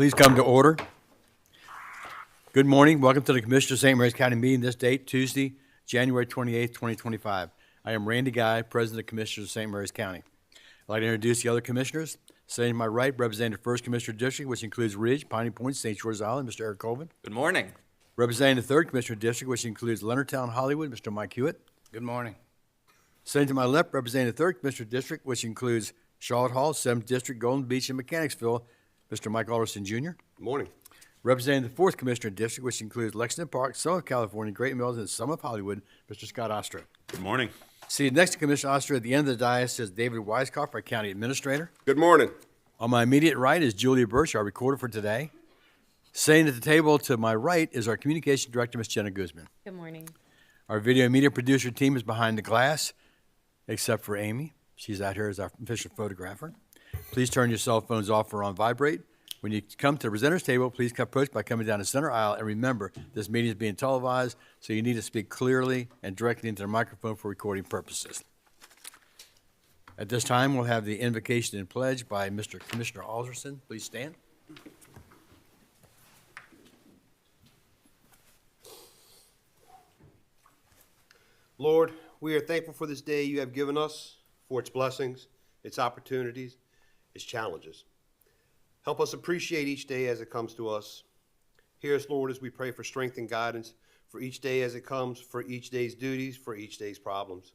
Please come to order. Good morning. Welcome to the Commissioner of St. Mary's County meeting this date, Tuesday, January 28th, 2025. I am Randy Guy, President of Commissioners of St. Mary's County. I'd like to introduce the other commissioners. Sitting to my right, representing the 1st Commissioner District, which includes Ridge, Piney Point, St. George Island, Mr. Eric Colvin. Good morning. Representing the 3rd Commissioner District, which includes Leonardtown, Hollywood, Mr. Mike Hewitt. Good morning. Sitting to my left, representing the 3rd Commissioner District, which includes Charlotte Hall, 7th District, Golden Beach, and Mechanicsville, Mr. Mike Alderson, Jr. Good morning. Representing the 4th Commissioner District, which includes Lexington Park, some of California, Great Mills, and some of Hollywood, Mr. Scott Ostro. Good morning. Seated next to Commissioner Ostro at the end of the dais is David Weiskopf, our County Administrator. Good morning. On my immediate right is Julia Birch, our recorder for today. Sitting at the table to my right is our Communication Director, Ms. Jenna Guzman. Good morning. Our video and media producer team is behind the glass, except for Amy. She's out here as our official photographer. Please turn your cell phones off or on vibrate. When you come to the presenter's table, please approach by coming down the center aisle. And remember, this meeting is being televised, so you need to speak clearly and directly into the microphone for recording purposes. At this time, we'll have the invocation and pledge by Mr. Commissioner Alderson. Please stand. Lord, we are thankful for this day you have given us, for its blessings, its opportunities, its challenges. Help us appreciate each day as it comes to us. Hear us, Lord, as we pray for strength and guidance for each day as it comes, for each day's duties, for each day's problems.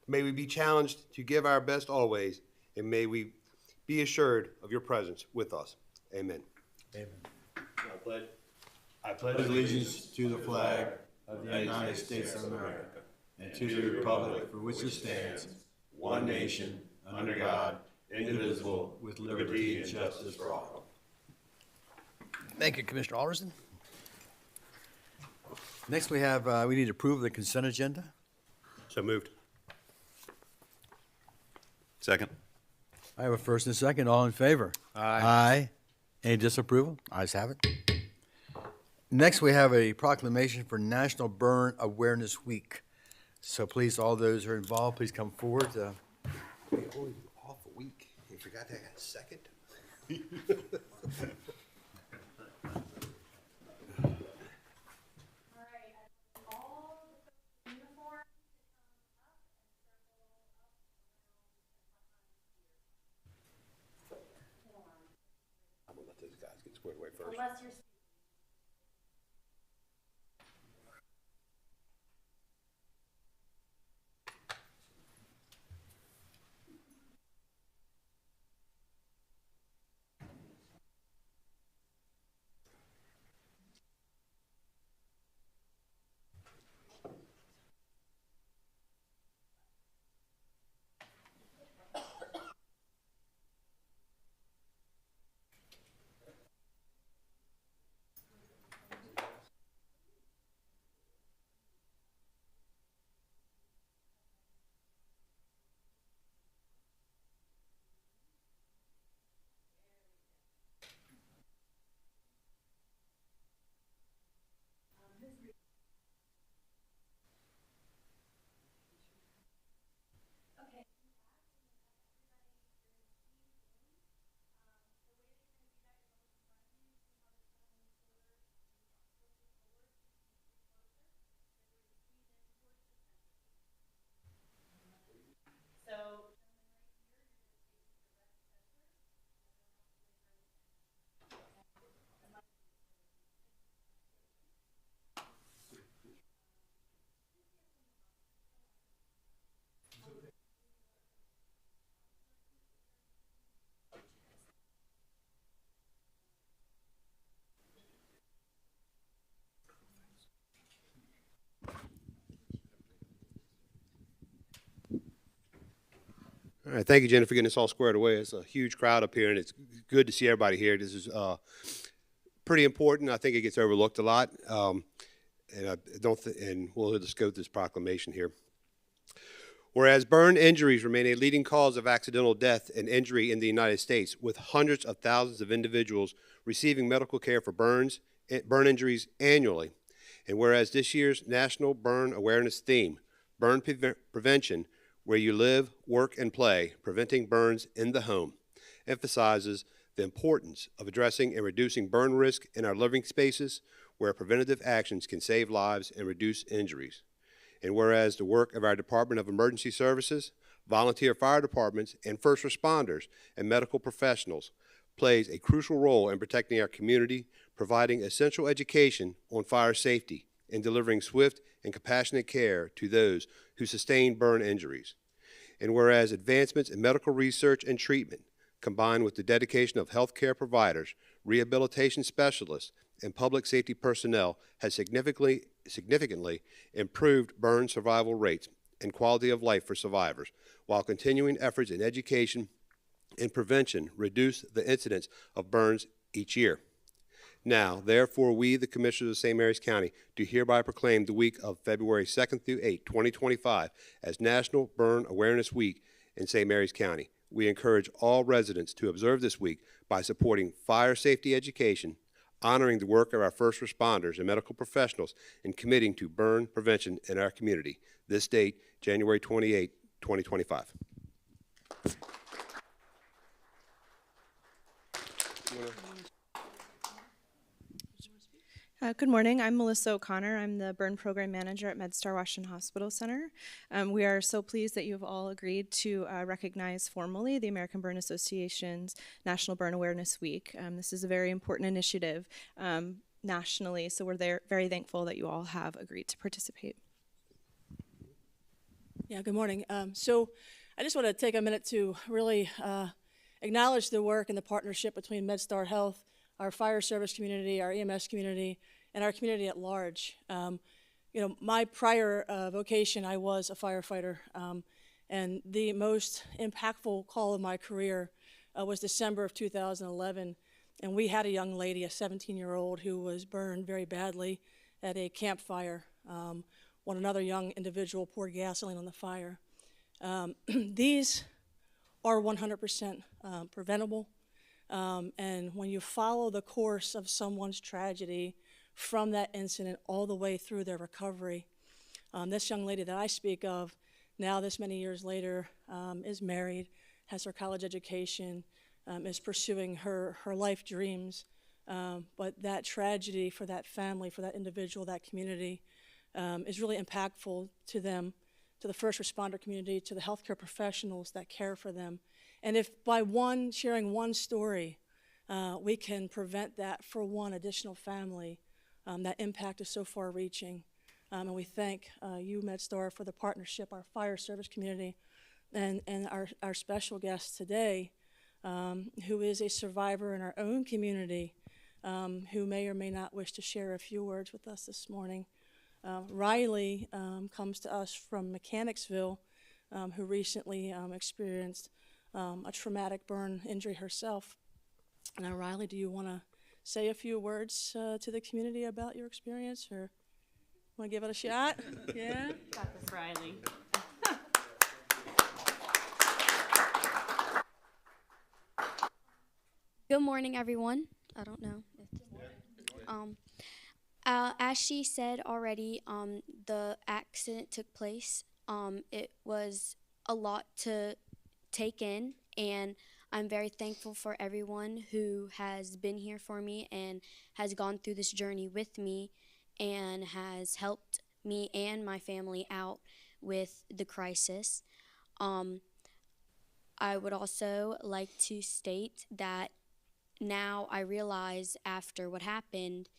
May we be challenged to give our best always, and may we be assured of your presence with us. Amen. Amen. I pledge Allegiance to the flag of the United States of America and to the republic for which it stands, one nation, under God, indivisible, with liberty and justice for all. Thank you, Commissioner Alderson. Next, we need to approve the consent agenda. So moved. Second. I have a first and a second. All in favor? Aye. Any disapproval? Ayes have it. Next, we have a proclamation for National Burn Awareness Week. So please, all those who are involved, please come forward. Only off a week. You forgot I got a second? I'm gonna let those guys get squared away first. Unless you're All right, thank you, Jennifer, for getting us all squared away. It's a huge crowd up here, and it's good to see everybody here. This is pretty important. I think it gets overlooked a lot, and we'll just go through this proclamation here. Whereas burn injuries remain a leading cause of accidental death and injury in the United States, with hundreds of thousands of individuals receiving medical care for burn injuries annually, and whereas this year's National Burn Awareness theme, Burn Prevention, where you live, work, and play, preventing burns in the home, emphasizes the importance of addressing and reducing burn risk in our living spaces where preventative actions can save lives and reduce injuries. And whereas the work of our Department of Emergency Services, volunteer fire departments, and first responders and medical professionals plays a crucial role in protecting our community, providing essential education on fire safety, and delivering swift and compassionate care to those who sustain burn injuries. And whereas advancements in medical research and treatment, combined with the dedication of healthcare providers, rehabilitation specialists, and public safety personnel, has significantly improved burn survival rates and quality of life for survivors, while continuing efforts in education and prevention reduce the incidence of burns each year. Now, therefore, we, the Commissioners of St. Mary's County, do hereby proclaim the week of February 2nd through 8th, 2025, as National Burn Awareness Week in St. Mary's County. We encourage all residents to observe this week by supporting fire safety education, honoring the work of our first responders and medical professionals, and committing to burn prevention in our community. This date, January 28, 2025. Good morning. I'm Melissa O'Connor. I'm the Burn Program Manager at MedStar Washington Hospital Center. We are so pleased that you have all agreed to recognize formally the American Burn Association's National Burn Awareness Week. This is a very important initiative nationally, so we're very thankful that you all have agreed to participate. Yeah, good morning. So I just want to take a minute to really acknowledge the work and the partnership between MedStar Health, our fire service community, our EMS community, and our community at large. My prior vocation, I was a firefighter, and the most impactful call of my career was December of 2011, and we had a young lady, a 17-year-old, who was burned very badly at a campfire when another young individual poured gasoline on the fire. These are 100% preventable. And when you follow the course of someone's tragedy from that incident all the way through their recovery, this young lady that I speak of, now this many years later, is married, has her college education, is pursuing her life dreams. But that tragedy for that family, for that individual, that community, is really impactful to them, to the first responder community, to the healthcare professionals that care for them. And if by sharing one story, we can prevent that for one additional family, that impact is so far-reaching. And we thank you, MedStar, for the partnership, our fire service community, and our special guest today, who is a survivor in our own community, who may or may not wish to share a few words with us this morning. Riley comes to us from Mechanicsville, who recently experienced a traumatic burn injury herself. Now, Riley, do you want to say a few words to the community about your experience, or want to give it a shot? Yeah? Got this, Riley. Good morning, everyone. I don't know. As she said already, the accident took place. It was a lot to take in, and I'm very thankful for everyone who has been here for me and has gone through this journey with me and has helped me and my family out with the crisis. I would also like to state that now I realize after what happened,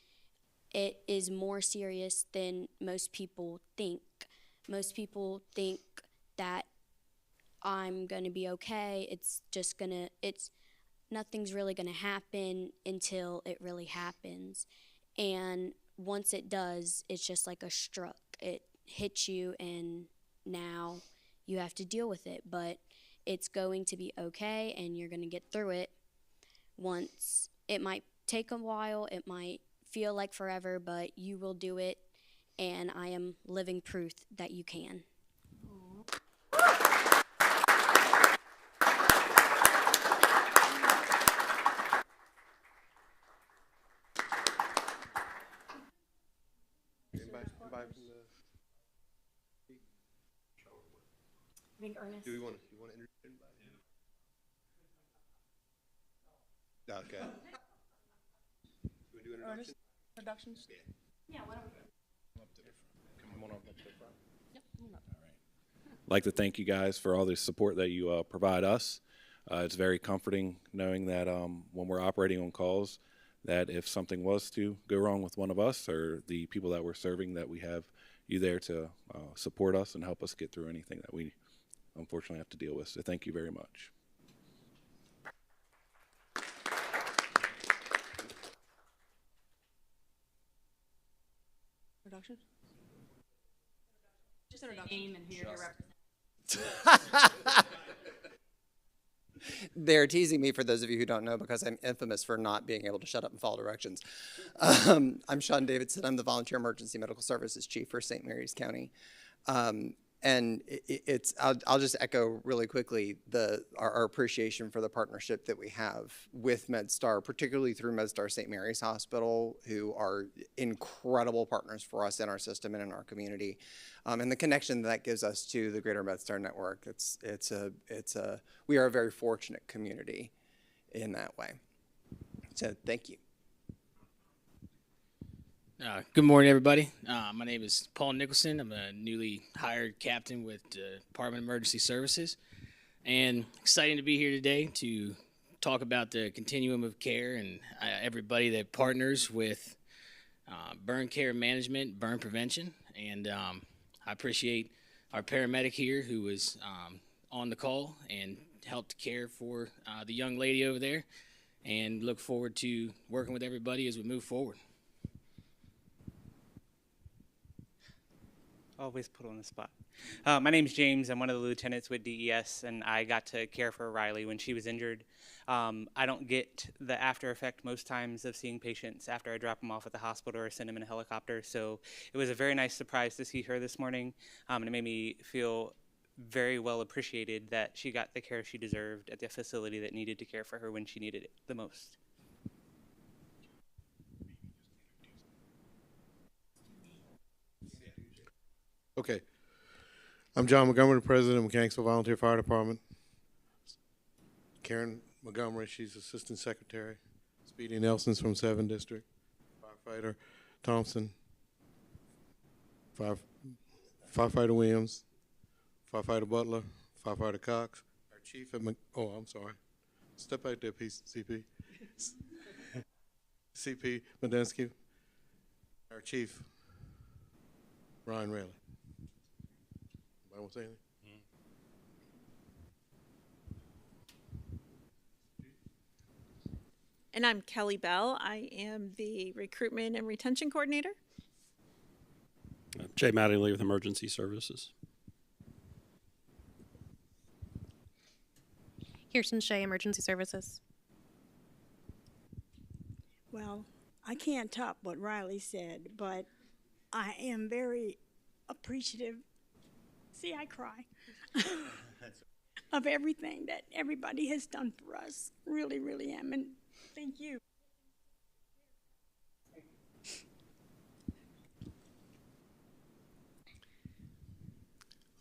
it is more serious than most people think. Most people think that I'm gonna be okay. Nothing's really gonna happen until it really happens. And once it does, it's just like a struck. It hits you and now you have to deal with it. But it's going to be okay and you're gonna get through it. Once, it might take a while, it might feel like forever, but you will do it, and I am living proof that you can. I think Ernest. Do you want to introduce anybody? Okay. We do introduction? Introductions? Like to thank you guys for all the support that you provide us. It's very comforting knowing that when we're operating on calls, that if something was to go wrong with one of us or the people that we're serving, that we have you there to support us and help us get through anything that we unfortunately have to deal with. So thank you very much. Introduction? Just introduction. Name and who you're here representing. They're teasing me, for those of you who don't know, because I'm infamous for not being able to shut up and follow directions. I'm Sean Davidson. I'm the Volunteer Emergency Medical Services Chief for St. Mary's County. And I'll just echo really quickly our appreciation for the partnership that we have with MedStar, particularly through MedStar St. Mary's Hospital, who are incredible partners for us in our system and in our community, and the connection that gives us to the greater MedStar network. We are a very fortunate community in that way. So thank you. Good morning, everybody. My name is Paul Nicholson. I'm a newly hired captain with the Department of Emergency Services, and exciting to be here today to talk about the continuum of care and everybody that partners with burn care management, burn prevention. And I appreciate our paramedic here who was on the call and helped care for the young lady over there, and look forward to working with everybody as we move forward. Always put on the spot. My name's James. I'm one of the lieutenants with DES, and I got to care for Riley when she was injured. I don't get the after effect most times of seeing patients after I drop them off at the hospital or send them in a helicopter, so it was a very nice surprise to see her this morning, and it made me feel very well appreciated that she got the care she deserved at the facility that needed to care for her when she needed it the most. Okay. I'm John Montgomery, President of Mechanicsville Volunteer Fire Department. Karen Montgomery, she's Assistant Secretary. Speedy Nelson's from 7th District. Firefighter Thompson. Firefighter Williams. Firefighter Butler. Firefighter Cox. Our chief at I'm sorry. Step back there, CP. CP Medensky. Our chief, Ryan Rayleigh. I won't say anything. And I'm Kelly Bell. I am the Recruitment and Retention Coordinator. Jay Mattingly with Emergency Services. Kirsten Shea, Emergency Services. Well, I can't top what Riley said, but I am very appreciative. See, I cry. Of everything that everybody has done for us. Really, really am. And thank you.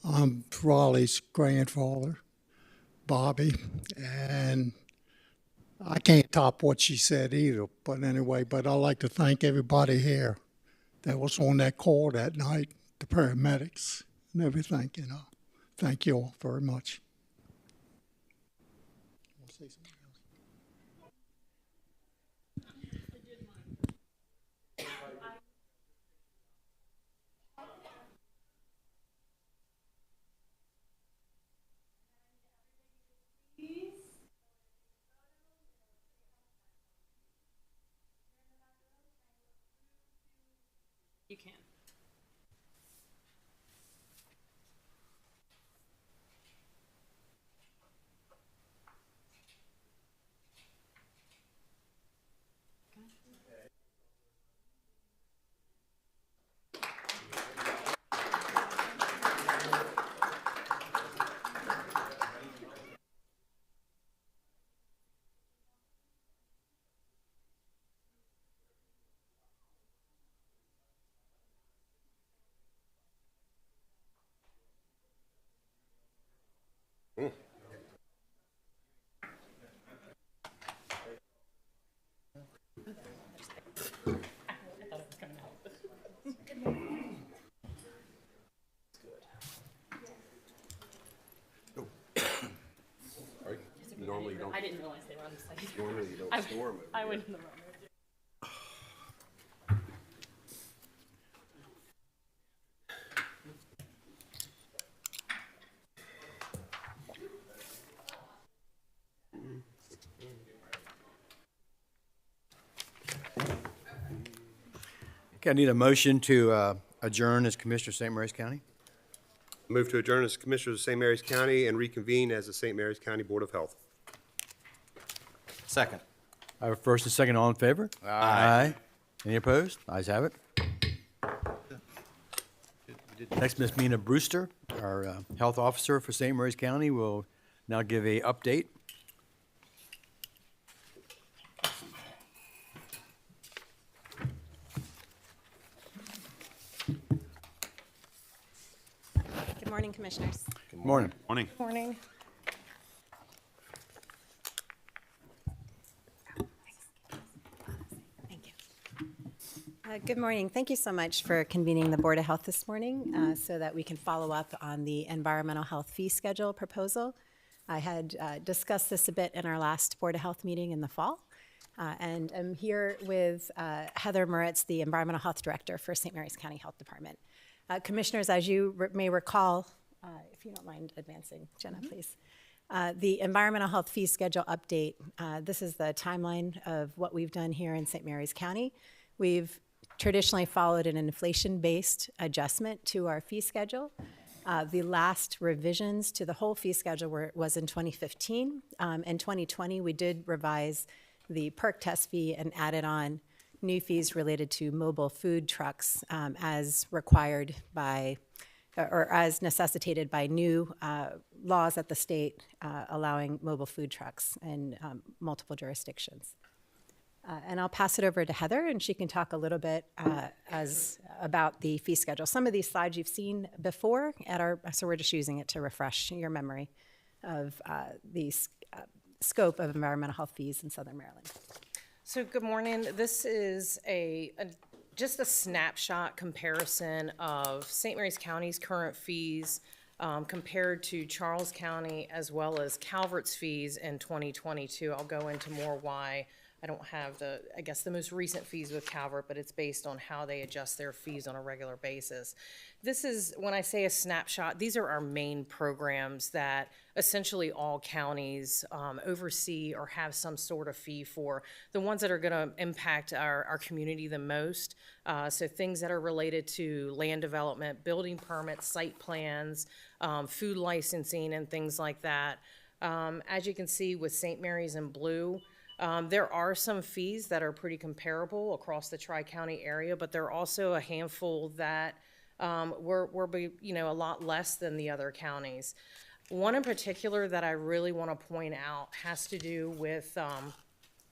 I'm Raleigh's grandfather, Bobby, and I can't top what she said either. But anyway, I'd like to thank everybody here that was on that call that night, the paramedics and everything, Thank you all very much. Want to say something else? You can. Normally you don't. I didn't realize they were on the site. Normally you don't store 'em over I here. went in the wrong way. Okay, I need a motion to adjourn as Commissioner of St. Mary's County. Move to adjourn as Commissioner of St. Mary's County and reconvene as the St. Mary's County Board of Health. Second. I have a first and second. All in favor? Aye. Any opposed? Ayes have it. Next, Ms. Mina Brewster, our Health Officer for St. Mary's County, will now give a update. Good morning, Commissioners. Good morning. Morning. Morning. Thank you. Good morning. Thank you so much for convening the Board of Health this morning so that we can follow up on the environmental health fee schedule proposal. I had discussed this a bit in our last Board of Health meeting in the fall. And I'm here with Heather Moritz, the Environmental Health Director for St. Mary's County Health Department. Commissioners, as you may recall, if you don't mind advancing, Jenna, please. The environmental health fee schedule update, this is the timeline of what we've done here in St. Mary's County. We've traditionally followed an inflation-based adjustment to our fee schedule. The last revisions to the whole fee schedule was in 2015. In 2020, we did revise the perk test fee and added on new fees related to mobile food trucks as required by, or as necessitated by new laws at the state allowing mobile food trucks in multiple jurisdictions. And I'll pass it over to Heather, and she can talk a little bit about the fee schedule. Some of these slides you've seen before so we're just using it to refresh your memory of the scope of environmental health fees in Southern Maryland. So good morning. This is just a snapshot comparison of St. Mary's County's current fees compared to Charles County as well as Calvert's fees in 2022. I'll go into more why I don't have the most recent fees with Calvert, but it's based on how they adjust their fees on a regular basis. This is, when I say a snapshot, these are our main programs that essentially all counties oversee or have some sort of fee for, the ones that are going to impact our community the most. So things that are related to land development, building permits, site plans, food licensing, and things like that. As you can see with St. Mary's in blue, there are some fees that are pretty comparable across the Tri-County area, but there are also a handful that were a lot less than the other counties. One in particular that I really want to point out has to do with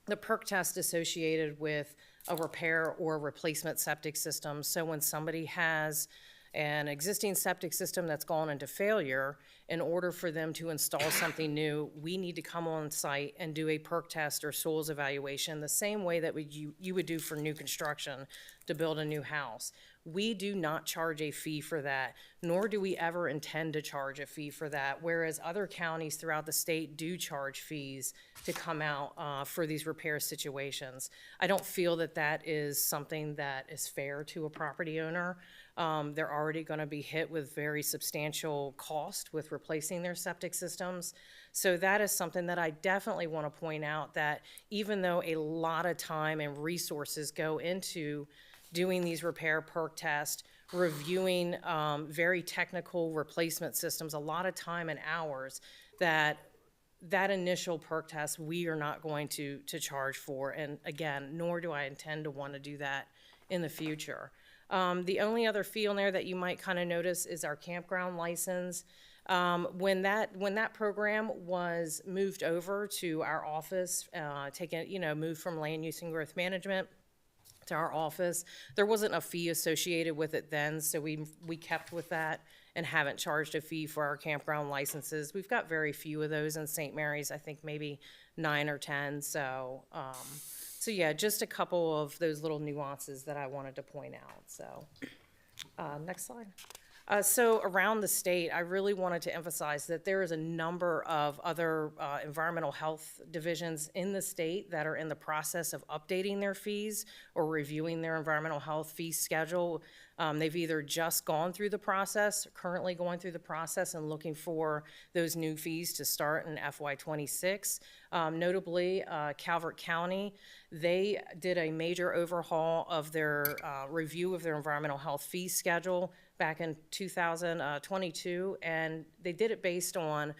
the perk test associated with a repair or replacement septic system. So when somebody has an existing septic system that's gone into failure, in order for them to install something new, we need to come on site and do a perk test or soils evaluation the same way that you would do for new construction to build a new house. We do not charge a fee for that, nor do we ever intend to charge a fee for that, whereas other counties throughout the state do charge fees to come out for these repair situations. I don't feel that that is something that is fair to a property owner. They're already going to be hit with very substantial cost with replacing their septic systems. So that is something that I definitely want to point out, that even though a lot of time and resources go into doing these repair perk tests, reviewing very technical replacement systems, a lot of time and hours, that initial perk test we are not going to charge for. And again, nor do I intend to want to do that in the future. The only other fee on there that you might kind of notice is our campground license. When that program was moved over to our office, moved from land use and growth management to our office, there wasn't a fee associated with it then, so we kept with that and haven't charged a fee for our campground licenses. We've got very few of those in St. Mary's, I think maybe 9 or 10, so yeah, just a couple of those little nuances that I wanted to point out. So next slide. So around the state, I really wanted to emphasize that there is a number of other environmental health divisions in the state that are in the process of updating their fees or reviewing their environmental health fee schedule. They've either just gone through the process, currently going through the process and looking for those new fees to start in FY26. Notably, Calvert County, they did a major overhaul of their review of their environmental health fee schedule back in 2022, and they did it based on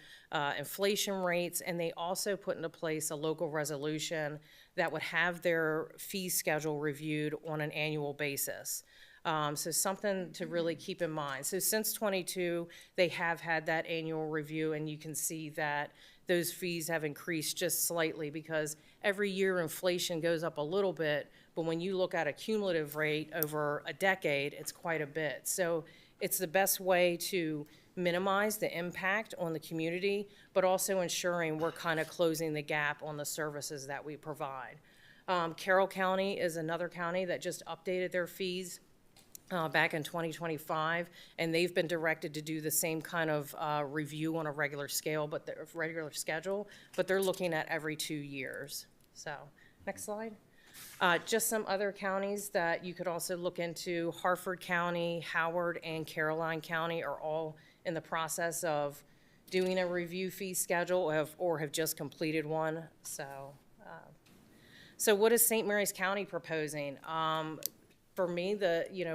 inflation rates, and they also put into place a local resolution that would have their fee schedule reviewed on an annual basis. So something to really keep in mind. So since 22, they have had that annual review, and you can see that those fees have increased just slightly because every year inflation goes up a little bit, but when you look at a cumulative rate over a decade, it's quite a bit. So it's the best way to minimize the impact on the community, but also ensuring we're kind of closing the gap on the services that we provide. Carroll County is another county that just updated their fees back in 2025, and they've been directed to do the same kind of review on a regular schedule, but they're looking at every 2 years. So, next slide. Just some other counties that you could also look into: Harford County, Howard, and Caroline County are all in the process of doing a review fee schedule or have just completed one. So what is St. Mary's County proposing? For me,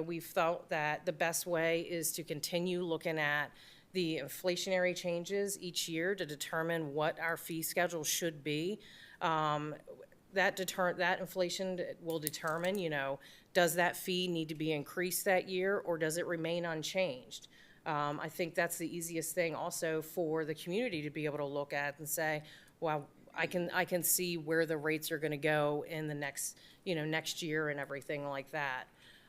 we felt that the best way is to continue looking at the inflationary changes each year to determine what our fee schedule should be. That inflation will determine, does that fee need to be increased that year, or does it remain unchanged? I think that's the easiest thing also for the community to be able to look at and say, well, I can see where the rates are going to go in the next year and everything like that.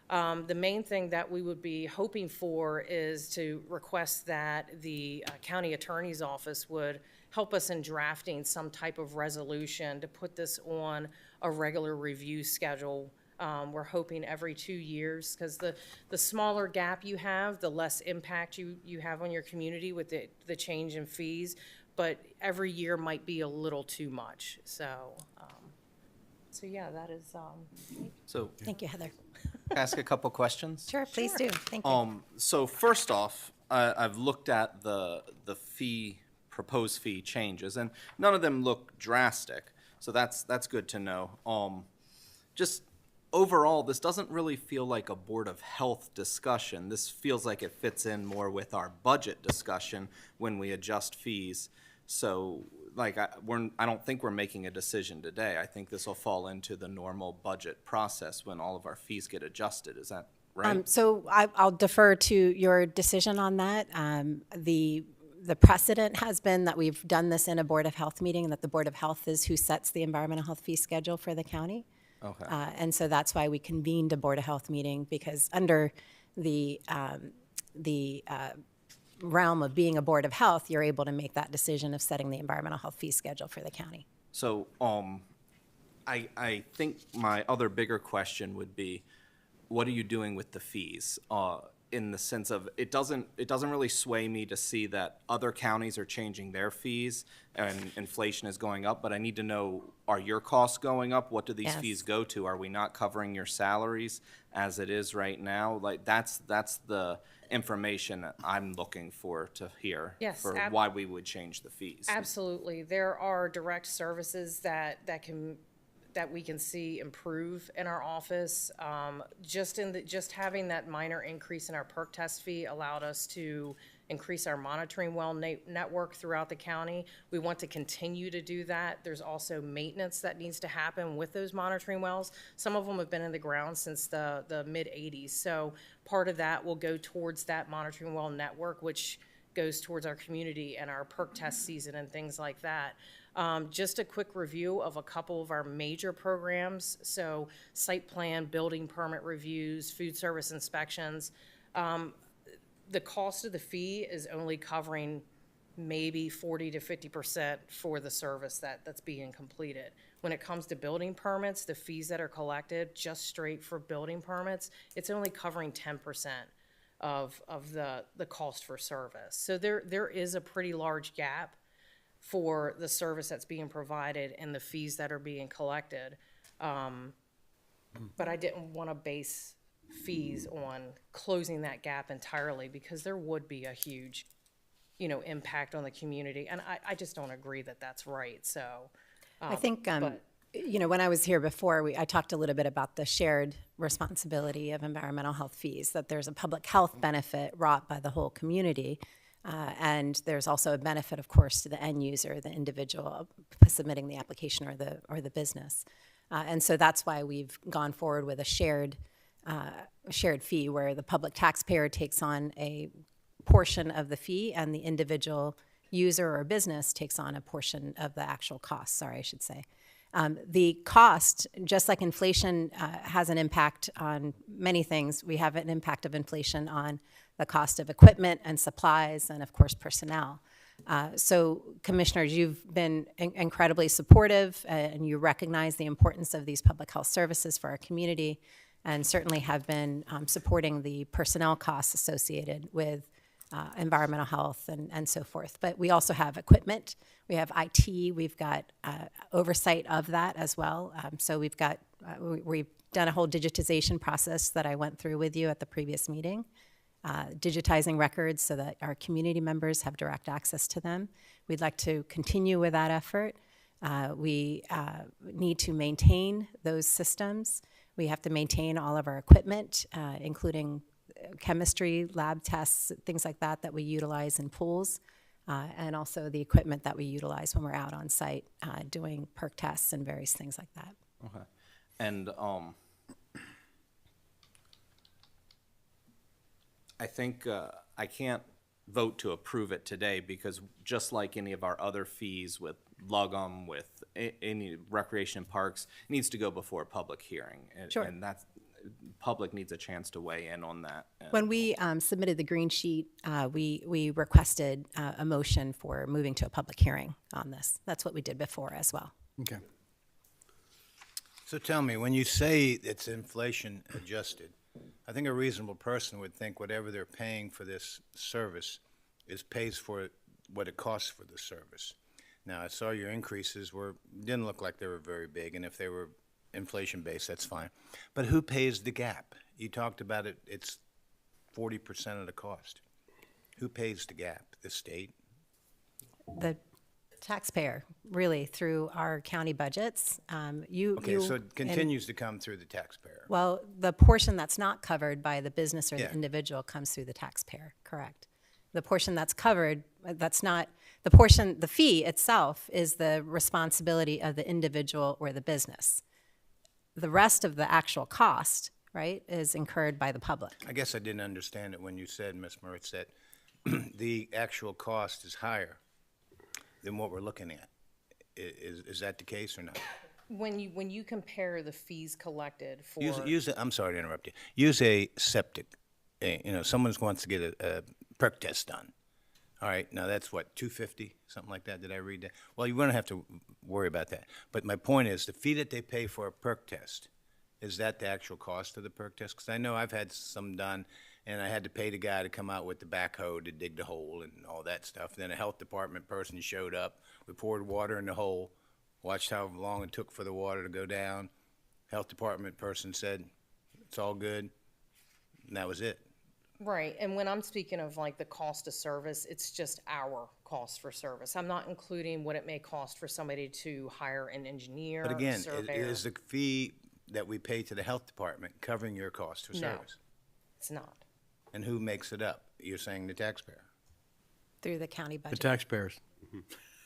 The main thing that we would be hoping for is to request that the county attorney's office would help us in drafting some type of resolution to put this on a regular review schedule. We're hoping every 2 years, because the smaller gap you have, the less impact you have on your community with the change in fees, but every year might be a little too much. So yeah, that is. So Thank you, Heather. ask a couple questions. Sure, please do. Thank you. So first off, I've looked at the proposed fee changes, and none of them look drastic. So that's good to know. Just overall, this doesn't really feel like a Board of Health discussion. This feels like it fits in more with our budget discussion when we adjust fees. So, I don't think we're making a decision today. I think this will fall into the normal budget process when all of our fees get adjusted. Is that right? So I'll defer to your decision on that. The precedent has been that we've done this in a Board of Health meeting, and that the Board of Health is who sets the environmental health fee schedule for the county. Okay. And so that's why we convened a Board of Health meeting, because under the realm of being a Board of Health, you're able to make that decision of setting the environmental health fee schedule for the county. So, I think my other bigger question would be, what are you doing with the fees? In the sense of, it doesn't really sway me to see that other counties are changing their fees and inflation is going up, but I need to know, are your costs going up? What do these fees go to? Are we not covering your salaries as it is right now? That's the information I'm looking for to hear for why we would change the fees. Absolutely. There are direct services that we can see improve in our office. Just having that minor increase in our perk test fee allowed us to increase our monitoring well network throughout the county. We want to continue to do that. There's also maintenance that needs to happen with those monitoring wells. Some of them have been in the ground since the mid-'80s. So part of that will go towards that monitoring well network, which goes towards our community and our perk test season and things like that. Just a quick review of a couple of our major programs. So site plan, building permit reviews, food service inspections. The cost of the fee is only covering maybe 40 to 50% for the service that's being completed. When it comes to building permits, the fees that are collected just straight for building permits, it's only covering 10% of the cost for service. So there is a pretty large gap for the service that's being provided and the fees that are being collected. But I didn't want to base fees on closing that gap entirely, because there would be a huge, impact on the community. And I just don't agree that that's right, so. I think, but- when I was here before, I talked a little bit about the shared responsibility of environmental health fees, that there's a public health benefit wrought by the whole community. And there's also a benefit, of course, to the end user, the individual submitting the application or the business. And so that's why we've gone forward with a shared fee, where the public taxpayer takes on a portion of the fee and the individual user or business takes on a portion of the actual cost, I should say. The cost, just like inflation has an impact on many things, we have an impact of inflation on the cost of equipment and supplies and, of course, personnel. So, commissioners, you've been incredibly supportive, and you recognize the importance of these public health services for our community, and certainly have been supporting the personnel costs associated with environmental health and so forth. But we also have equipment, we have IT, we've got oversight of that as well. So we've got, we've done a whole digitization process that I went through with you at the previous meeting, digitizing records so that our community members have direct access to them. We'd like to continue with that effort. We need to maintain those systems. We have to maintain all of our equipment, including chemistry, lab tests, things like that we utilize in pools, and also the equipment that we utilize when we're out on site doing perk tests and various things like that. Okay. And I think I can't vote to approve it today, because just like any of our other fees with LUGM, with any recreation and parks, it needs to go before a public hearing. Sure. And that's, public needs a chance to weigh in on that. When we submitted the green sheet, we requested a motion for moving to a public hearing on this. That's what we did before as well. Okay. So tell me, when you say it's inflation adjusted, I think a reasonable person would think whatever they're paying for this service pays for what it costs for the service. Now, I saw your increases didn't look like they were very big, and if they were inflation-based, that's fine. But who pays the gap? You talked about it's 40% of the cost. Who pays the gap? The state? The taxpayer, really, through our county budgets. Okay, so it continues to come through the taxpayer. Well, the portion that's not covered by the business or Yeah. the individual comes through the taxpayer, correct? The portion that's covered, that's not, the fee itself is the responsibility of the individual or the business. The rest of the actual cost, right, is incurred by the public. I guess I didn't understand it when you said, Ms. Moritz, that the actual cost is higher than what we're looking at. Is that the case or not? When you compare the fees collected for. I'm sorry to interrupt you. Use a septic. Someone wants to get a perk test done. All right, now that's what, $250, something like that? Did I read that? Well, you won't have to worry about that. But my point is, the fee that they pay for a perk test, is that the actual cost of the perk test? Because I know I've had some done, and I had to pay the guy to come out with the backhoe to dig the hole and all that stuff. Then a health department person showed up. We poured water in the hole, watched how long it took for the water to go down. Health department person said, it's all good, and that was it. Right, and when I'm speaking of like the cost of service, it's just our cost for service. I'm not including what it may cost for somebody to hire an engineer, But again, surveyor. is the fee that we pay to the health department covering your cost for No. service? It's not. And who makes it up? You're saying the taxpayer? Through the county The budget. taxpayers.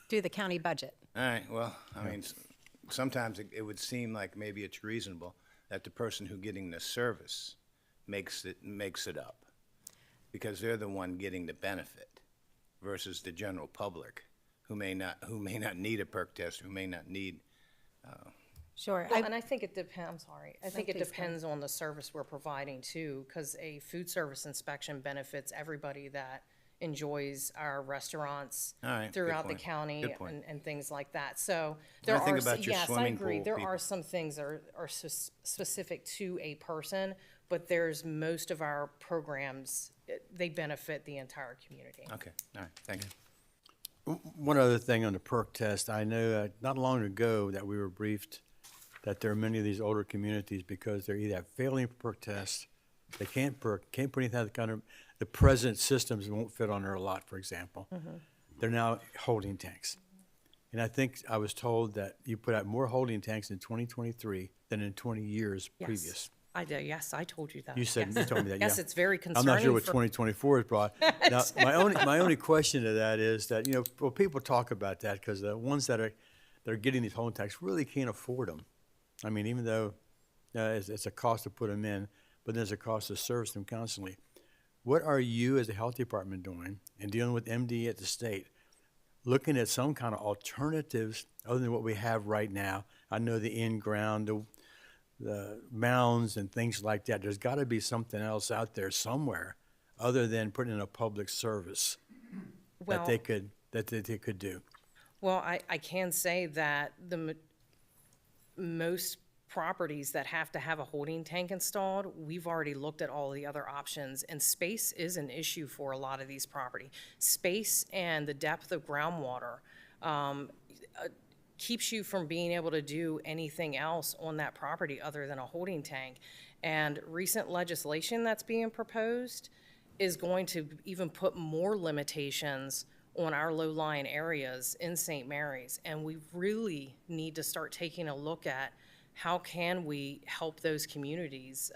Through the county budget. All right, well, I mean, sometimes it would seem like maybe it's reasonable that the person who getting the service makes it up, because they're the one getting the benefit versus the general public who may not need a perk test, who may not need. Sure. Well, and I think it depends, I'm sorry. I think it please go depends on the service we're providing too, because a food service inspection benefits everybody that enjoys our restaurants All right, good throughout the point. county Good point. and things like that. So When I there think are, about your yes, I swimming agree. pool There people- are some things that are specific to a person, but there's most of our programs they benefit the entire community. Okay, all right, thank you. One other thing on the perk test, I know not long ago that we were briefed that there are many of these older communities, because they're either failing perk tests, they can't put anything kind of, the present systems won't fit on their lot, for example. They're now holding tanks. And I think I was told that you put out more holding tanks in 2023 than in 20 years Yes. previous. I do, yes, I told you that. You said, Yes. you told me that, yeah. Yes, it's very I'm concerning. not sure what for- 2024 is brought. Now, my only question to that is that, well, people talk about that because the ones that are getting these home tax really can't afford them. I mean, even though it's a cost to put them in, but there's a cost to service them constantly. What are you as the health department doing in dealing with MD at the state, looking at some kind of alternatives other than what we have right now? I know the in-ground, the mounds and things like that. There's got to be something else out there somewhere other than putting in a public service Well- that they could do. Well, I can say that most properties that have to have a holding tank installed, we've already looked at all the other options, and space is an issue for a lot of these property. Space and the depth of groundwater keeps you from being able to do anything else on that property other than a holding tank. And recent legislation that's being proposed is going to even put more limitations on our low-lying areas in St. Mary's. And we really need to start taking a look at how can we help those communities,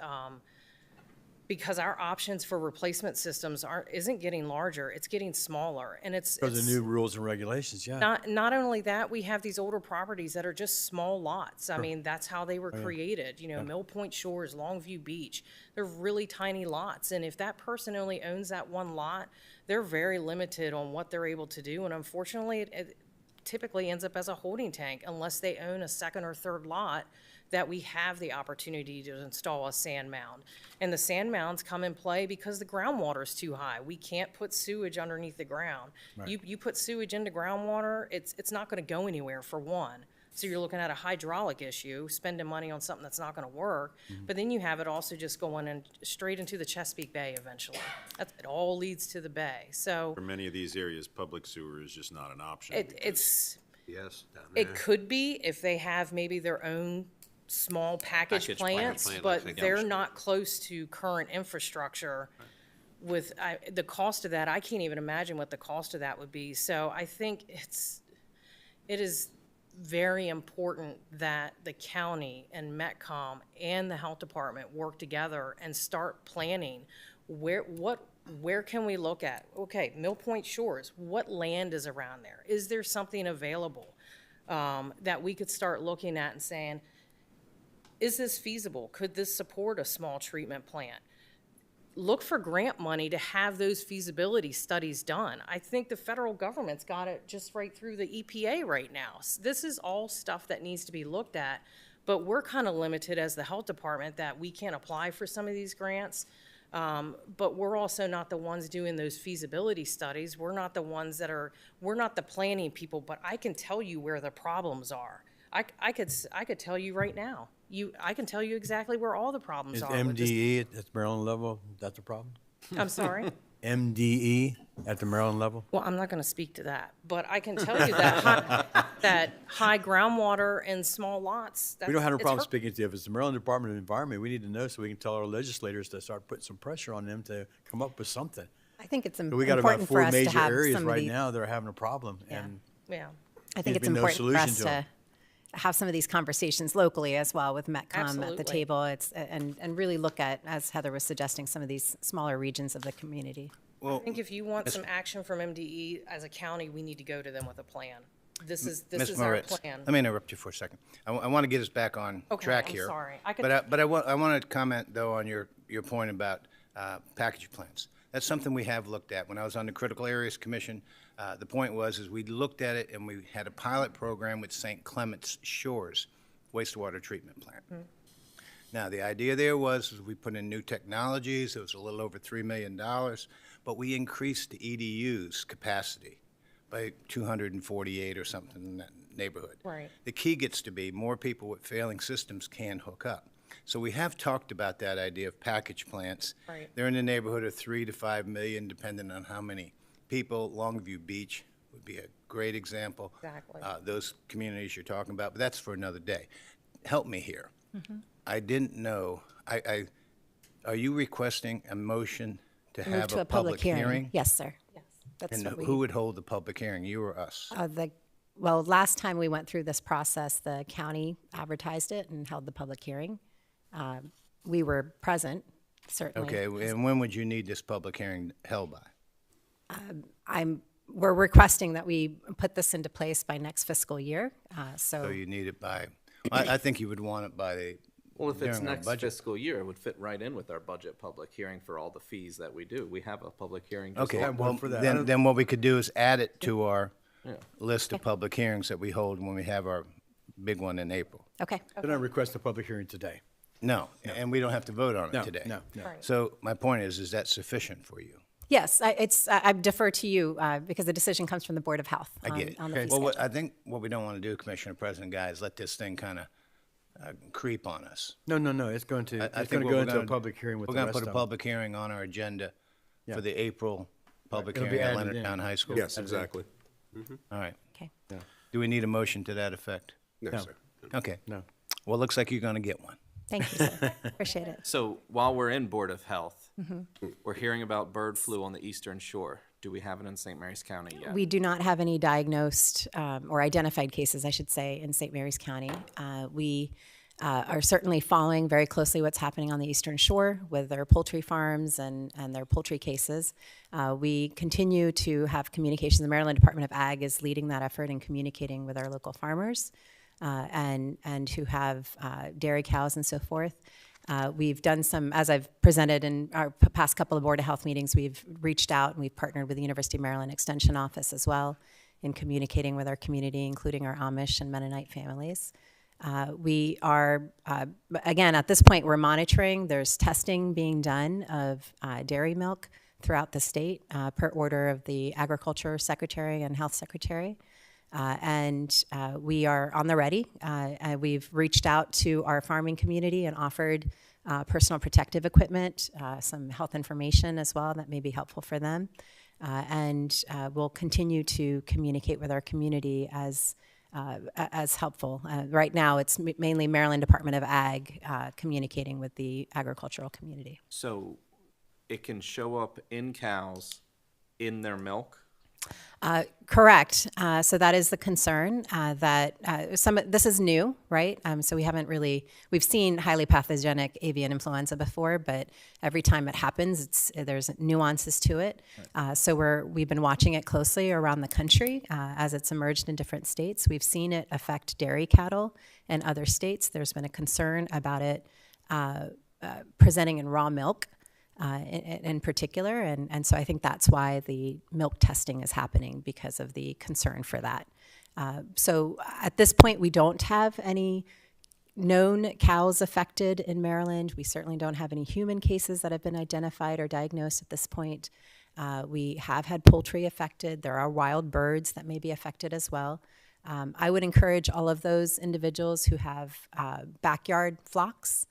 because our options for replacement systems isn't getting larger, it's getting smaller. And it's Because of new rules and regulations, yeah. not only that, we have these older properties that are just small lots. I mean, that's how they were Oh, yeah. created. Mill Point Shores, Longview Beach, they're really tiny lots. And if that person only owns that one lot, they're very limited on what they're able to do. And unfortunately, it typically ends up as a holding tank unless they own a second or third lot that we have the opportunity to install a sand mound. And the sand mounds come in play because the groundwater is too high. We can't put sewage underneath the ground. Right. You put sewage into groundwater, it's not gonna go anywhere, for one. So you're looking at a hydraulic issue, spending money on something that's not gonna work. But then you have it also just going in straight into the Chesapeake Bay eventually. It all leads to the bay. So For many of these areas, public sewer is just not an option. it's, Yes, down there. it could be if they have maybe their own small package Package plant, plants, like but they're Elm not close to current infrastructure. With the cost of that, I can't even imagine what the cost of that would be. So I think it is very important that the county and Metcom and the health department work together and start planning where can we look at? Okay, Mill Point Shores, what land is around there? Is there something available that we could start looking at and saying, is this feasible? Could this support a small treatment plant? Look for grant money to have those feasibility studies done. I think the federal government's got it just right through the EPA right now. This is all stuff that needs to be looked at, but we're kind of limited as the health department that we can't apply for some of these grants. But we're also not the ones doing those feasibility studies. We're not the ones we're not the planning people, but I can tell you where the problems are. I could tell you right now. I can tell you exactly where all the problems Is are. with this- MDE at the Maryland level, that's a problem? I'm sorry? MDE at the Maryland level? Well, I'm not going to speak to that, but I can tell you that high groundwater and small lots. We don't have no it's problem hurt- speaking to you. If it's the Maryland Department of Environment, we need to know so we can tell our legislators to start putting some pressure on them to come up with something. I think it's We got about important 4 for us to major have areas some of right the, now that are having a problem, and Yeah. I think There's it's been no important for solution us to to 'em. have some of these conversations locally as well with Metcom at the Absolutely. table. And really look at, as Heather was suggesting, some of these smaller regions of the community. I think if you want some action from MDE as a county, we need to go to them with a plan. This is Ms. our Moritz, plan. let me interrupt you for a second. I want to get us back on Okay, track I'm here. sorry. I could- But I want to comment, though, on your point about package plants. That's something we have looked at. When I was on the Critical Areas Commission, the point was we looked at it and we had a pilot program with St. Clements Shores wastewater treatment plant. Now, the idea there was we put in new technologies. It was a little over $3 million, but we increased the EDU's capacity by 248 or something in that neighborhood. Right. The key gets to be more people with failing systems can hook up. So we have talked about that idea of package plants. Right. They're in the neighborhood of 3 to 5 million, depending on how many people. Longview Beach would be a great example. Exactly. Those communities you're talking about, but that's for another day. Help me here. I didn't know, are you requesting a motion to Move have to a public hearing? Yes, sir. Yes. That's And what we. who would hold the public hearing, you or us? Well, last time we went through this process, the county advertised it and held the public hearing. We were present, certainly. Okay, and when would you need this public hearing held by? We're requesting that we put this into place by next fiscal year. So you need it by, I think you would want it by the, Well, if it's during our next budget. fiscal year, it would fit right in with our budget public hearing for all the fees that we do. We have a public hearing. just Okay, like- well, for that. then what we could do is add it to our Yeah. list of public hearings that we hold when we have our big one in April. Okay. Then I request a public hearing today. No, and we don't have to vote on No, it today. no, no. Right. So my point is that sufficient for you? Yes, I defer to you because the decision comes from the Board of Health. I get it. On the fee Well, schedule. I think what we don't want to do, Commissioner President, guys, let this thing kind of creep on us. No, it's going to, I it's think going to what go we're into a gonna- public hearing with We're the going rest to of put a them. public hearing on our agenda Yeah. for the April public It'll be hearing at added in. Leonardtown High School. Yes, exactly. All right. Okay. Do we need a motion to that effect? No, No. sir. Okay. No. Well, it looks like you're going to get one. Thank you, sir. Appreciate it. So while we're in Board of Health, we're hearing about bird flu on the Eastern Shore. Do we have it in St. Mary's County yet? We do not have any diagnosed or identified cases, I should say, in St. Mary's County. We are certainly following very closely what's happening on the Eastern Shore with their poultry farms and their poultry cases. We continue to have communications. The Maryland Department of Ag is leading that effort in communicating with our local farmers and who have dairy cows and so forth. We've done some, as I've presented in our past couple of Board of Health meetings, we've reached out and we've partnered with the University of Maryland Extension Office as well in communicating with our community, including our Amish and Mennonite families. We are, again, at this point, we're monitoring. There's testing being done of dairy milk throughout the state per order of the Agriculture Secretary and Health Secretary. And we are on the ready. We've reached out to our farming community and offered personal protective equipment, some health information as well that may be helpful for them. And we'll continue to communicate with our community as helpful. Right now, it's mainly Maryland Department of Ag communicating with the agricultural community. So it can show up in cows in their milk? Correct. So that is the concern that this is new, right? So we've seen highly pathogenic avian influenza before, but every time it happens, there's nuances to it. So we've been watching it closely around the country as it's emerged in different states. We've seen it affect dairy cattle in other states. There's been a concern about it presenting in raw milk. In particular, and so I think that's why the milk testing is happening, because of the concern for that. So at this point, we don't have any known cows affected in Maryland. We certainly don't have any human cases that have been identified or diagnosed at this point. We have had poultry affected. There are wild birds that may be affected as well. I would encourage all of those individuals who have backyard flocks,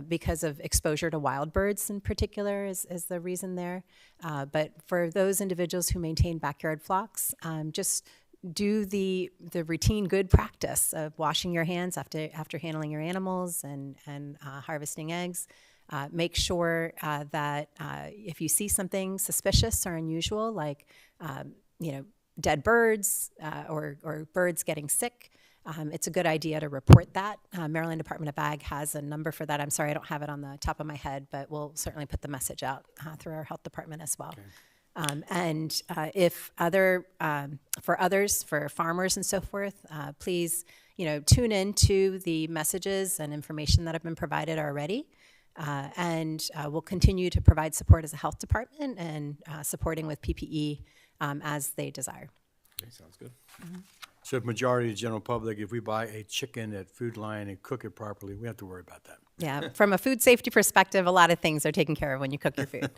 because of exposure to wild birds in particular is the reason there. But for those individuals who maintain backyard flocks, just do the routine good practice of washing your hands after handling your animals and harvesting eggs. Make sure that if you see something suspicious or unusual, like dead birds or birds getting sick, it's a good idea to report that. Maryland Department of Ag has a number for that. I'm sorry, I don't have it on the top of my head, but we'll certainly put the message out through our health department as well. For farmers and so forth, please, tune in to the messages and information that have been provided already. And we'll continue to provide support as a health department and supporting with PPE as they desire. Okay, sounds good. So if majority of the general public, if we buy a chicken at Food Lion and cook it properly, we have to worry about that. Yeah, from a food safety perspective, a lot of things are taken care of when you cook your food.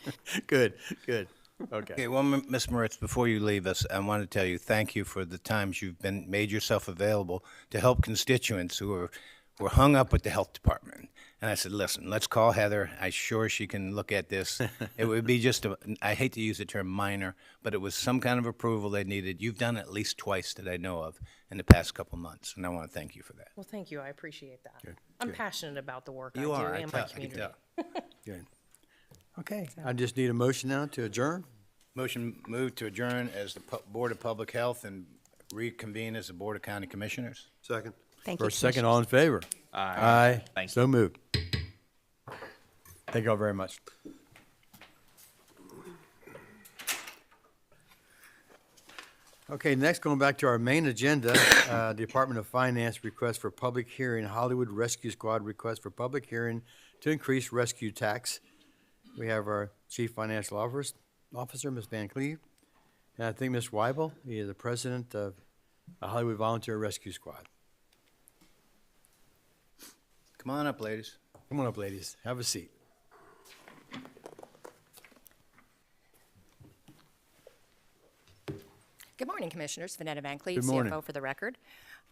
Good. Okay. Okay, well, Ms. Moritz, before you leave us, I want to tell you thank you for the times you've made yourself available to help constituents who are were hung up with the health department. And I said, listen, let's call Heather. I'm sure she can look at this. It would be just I hate to use the term minor, but it was some kind of approval they needed. You've done it at least twice that I know of in the past couple months, and I want to thank you for that. Well, thank you. I appreciate that. Good, I'm good. passionate about the work You I do are, I and my can community. tell. Good. Okay, I just need a motion now to adjourn. Motion moved to adjourn as the Board of Public Health and reconvene as the Board of County Commissioners. Second. Thank you. First, second, all in favor? Aye. Aye. Thank you. So moved. Thank you all very much. Okay, next, going back to our main agenda, Department of Finance request for public hearing, Hollywood Rescue Squad request for public hearing to increase rescue tax. We have our Chief Financial Officer, Ms. Van Cleve, and I think Ms. Weibel, he is the president of the Hollywood Volunteer Rescue Squad. Come on up, ladies. Come on up, ladies. Have a seat. Good morning, Commissioners. Vanetta Van Cleve, Good morning. CFO for the record.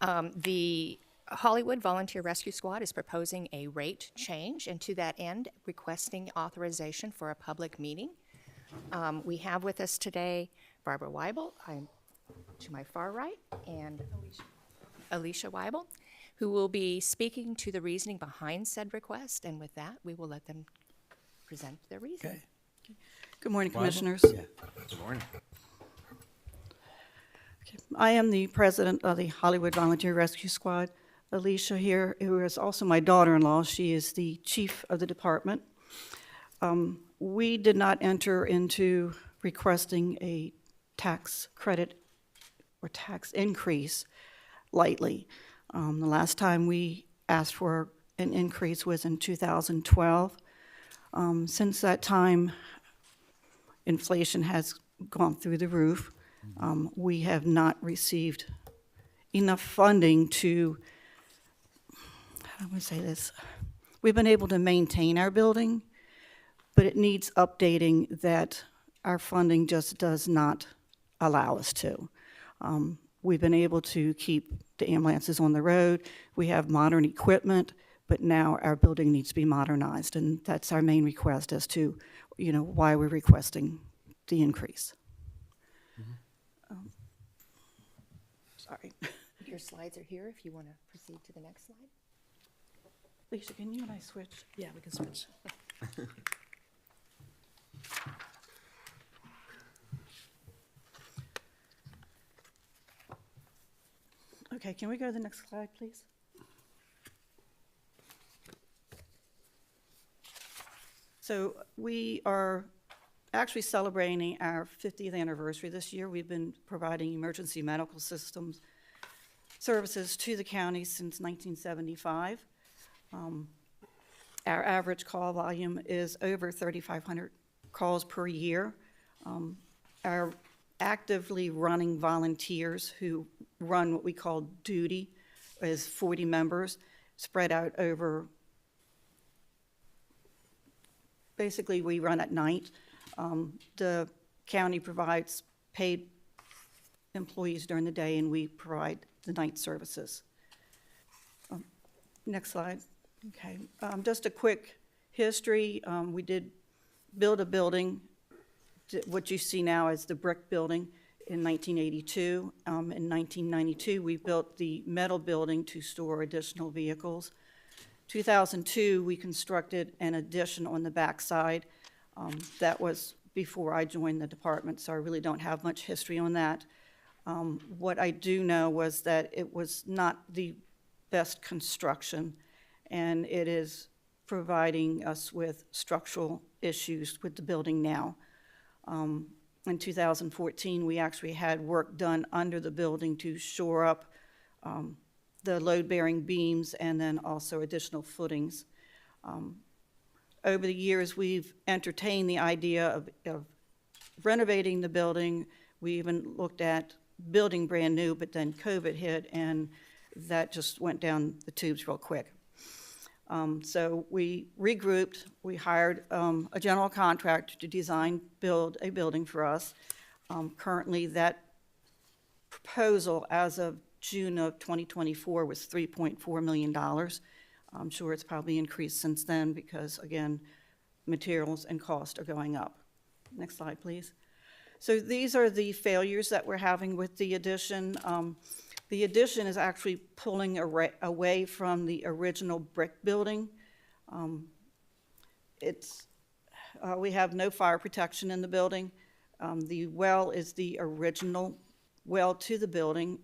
The Hollywood Volunteer Rescue Squad is proposing a rate change, and to that end, requesting authorization for a public meeting. We have with us today Barbara Weibel, I'm to my far right, and Alicia Weibel, who will be speaking to the reasoning behind said request, and with that, we will let them present their reasoning. Okay. Good morning, Weibel? Commissioners. Yeah. Good morning. I am the president of the Hollywood Volunteer Rescue Squad. Alicia here, who is also my daughter-in-law, she is the chief of the department. We did not enter into requesting a tax credit or tax increase lightly. The last time we asked for an increase was in 2012. Since that time, inflation has gone through the roof. We have not received enough funding to, how do I say this? We've been able to maintain our building, but it needs updating that our funding just does not allow us to. We've been able to keep the ambulances on the road. We have modern equipment, but now our building needs to be modernized, and that's our main request as to, why we're requesting the increase. Sorry. Your slides are here if you want to proceed to the next slide. Lisa, can you and I switch? Yeah, we can switch. Okay, can we go to the next slide, please? So we are actually celebrating our 50th anniversary this year. We've been providing emergency medical systems services to the county since 1975. Our average call volume is over 3,500 calls per year. Our actively running volunteers who run what we call duty is 40 members spread out over, basically we run at night. The county provides paid employees during the day, and we provide the night services. Next slide. Okay. Just a quick history. We did build a building, what you see now as the brick building, in 1982. In 1992, we built the metal building to store additional vehicles. 2002, we constructed an addition on the backside. That was before I joined the department, so I really don't have much history on that. What I do know was that it was not the best construction, and it is providing us with structural issues with the building now. In 2014, we actually had work done under the building to shore up the load-bearing beams and then also additional footings. Over the years, we've entertained the idea of renovating the building. We even looked at building brand new, but then COVID hit, and that just went down the tubes real quick. So we regrouped. We hired a general contractor to build a building for us. Currently, that proposal, as of June of 2024 was $3.4 million. I'm sure it's probably increased since then because, again, materials and cost are going up. Next slide, please. So these are the failures that we're having with the addition. The addition is actually pulling away from the original brick building. We have no fire protection in the building. The well is the original well to the building.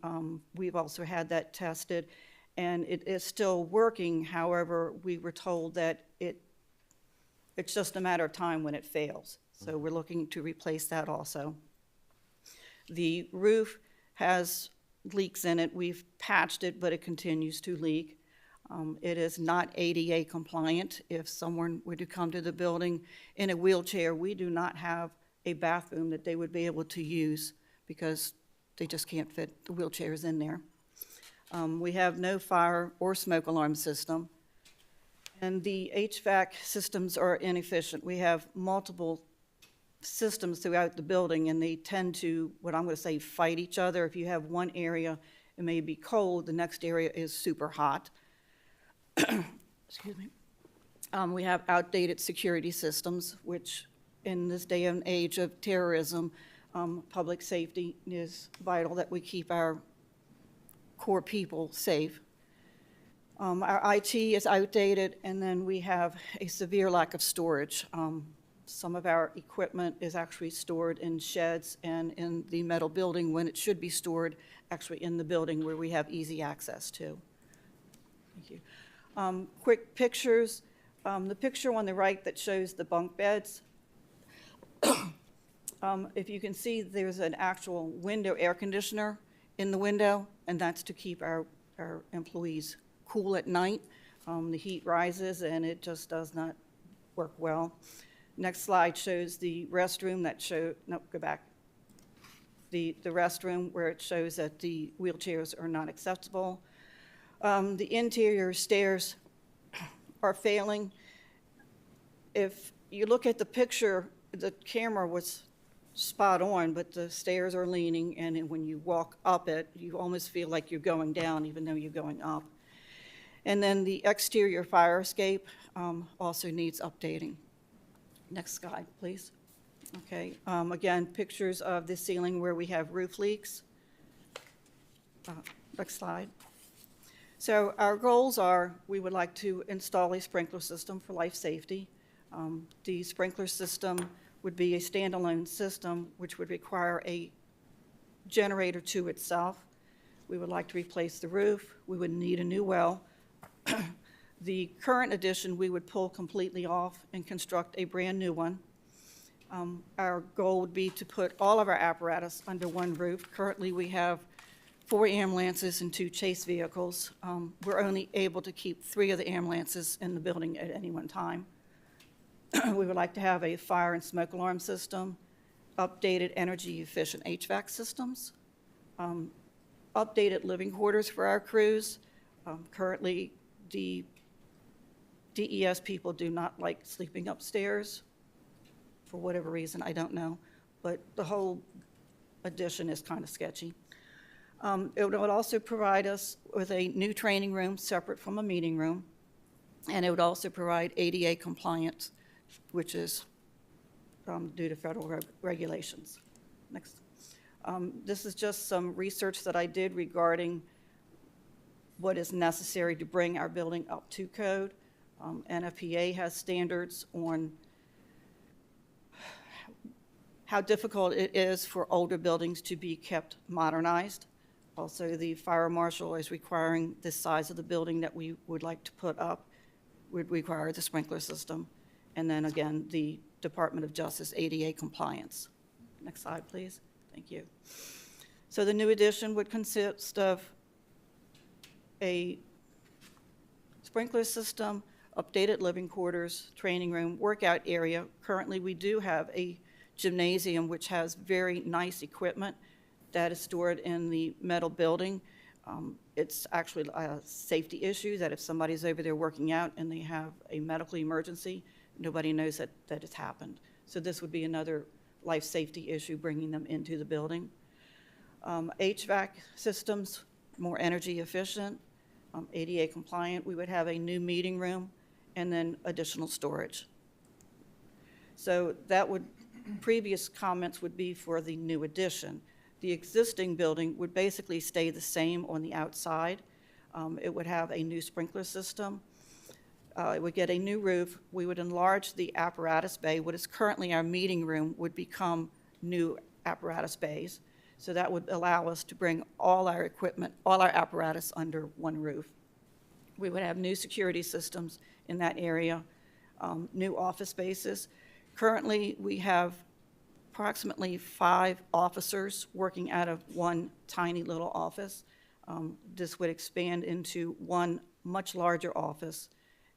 We've also had that tested, and it is still working. However, we were told that it's just a matter of time when it fails. So we're looking to replace that also. The roof has leaks in it. We've patched it, but it continues to leak. It is not ADA compliant. If someone were to come to the building in a wheelchair, we do not have a bathroom that they would be able to use because they just can't fit the wheelchairs in there. We have no fire or smoke alarm system. And the HVAC systems are inefficient. We have multiple systems throughout the building, and they tend to, what I'm going to say, fight each other. If you have one area, it may be cold, the next area is super hot. Excuse me. We have outdated security systems, which in this day and age of terrorism, public safety is vital that we keep our core people safe. Our IT is outdated, and then we have a severe lack of storage. Some of our equipment is actually stored in sheds and in the metal building when it should be stored actually in the building where we have easy access to. Thank you. Quick pictures. The picture on the right that shows the bunk beds. If you can see, there's an actual window air conditioner in the window, and that's to keep our employees cool at night. The heat rises and it just does not work well. Next slide shows the restroom go back. The restroom where it shows that the wheelchairs are not accessible. The interior stairs are failing. If you look at the picture, the camera was spot on, but the stairs are leaning, and when you walk up it, you almost feel like you're going down even though you're going up. And then the exterior fire escape also needs updating. Next slide, please. Okay, again, pictures of the ceiling where we have roof leaks. Next slide. So our goals are, we would like to install a sprinkler system for life safety. The sprinkler system would be a standalone system which would require a generator to itself. We would like to replace the roof. We would need a new well. The current addition we would pull completely off and construct a brand new one. Our goal would be to put all of our apparatus under one roof. Currently we have 4 ambulances and 2 chase vehicles. We're only able to keep 3 of the ambulances in the building at any one time. We would like to have a fire and smoke alarm system, updated energy efficient HVAC systems, updated living quarters for our crews. Currently, the DES people do not like sleeping upstairs for whatever reason, I don't know, but the whole addition is kind of sketchy. It would also provide us with a new training room separate from a meeting room, and it would also provide ADA compliance, which is due to federal regulations. Next. This is just some research that I did regarding what is necessary to bring our building up to code. NFPA has standards on how difficult it is for older buildings to be kept modernized. Also, the fire marshal is requiring the size of the building that we would like to put up would require the sprinkler system. And then again, the Department of Justice ADA compliance. Next slide, please. Thank you. So the new addition would consist of a sprinkler system, updated living quarters, training room, workout area. Currently, we do have a gymnasium which has very nice equipment that is stored in the metal building. It's actually a safety issue that if somebody's over there working out and they have a medical emergency, nobody knows that it's happened. So this would be another life safety issue, bringing them into the building. HVAC systems more energy efficient, ADA compliant. We would have a new meeting room and then additional storage. So that would, previous comments would be for the new addition. The existing building would basically stay the same on the outside. It would have a new sprinkler system. It would get a new roof. We would enlarge the apparatus bay. What is currently our meeting room would become new apparatus bays. So that would allow us to bring all our equipment, all our apparatus under one roof. We would have new security systems in that area, new office spaces. Currently, we have approximately 5 officers working out of one tiny little office. This would expand into one much larger office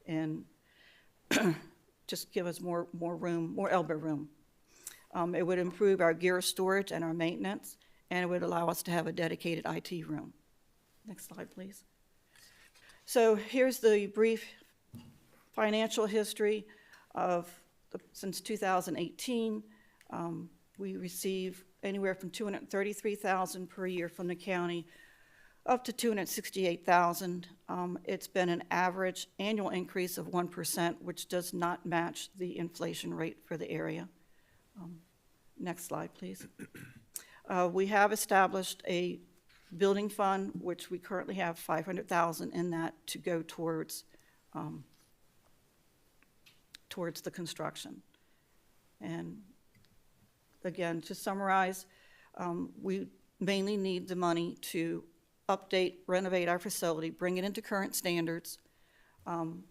and just give us more room, more elbow room. It would improve our gear storage and our maintenance, and it would allow us to have a dedicated IT room. Next slide, please. So here's the brief financial history of since 2018. We receive anywhere from $233,000 per year from the county up to $268,000. It's been an average annual increase of 1%, which does not match the inflation rate for the area. Next slide, please. We have established a building fund, which we currently have $500,000 in that to go towards the construction. And again, to summarize, we mainly need the money to update, renovate our facility, bring it into current standards. In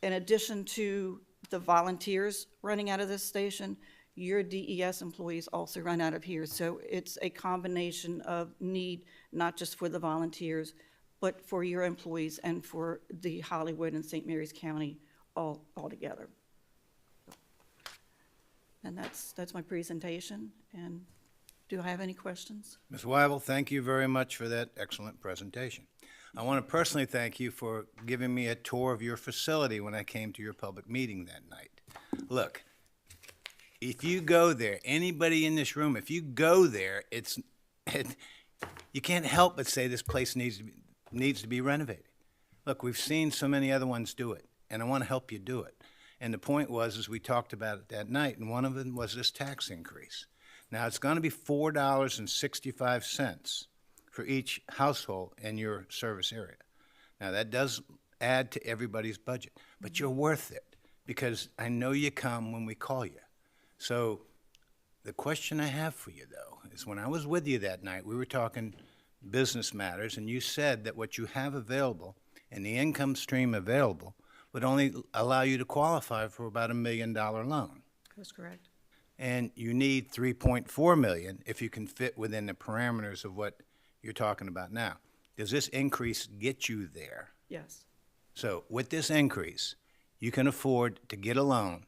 addition to the volunteers running out of this station, your DES employees also run out of here. So it's a combination of need, not just for the volunteers, but for your employees and for the Hollywood and St. Mary's County all together. And that's my presentation. And do I have any questions? Ms. Weibel, thank you very much for that excellent presentation. I want to personally thank you for giving me a tour of your facility when I came to your public meeting that night. Look, if you go there, anybody in this room, if you go there, you can't help but say this place needs to be renovated. Look, we've seen so many other ones do it, and I want to help you do it. And the point was, as we talked about it that night, and one of them was this tax increase. Now, it's going to be $4.65 for each household in your service area. Now, that does add to everybody's budget, but you're worth it because I know you come when we call you. So the question I have for you, though, is when I was with you that night, we were talking business matters, and you said that what you have available and the income stream available would only allow you to qualify for about $1 million loan. That's correct. And you need $3.4 million if you can fit within the parameters of what you're talking about now. Does this increase get you there? Yes. So with this increase, you can afford to get a loan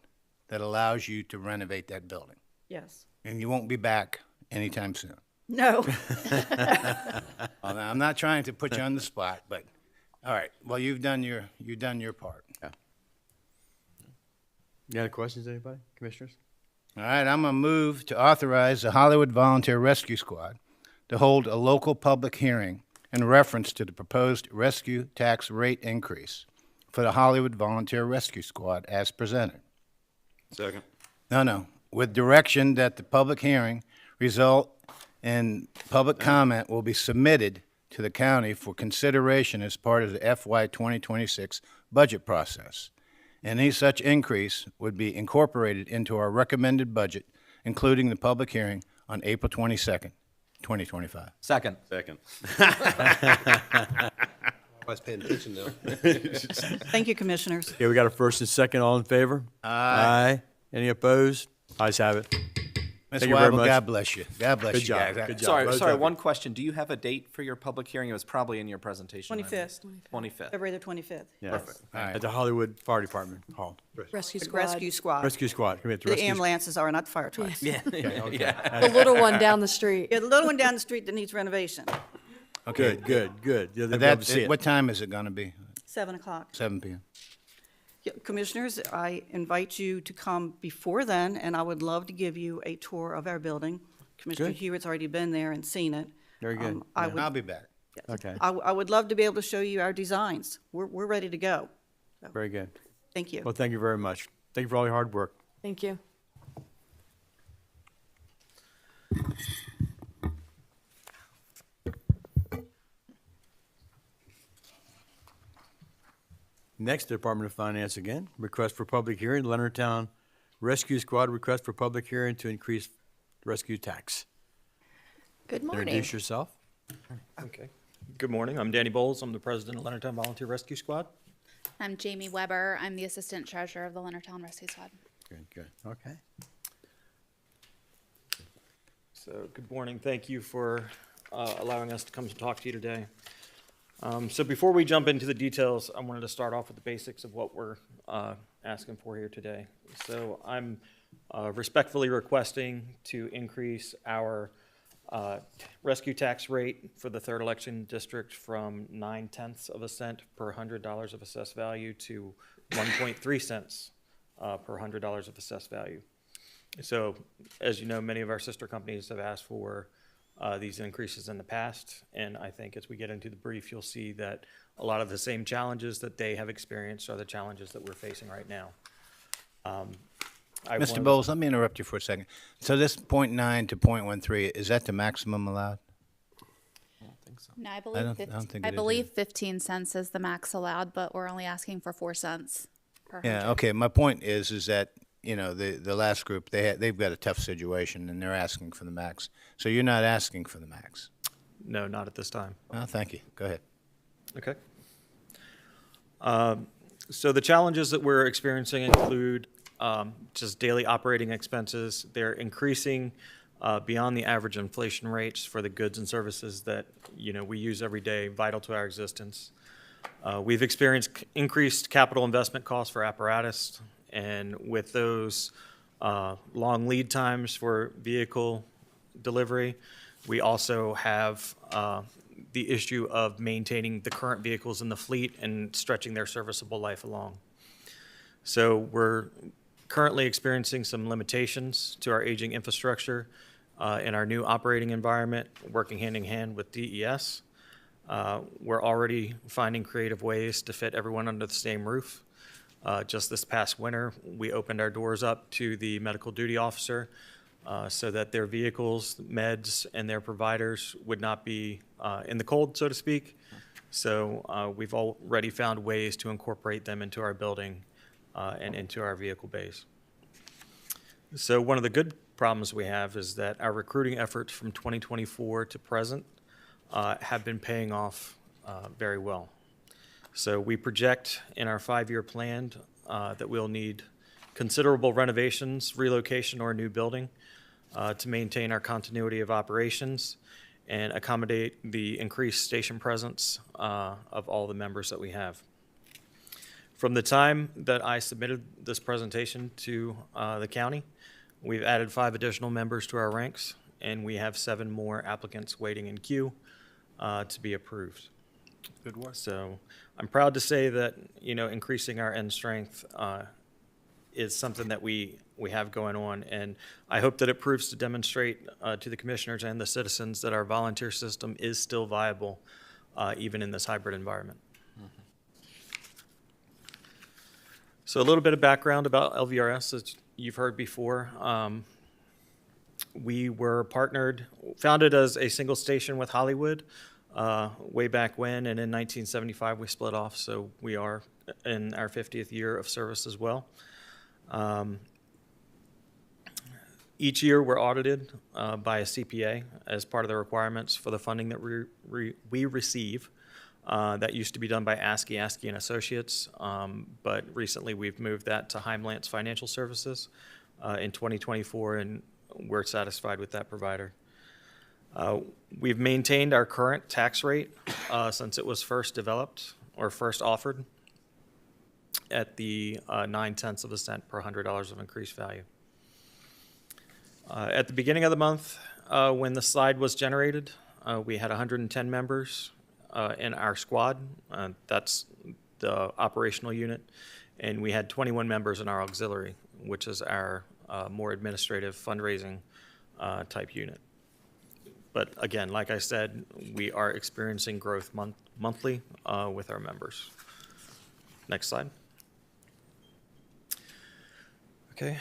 that allows you to renovate that building. Yes. And you won't be back anytime soon. No. Well, now, I'm not trying to put you on the spot, but all right. Well, you've done your part. Yeah. You got any questions, anybody, commissioners? All right, I'm going to move to authorize the Hollywood Volunteer Rescue Squad to hold a local public hearing in reference to the proposed rescue tax rate increase for the Hollywood Volunteer Rescue Squad as presented. Second. No. With direction that the public hearing result in public comment will be submitted to the county for consideration as part of the FY 2026 budget process. Any such increase would be incorporated into our recommended budget, including the public hearing on April 22nd, 2025. Second. I was paying attention now. Thank you, commissioners. Okay, we got a first and second. All in favor? Aye. Any opposed? Ayes have it. Ms. Thank you very Weibel, much. God bless you. God bless Good you job. guys. Good job. Sorry, one question. Do you have a date for your public hearing? It was probably in your presentation. 25th. 25th. February the 25th. Yes. Perfect. All right. At the Hollywood Fire Department Hall. Rescue The squad. rescue squad. Rescue squad. Come here, The ambulances are, not the fire trucks. Yeah. The little one down the street. Yeah, the little one down the street that needs renovation. Okay, good. Yeah, they'll be able That, to see it. what time is it going to be? 7 o'clock. 7 p.m. Yeah, commissioners, I invite you to come before then, and I would love to give you a tour of our building. Commissioner Good. Hewitt's already been there and seen it. Very good. I Yeah. would I'll be back. Okay, I would love to be able to show you our designs. We're ready to go. very good. Thank you. Well, thank you very much. Thank you for all your hard work. Thank you. Next, Department of Finance again, request for public hearing, Leonardtown Rescue Squad request for public hearing to increase rescue tax. Good morning. Introduce yourself. Okay. Good morning. I'm Danny Bowles. I'm the president of Leonardtown Volunteer Rescue Squad. I'm Jamie Weber. I'm the assistant treasurer of the Leonardtown Rescue Squad. Good, good. Okay. So, good morning. Thank you for allowing us to come and talk to you today. So before we jump into the details, I wanted to start off with the basics of what we're asking for here today. So I'm respectfully requesting to increase our rescue tax rate for the 3rd election district from 9/10 of a cent per $100 of assessed value to 1.3 cents per $100 of assessed value. So as you know, many of our sister companies have asked for these increases in the past, and I think as we get into the brief, you'll see that a lot of the same challenges that they have experienced are the challenges that we're facing right now. Mr. Bowles, let me interrupt you for a second. So this 0.9 to 0.13, is that the maximum allowed? No, I don't think it is believe 15 cents is the max allowed, but we're only asking for 4 cents per Yeah, 100. okay. My point is that, you know, the last group, they've got a tough situation, and they're asking for the max. So you're not asking for the max? No, not at this time. Oh, thank you. Go ahead. Okay. So the challenges that we're experiencing include just daily operating expenses. They're increasing beyond the average inflation rates for the goods and services that, you know, we use every day, vital to our existence. We've experienced increased capital investment costs for apparatus, and with those long lead times for vehicle delivery, we also have the issue of maintaining the current vehicles in the fleet and stretching their serviceable life along. So we're currently experiencing some limitations to our aging infrastructure in our new operating environment, working hand in hand with DES. We're already finding creative ways to fit everyone under the same roof. Just this past winter, we opened our doors up to the medical duty officer so that their vehicles, meds, and their providers would not be in the cold, so to speak. So we've already found ways to incorporate them into our building and into our vehicle base. So one of the good problems we have is that our recruiting efforts from 2024 to present have been paying off very well. So we project in our 5-year plan that we'll need considerable renovations, relocation, or a new building to maintain our continuity of operations and accommodate the increased station presence of all the members that we have. From the time that I submitted this presentation to the county, we've added 5 additional members to our ranks, and we have 7 more applicants waiting in queue to be approved. Good work. So I'm proud to say that, you know, increasing our end strength is something that we have going on, and I hope that it proves to demonstrate to the commissioners and the citizens that our volunteer system is still viable even in this hybrid environment. So a little bit of background about LVRS, as you've heard before. We were founded as a single station with Hollywood way back when, and in 1975 we split off, so we are in our 50th year of service as well. Each year we're audited by a CPA as part of the requirements for the funding that we receive. That used to be done by ASCII and Associates, but recently we've moved that to Heimlance Financial Services in 2024, and we're satisfied with that provider. We've maintained our current tax rate since it was first developed or first offered at the 9/10 of a cent per $100 of increased value. At the beginning of the month, when the slide was generated, we had 110 members in our squad. That's the operational unit. And we had 21 members in our auxiliary, which is our more administrative fundraising type unit. But again, like I said, we are experiencing growth monthly with our members. Next slide. Okay,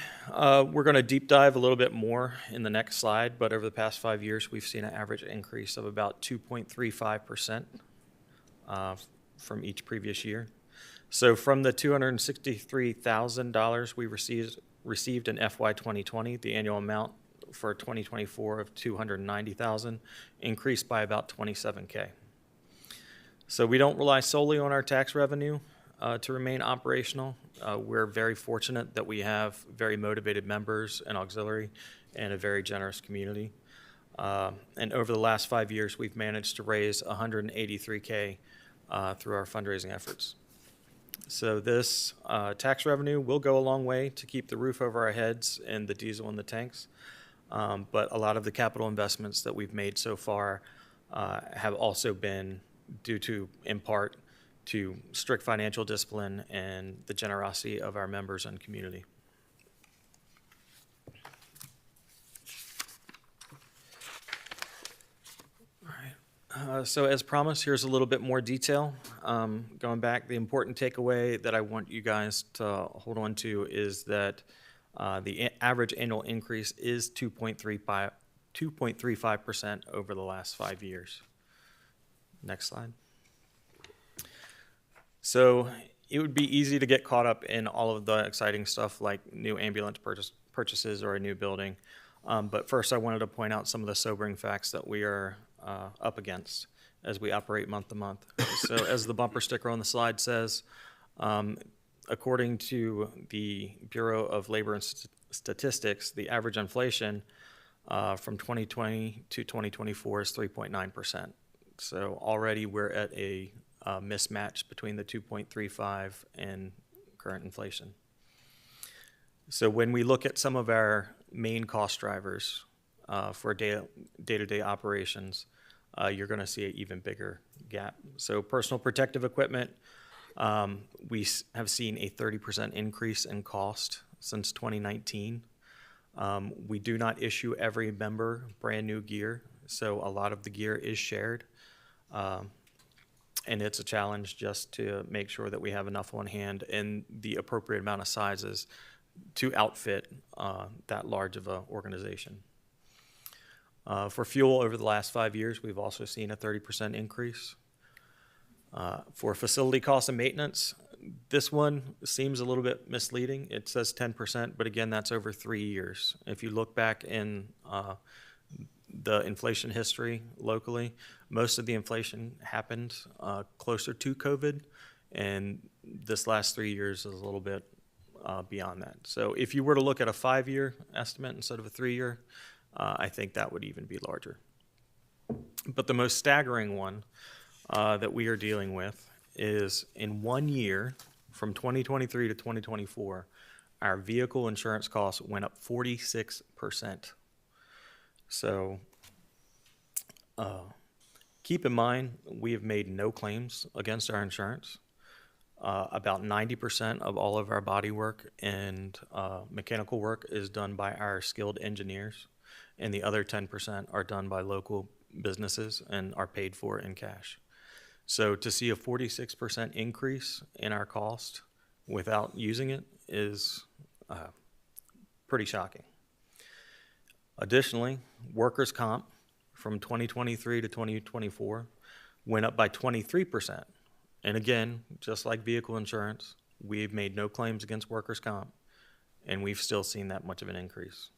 we're going to deep dive a little bit more in the next slide, but over the past 5 years, we've seen an average increase of about 2.35% from each previous year. So from the $263,000 we received in FY 2020, the annual amount for 2024 of $290,000 increased by about $27K. So we don't rely solely on our tax revenue to remain operational. We're very fortunate that we have very motivated members and auxiliary and a very generous community. And over the last 5 years, we've managed to raise $183K through our fundraising efforts. So this tax revenue will go a long way to keep the roof over our heads and the diesel in the tanks. But a lot of the capital investments that we've made so far have also been due to, in part, to strict financial discipline and the generosity of our members and community. All right. So as promised, here's a little bit more detail. Going back, the important takeaway that I want you guys to hold on to is that the average annual increase is 2.35% over the last 5 years. Next slide. So it would be easy to get caught up in all of the exciting stuff like new ambulance purchases or a new building. But first, I wanted to point out some of the sobering facts that we are up against as we operate month to month. So as the bumper sticker on the slide says, according to the Bureau of Labor and Statistics, the average inflation from 2020 to 2024 is 3.9%. So already we're at a mismatch between the 2.35 and current inflation. So when we look at some of our main cost drivers for day-to-day operations, you're going to see an even bigger gap. So personal protective equipment, we have seen a 30% increase in cost since 2019. We do not issue every member brand new gear, so a lot of the gear is shared. And it's a challenge just to make sure that we have enough on hand and the appropriate amount of sizes to outfit that large of an organization. For fuel over the last 5 years, we've also seen a 30% increase. For facility costs and maintenance, this one seems a little bit misleading. It says 10%, but again, that's over 3 years. If you look back in the inflation history locally, most of the inflation happened closer to COVID, and this last 3 years is a little bit beyond that. So if you were to look at a 5-year estimate instead of a 3-year, I think that would even be larger. But the most staggering one that we are dealing with is in 1 year, from 2023 to 2024, our vehicle insurance costs went up 46%. So keep in mind, we have made no claims against our insurance. About 90% of all of our body work and mechanical work is done by our skilled engineers, and the other 10% are done by local businesses and are paid for in cash. So to see a 46% increase in our cost without using it is pretty shocking. Additionally, workers' comp from 2023 to 2024 went up by 23%. And again, just like vehicle insurance, we've made no claims against workers' comp, and we've still seen that much of an increase.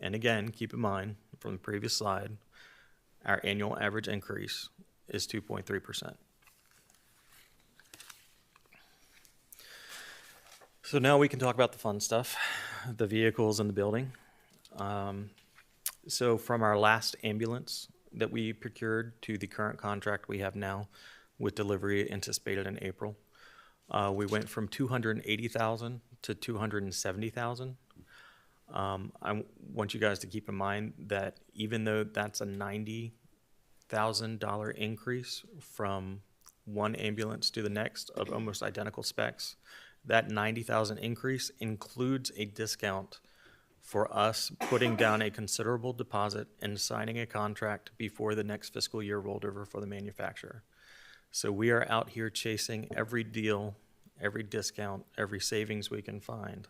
And again, keep in mind, from the previous slide, our annual average increase is 2.3%. So now we can talk about the fun stuff, the vehicles and the building. So from our last ambulance that we procured to the current contract we have now with delivery anticipated in April, we went from $280,000 to $270,000. I want you guys to keep in mind that even though that's a $90,000 increase from one ambulance to the next of almost identical specs, that $90,000 increase includes a discount for us putting down a considerable deposit and signing a contract before the next fiscal year rolled over for the manufacturer. So we are out here chasing every deal, every discount, every savings we can find,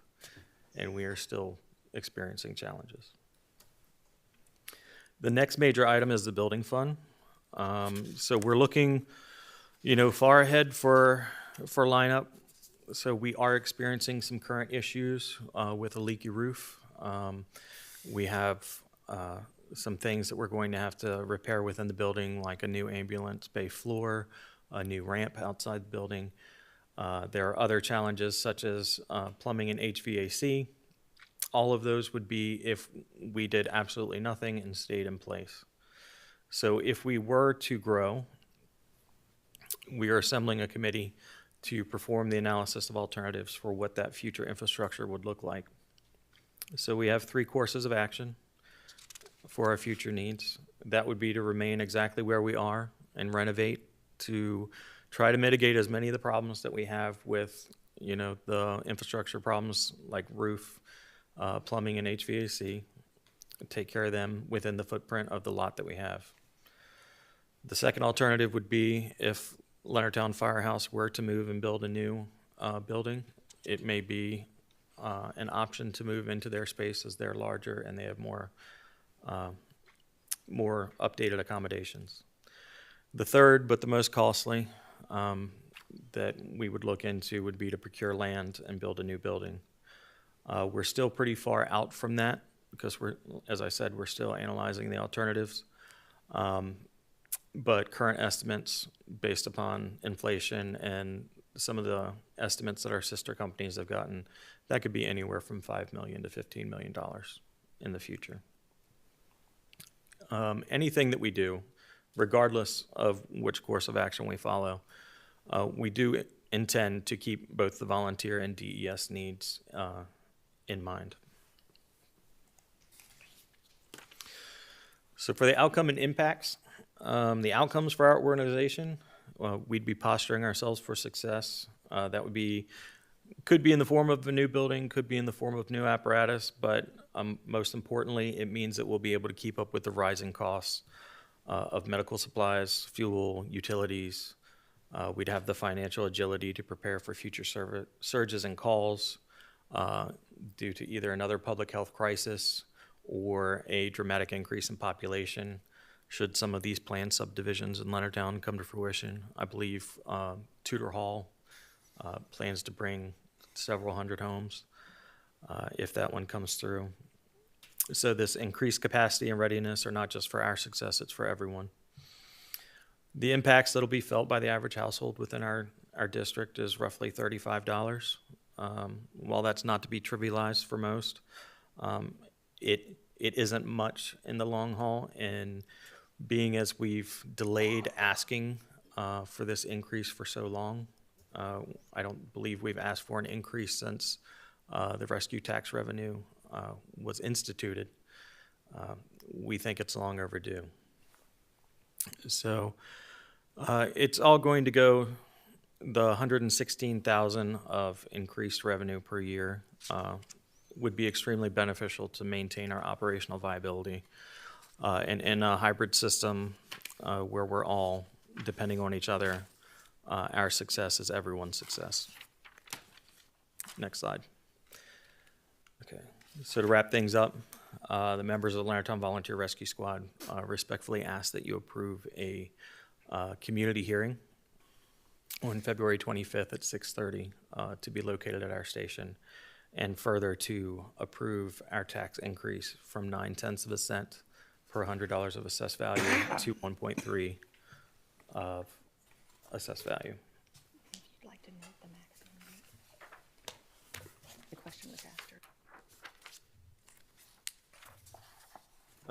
and we are still experiencing challenges. The next major item is the building fund. So we're looking, far ahead for lineup. So we are experiencing some current issues with a leaky roof. We have some things that we're going to have to repair within the building, like a new ambulance bay floor, a new ramp outside the building. There are other challenges such as plumbing and HVAC. All of those would be if we did absolutely nothing and stayed in place. So if we were to grow, we are assembling a committee to perform the analysis of alternatives for what that future infrastructure would look like. So we have 3 courses of action for our future needs. That would be to remain exactly where we are and renovate, to try to mitigate as many of the problems that we have with, the infrastructure problems like roof, plumbing and HVAC, take care of them within the footprint of the lot that we have. The second alternative would be if Leonardtown Firehouse were to move and build a new building, it may be an option to move into their space as they're larger and they have more updated accommodations. The third, but the most costly, that we would look into would be to procure land and build a new building. We're still pretty far out from that because as I said, we're still analyzing the alternatives. But current estimates based upon inflation and some of the estimates that our sister companies have gotten, that could be anywhere from $5 million to $15 million in the future. Anything that we do, regardless of which course of action we follow, we do intend to keep both the volunteer and DES needs in mind. So for the outcome and impacts, the outcomes for our organization, we'd be posturing ourselves for success. That could be in the form of a new building, could be in the form of new apparatus, but most importantly, it means that we'll be able to keep up with the rising costs of medical supplies, fuel, utilities. We'd have the financial agility to prepare for future surges and calls due to either another public health crisis or a dramatic increase in population. Should some of these planned subdivisions in Leonardtown come to fruition, I believe Tudor Hall plans to bring several hundred homes if that one comes through. So this increased capacity and readiness are not just for our success, it's for everyone. The impacts that'll be felt by the average household within our district is roughly $35. While that's not to be trivialized for most, it isn't much in the long haul, and being as we've delayed asking for this increase for so long, I don't believe we've asked for an increase since the rescue tax revenue was instituted. We think it's long overdue. So it's all going to go, the $116,000 of increased revenue per year would be extremely beneficial to maintain our operational viability. And in a hybrid system where we're all depending on each other, our success is everyone's success. Next slide. Okay, so to wrap things up, the members of the Leonardtown Volunteer Rescue Squad respectfully ask that you approve a community hearing on February 25th at 6:30 to be located at our station, and further to approve our tax increase from 9/10 cents per $100 of assessed value to 1.3 of assessed value. You'd like to note the maximum rate? The question was asked her.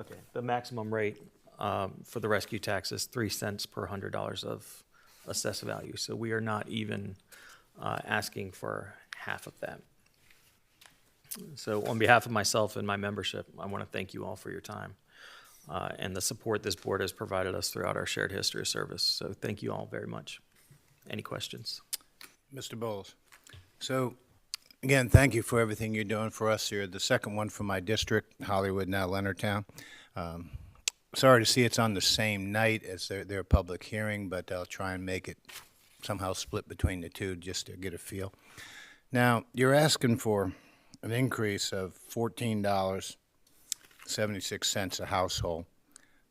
Okay, the maximum rate for the rescue tax is 3 cents per $100 of assessed value. So we are not even asking for half of that. So on behalf of myself and my membership, I want to thank you all for your time and the support this board has provided us throughout our shared history of service. So thank you all very much. Any questions? Mr. Bowles, so Again, thank you for everything you're doing for us. You're the second one from my district, Hollywood, now Leonardtown. Sorry to see it's on the same night as their public hearing, but I'll try and make it somehow split between the two just to get a feel. Now, you're asking for an increase of $14.76 a household.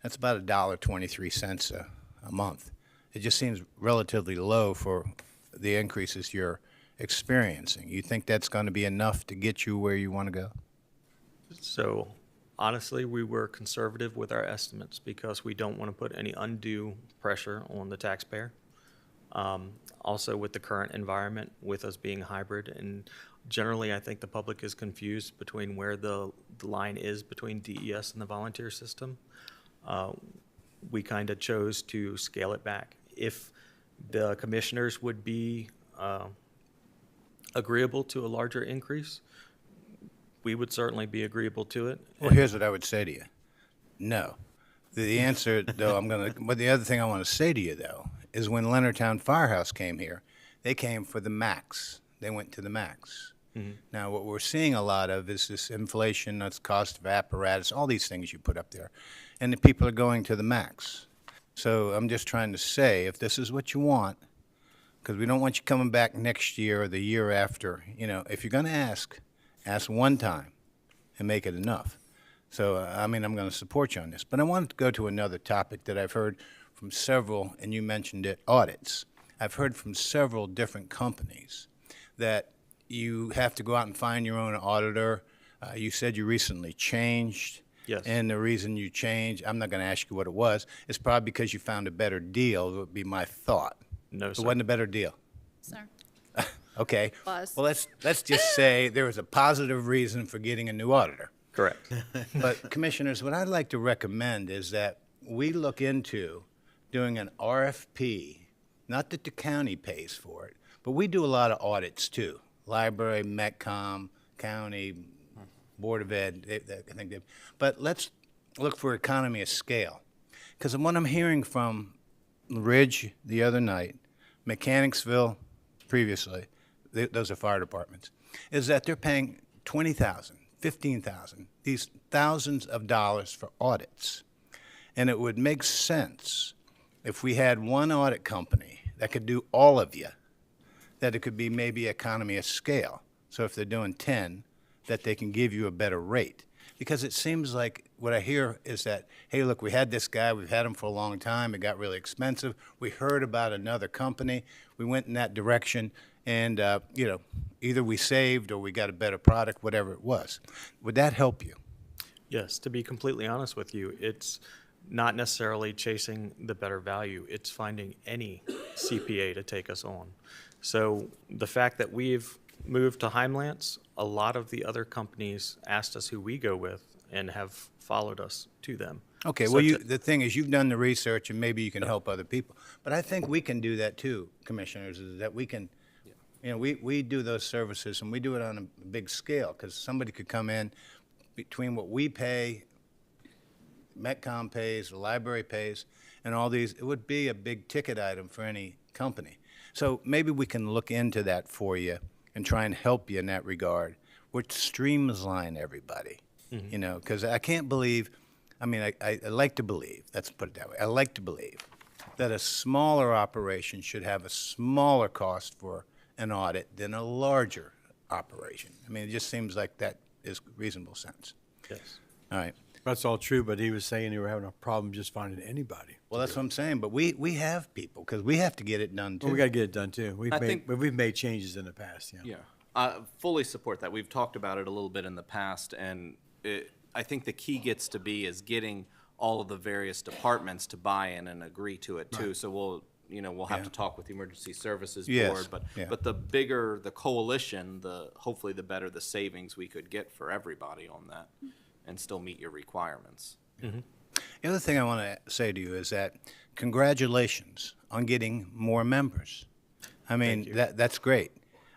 That's about $1.23 a month. It just seems relatively low for the increases you're experiencing. You think that's going to be enough to get you where you want to go? So honestly, we were conservative with our estimates because we don't want to put any undue pressure on the taxpayer. Also with the current environment, with us being hybrid, and generally I think the public is confused between where the line is between DES and the volunteer system. We kind of chose to scale it back. If the commissioners would be agreeable to a larger increase, we would certainly be agreeable to it. Well, here's what I would say to you. No. The answer, though, but the other thing I want to say to you, though, is when Leonardtown Firehouse came here, they came for the max. They went to the max. Mhm. Now, what we're seeing a lot of is this inflation, that's cost of apparatus, all these things you put up there, and the people are going to the max. So I'm just trying to say, if this is what you want, because we don't want you coming back next year or the year after, if you're going to ask one time and make it enough. So, I'm going to support you on this. But I wanted to go to another topic that I've heard from several, and you mentioned it, audits. I've heard from several different companies that you have to go out and find your own auditor. You said you recently changed. Yes. And the reason you changed, I'm not going to ask you what it was, it's probably because you found a better deal, would be my thought. No, It sir. wasn't a better deal. Sir. Okay. Was. Well, let's just say there was a positive reason for getting a new auditor. Correct. But commissioners, what I'd like to recommend is that we look into doing an RFP, not that the county pays for it, but we do a lot of audits too. Library, Metcom, county, Board of Ed, I think but let's look for economy of scale. Because what I'm hearing from Ridge the other night, Mechanicsville previously, those are fire departments, is that they're paying $20,000, $15,000, these thousands of dollars for audits. And it would make sense if we had one audit company that could do all of you, that it could be maybe economy of scale. So if they're doing 10, that they can give you a better rate. Because it seems like what I hear is that, hey, look, we had this guy, we've had him for a long time, it got really expensive, we heard about another company, we went in that direction, and, either we saved or we got a better product, whatever it was. Would that help you? Yes, to be completely honest with you, it's not necessarily chasing the better value. It's finding any CPA to take us on. So the fact that we've moved to Heimlance, a lot of the other companies asked us who we go with and have followed us to them. Okay, well, the thing is, you've done the research, and maybe you can help other people. But I think we can do that too, commissioners, is that we can, we do those services, and we do it on a big scale, because somebody could come in between what we pay, Metcom pays, the library pays, and all these, it would be a big ticket item for any company. So maybe we can look into that for you and try and help you in that regard, which streamline everybody, because I can't believe, I like to believe, let's put it that way, I like to believe that a smaller operation should have a smaller cost for an audit than a larger operation. It just seems like that is reasonable sense. Yes. All right. That's all true, but he was saying you were having a problem just finding anybody. Well, that's what I'm saying, but we have people, because we have to get it done too. Well, we got to get it done too. I think- We've made changes in the past, Yeah, I fully support that. We've talked about it a little bit in the past, and I think the key gets to be is getting all of the various departments to buy in and agree to it too. Right. So we'll have to talk with the Emergency Services Yes, Board, yeah. but the bigger the coalition, hopefully the better the savings we could get for everybody on that, and still meet your requirements. The other thing I want to say to you is that congratulations on getting more members. That's great.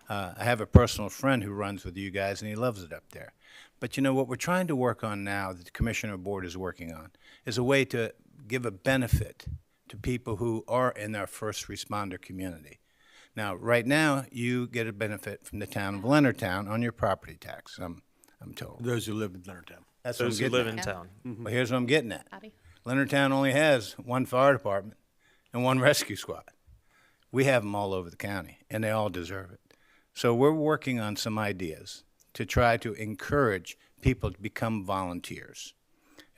I have a personal friend who runs with you guys, and he loves it up there. But what we're trying to work on now, that the Commissioner Board is working on, is a way to give a benefit to people who are in our first responder community. Now, right now, you get a benefit from the town of Leonardtown on your property tax, I'm told. Those who live in Leonardtown. That's Those what who I'm live getting in at. town. Well, here's what I'm getting at. Abby? Leonardtown only has one fire department and one rescue squad. We have them all over the county, and they all deserve it. So we're working on some ideas to try to encourage people to become volunteers.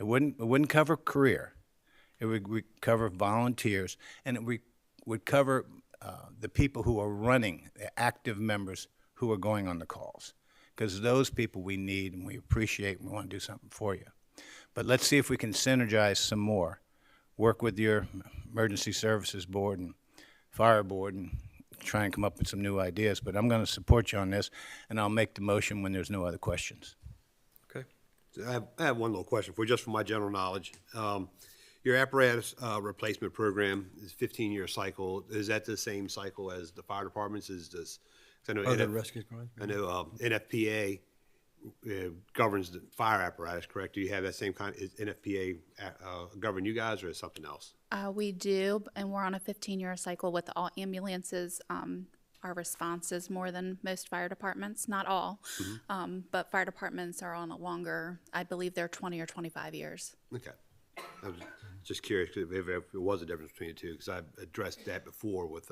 It wouldn't cover career. It would cover volunteers, and it would cover the people who are running, the active members who are going on the calls. Because those people we need and we appreciate and we want to do something for you. But let's see if we can synergize some more. Work with your emergency services board and fire board and try and come up with some new ideas. But I'm going to support you on this, and I'll make the motion when there's no other questions. Okay. I have one little question for you, just for my general knowledge. Your apparatus replacement program is 15-year cycle. Is that the same cycle as the fire departments? Is this? 'Cause I know, The rescue squad? I know NFPA governs the fire apparatus, correct? Do you have that same kind? Is NFPA govern you guys, or is something else? We do, and we're on a 15-year cycle with all ambulances. Our response is more than most fire departments, not all, but fire departments are on a longer, I believe they're 20 or 25 years. Okay. I was just curious if there was a difference between the two, because I've addressed that before with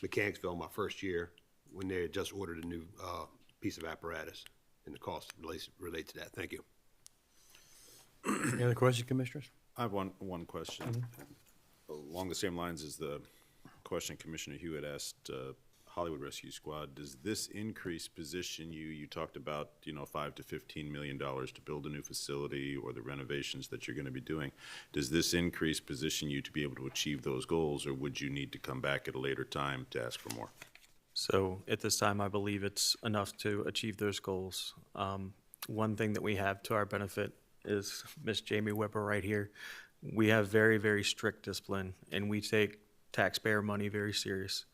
Mechanicsville my first year when they had just ordered a new piece of apparatus, and the cost relate to that. Thank you. Any other questions, Commissioners? I have one question. Along the same lines as the question Commissioner Hewitt asked Hollywood Rescue Squad, does this increase position you talked about, $5 to $15 million to build a new facility or the renovations that you're going to be doing. Does this increase position you to be able to achieve those goals, or would you need to come back at a later time to ask for more? So at this time, I believe it's enough to achieve those goals. One thing that we have to our benefit is Miss Jamie Weber right here. We have very, very strict discipline, and we take taxpayer money very serious.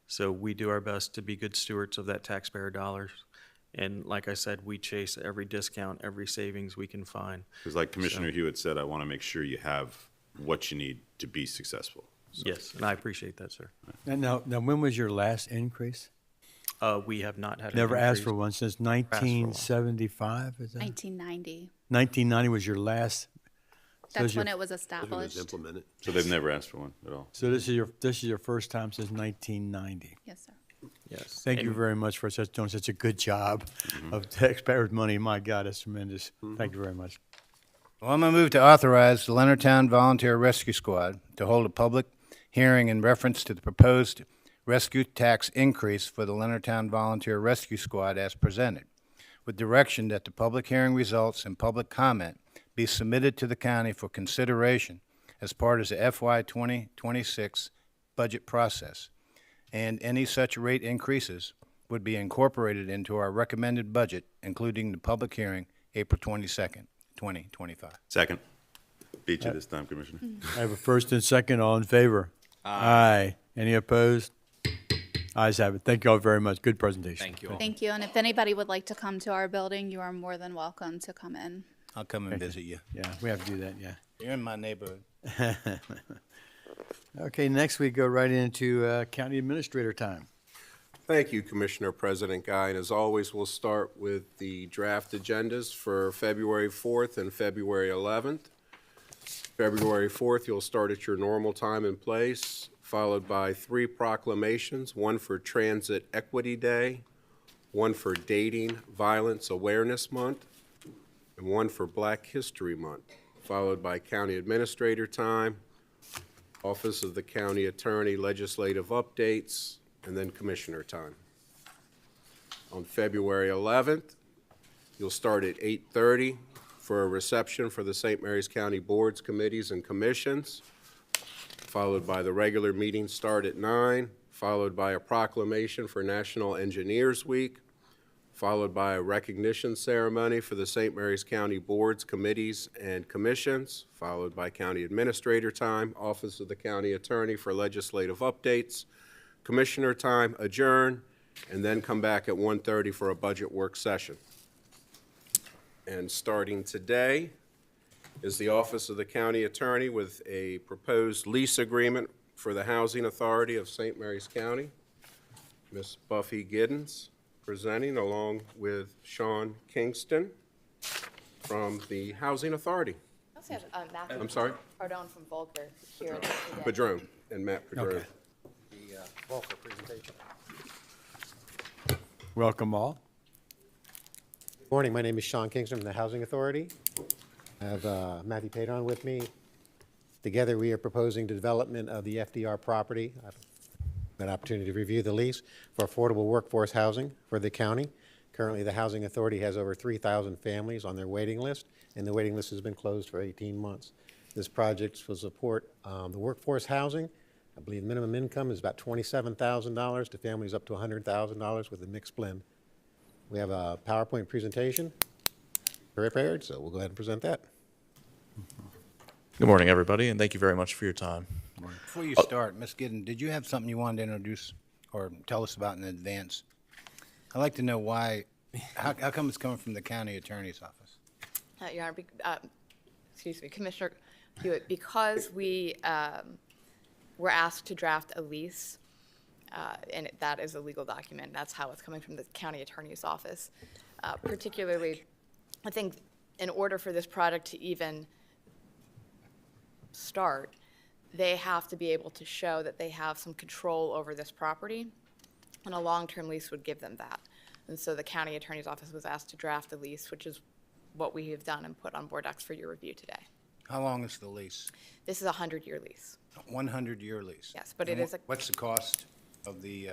So we do our best to be good stewards of that taxpayer dollars. And like I said, we chase every discount, every savings we can find. Because like Commissioner Hewitt said, I want to make sure you have what you need to be successful. So. Yes, and I appreciate that, sir. And now, when was your last increase? We have not had Never an asked increase. for one since 1975, is that? 1990. 1990 was your last. That's when it was established. Implemented. So they've never asked for one at all. So this is your first time since 1990. Yes, sir. Yes. Thank you very much for doing such a good job of taxpayers' money. My God, that's tremendous. Thank you very much. Well, I'm going to move to authorize the Leonardtown Volunteer Rescue Squad to hold a public hearing in reference to the proposed rescue tax increase for the Leonardtown Volunteer Rescue Squad as presented, with direction that the public hearing results and public comment be submitted to the county for consideration as part of the FY 2026 budget process, and any such rate increases would be incorporated into our recommended budget, including the public hearing April 22nd, 2025. Second. Beat you this time, Commissioner. I have a first and second. All in favor? Aye. Any opposed? Ayes have it. Thank you all very much. Good presentation. Thank you all. Thank you. And if anybody would like to come to our building, you are more than welcome to come in. I'll come and visit you. Yeah, we have to do that, yeah. You're in my neighborhood. Okay, next we go right into county administrator time. Thank you, Commissioner President Guy. And as always, we'll start with the draft agendas for February 4th and February 11th. February 4th, you'll start at your normal time and place, followed by 3 proclamations, one for Transit Equity Day, one for Dating Violence Awareness Month, and one for Black History Month, followed by County Administrator time, Office of the County Attorney legislative updates, and then Commissioner time. On February 11th, you'll start at 8:30 for a reception for the St. Mary's County Boards, Committees, and Commissions, followed by the regular meeting start at 9, followed by a proclamation for National Engineers Week, followed by a recognition ceremony for the St. Mary's County Boards, Committees, and Commissions, followed by County Administrator time, Office of the County Attorney for legislative updates, Commissioner time, adjourn, and then come back at 1:30 for a budget work session. And starting today is the Office of the County Attorney with a proposed lease agreement for the Housing Authority of St. Mary's County. Ms. Buffy Giddens presenting along with Sean Kingston from the Housing Authority. I also have Matthew. I'm sorry? Pardon from Volker here today. Padron and Matt Padron. Okay. The Volker presentation. Welcome all. Good morning. My name is Sean Kingston from the Housing Authority. I have Matthew Padron with me. Together, we are proposing the development of the FDR property. I've had an opportunity to review the lease for affordable workforce housing for the county. Currently, the Housing Authority has over 3,000 families on their waiting list, and the waiting list has been closed for 18 months. This project will support the workforce housing. I believe minimum income is about $27,000 to families up to $100,000 with a mixed blend. We have a PowerPoint presentation prepared, so we'll go ahead and present that. Good morning, everybody, and thank you very much for your time. Before you start, Ms. Giddens, did you have something you wanted to introduce or tell us about in advance? I'd like to know why, how come it's coming from the county attorney's office? Your Honor, excuse me, Commissioner Hewitt, because we were asked to draft a lease, and that is a legal document. That's how it's coming from the county attorney's office. Particularly, I think in order for this project to even start, they have to be able to show that they have some control over this property, and a long-term lease would give them that. And so the county attorney's office was asked to draft the lease, which is what we have done and put on board docs for your review today. How long is the lease? This is a 100-year lease. 100-year lease? Yes, but it And is a What's the cost of the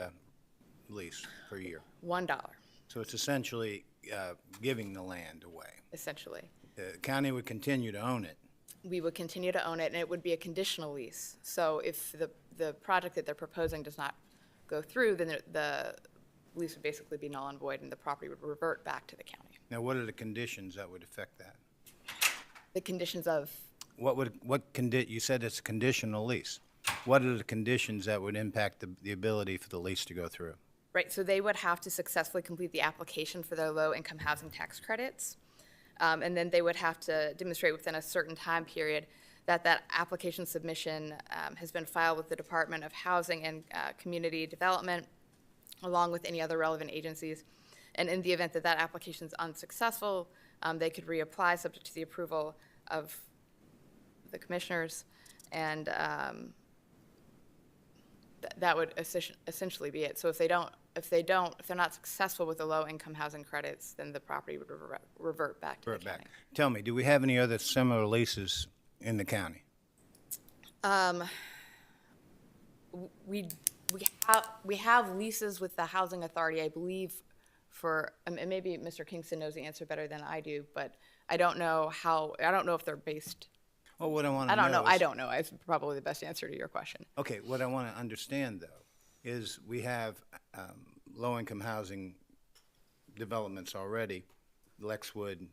lease per year? $1, So it's essentially giving the land away. essentially. The county would continue to own it. We would continue to own it, and it would be a conditional lease. So if the project that they're proposing does not go through, then the lease would basically be null and void, and the property would revert back to the county. Now, what are the conditions that would affect that? The conditions of, You said it's a conditional lease. What are the conditions that would impact the ability for the lease to go through? right, so they would have to successfully complete the application for their low-income housing tax credits. And then they would have to demonstrate within a certain time period that that application submission has been filed with the Department of Housing and Community Development, along with any other relevant agencies. And in the event that that application is unsuccessful, they could reapply subject to the approval of the commissioners. And that would essentially be it. So if they're not successful with the low-income housing credits, then the property would revert back to the county. Tell me, do we have any other similar leases in the county? We have leases with the Housing Authority, I believe, for, and maybe Mr. Kingston knows the answer better than I do, but I don't know if they're based. Well, what I want to know I don't know. It's probably the best answer to your question. Okay, what I want to understand, though, is we have low-income housing developments already, Lexwood,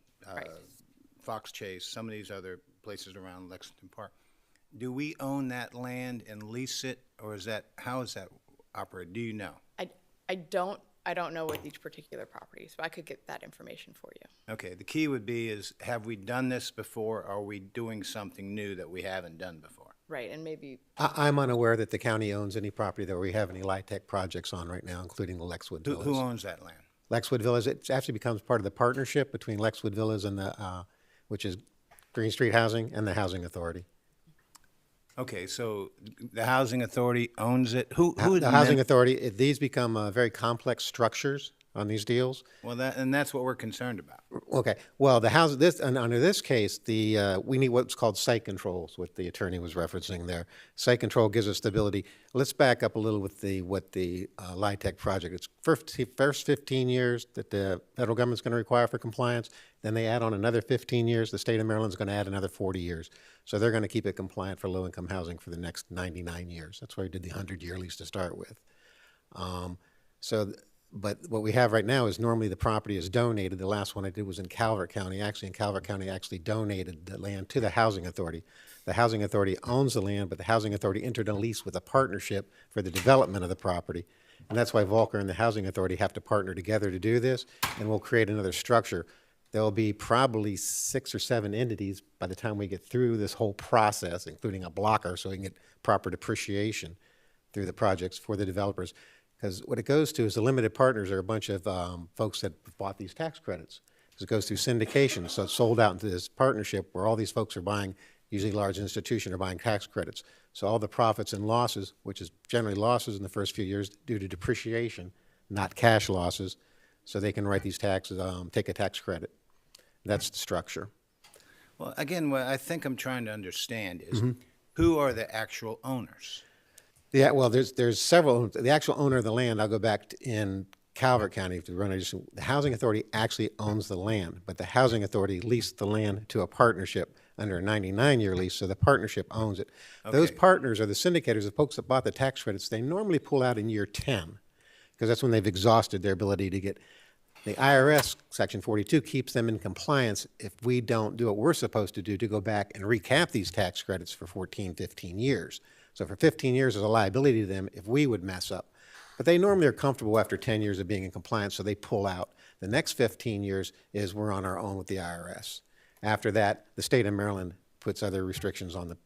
Fox Chase, some of these other places around Lexington Park. Do we own that land and lease it, or how is that operated? Do you know? I don't know with each particular property, so I could get that information for you. Okay, the key would be have we done this before, or are we doing something new that we haven't done before? Right, and maybe. I'm unaware that the county owns any property that we have any LIHTC projects on right now, including the Lexwood Villas. Who owns that land? Lexwood Villas, it actually becomes part of the partnership between Lexwood Villas and which is Green Street Housing and the Housing Authority. Okay, so the Housing Authority owns it? Who The Housing Authority, these become very complex structures on these deals. Well, that's what we're concerned about. Okay, well, under this case, we need what's called site controls, what the attorney was referencing there. Site control gives us stability. Let's back up a little with what the LIHTC project. It's first 15 years that the federal government's going to require for compliance. Then they add on another 15 years. The state of Maryland's going to add another 40 years. So they're going to keep it compliant for low-income housing for the next 99 years. That's why we did the 100-year lease to start with. But what we have right now is normally the property is donated. The last one I did was in Calvert County. Actually, in Calvert County, actually donated the land to the Housing Authority. The Housing Authority owns the land, but the Housing Authority entered a lease with a partnership for the development of the property. And that's why Volker and the Housing Authority have to partner together to do this, and we'll create another structure. There will be probably 6 or 7 entities by the time we get through this whole process, including a blocker, so we can get proper depreciation through the projects for the developers. Because what it goes to is the limited partners are a bunch of folks that bought these tax credits. Because it goes through syndication, so it's sold out into this partnership where all these folks are buying, usually large institutions are buying tax credits. So all the profits and losses, which is generally losses in the first few years due to depreciation, not cash losses, so they can write these taxes, take a tax credit. That's the structure. Well, again, what I think I'm trying to understand is Mhm. who are the actual owners? Yeah, well, there's several. The actual owner of the land, I'll go back in Calvert County to run it. The Housing Authority actually owns the land, but the Housing Authority leased the land to a partnership under a 99-year lease, so the partnership owns it. Those Okay. partners are the syndicators, the folks that bought the tax credits. They normally pull out in year 10 because that's when they've exhausted their ability to get. The IRS, Section 42, keeps them in compliance if we don't do what we're supposed to do to go back and recap these tax credits for 14, 15 years. So for 15 years, there's a liability to them if we would mess up. But they normally are comfortable after 10 years of being in compliance, so they pull out. The next 15 years is we're on our own with the IRS. After that, the state of Maryland puts other restrictions on the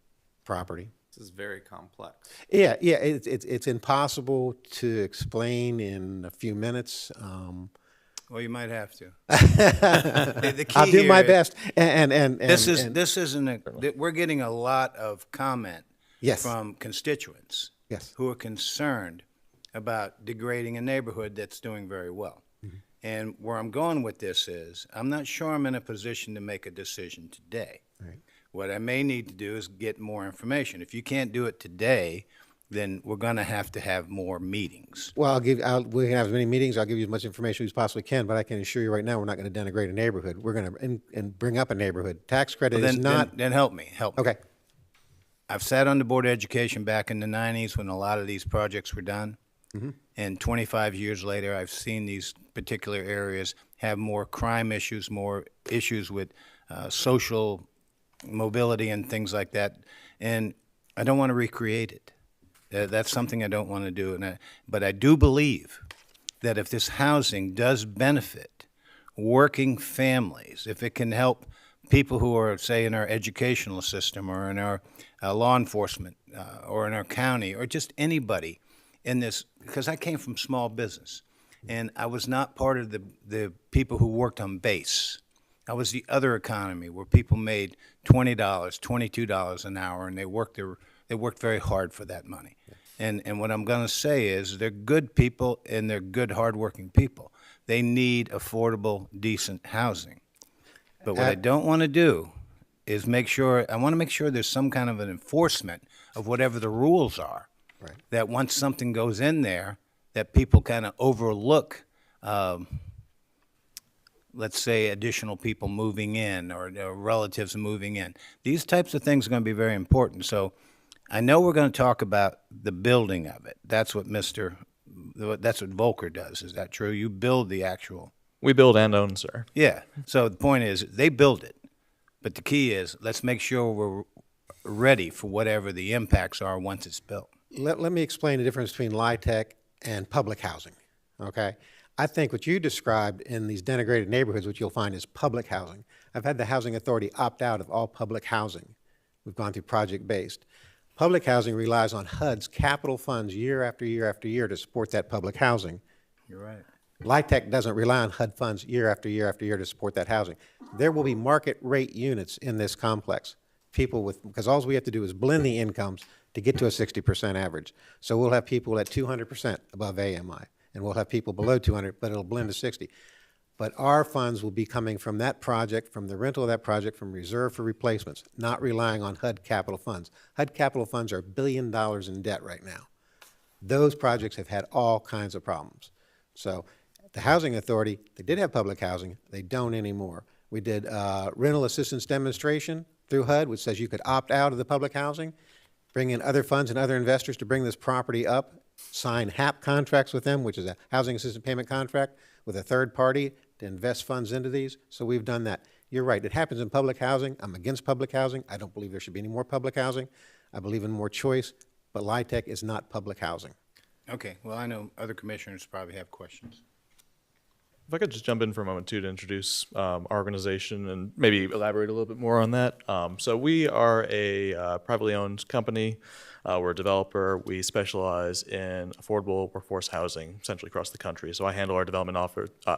property. This is very complex. Yeah, it's impossible to explain in a few minutes. Well, you might have to. I'll do my best. And this isn't we're getting a lot of comment Yes. from constituents Yes. who are concerned about degrading a neighborhood that's doing very well. Mm-hmm. And where I'm going with this is, I'm not sure I'm in a position to make a decision today. Right. What I may need to do is get more information. If you can't do it today, then we're going to have more meetings. Well, we can have as many meetings. I'll give you as much information as we possibly can, but I can assure you right now, we're not going to denigrate a neighborhood. We're going to and bring up a neighborhood. Tax credit Well, is not. Then help me. Okay. I've sat on the Board of Education back in the 90s when a lot of these projects were done. Mhm. And 25 years later, I've seen these particular areas have more crime issues, more issues with social mobility and things like that. And I don't want to recreate it. That's something I don't want to do. But I do believe that if this housing does benefit working families, if it can help people who are, say, in our educational system or in our law enforcement or in our county or just anybody in this, because I came from small business and I was not part of the people who worked on base. I was the other economy where people made $20, $22 an hour, and they worked very hard for that money. And what I'm going to say is they're good people and they're good, hardworking people. They need affordable, decent housing. But what I don't want to do is I want to make sure there's some kind of an enforcement of whatever the rules are. Right. That once something goes in there, that people kind of overlook, let's say, additional people moving in or relatives moving in. These types of things are going to be very important. So I know we're going to talk about the building of it. That's what Volker does. Is that true? You build the actual. We build and own, sir. Yeah. So the point is, they build it. But the key is, let's make sure we're ready for whatever the impacts are once it's built. Let me explain the difference between LIHTC and public housing, okay? I think what you described in these denigrated neighborhoods, what you'll find is public housing. I've had the Housing Authority opt out of all public housing. We've gone through project-based. Public housing relies on HUD's capital funds year after year after year to support that public housing. You're right. LIHTC doesn't rely on HUD funds year after year after year to support that housing. There will be market rate units in this complex. Because all we have to do is blend the incomes to get to a 60% average. So we'll have people at 200% above AMI, and we'll have people below 200, but it'll blend to 60. But our funds will be coming from that project, from the rental of that project, from reserve for replacements, not relying on HUD capital funds. HUD capital funds are $1 billion in debt right now. Those projects have had all kinds of problems. So the Housing Authority, they did have public housing, they don't anymore. We did rental assistance demonstration through HUD, which says you could opt out of the public housing, bring in other funds and other investors to bring this property up, sign HAP contracts with them, which is a housing assistance payment contract with a third party to invest funds into these. So we've done that. You're right, it happens in public housing. I'm against public housing. I don't believe there should be any more public housing. I believe in more choice, but LIHTC is not public housing. Okay, well, I know other commissioners probably have questions. If I could just jump in for a moment too to introduce our organization and maybe elaborate a little bit more on that. So we are a privately owned company. We're a developer. We specialize in affordable workforce housing essentially across the country. So I handle our development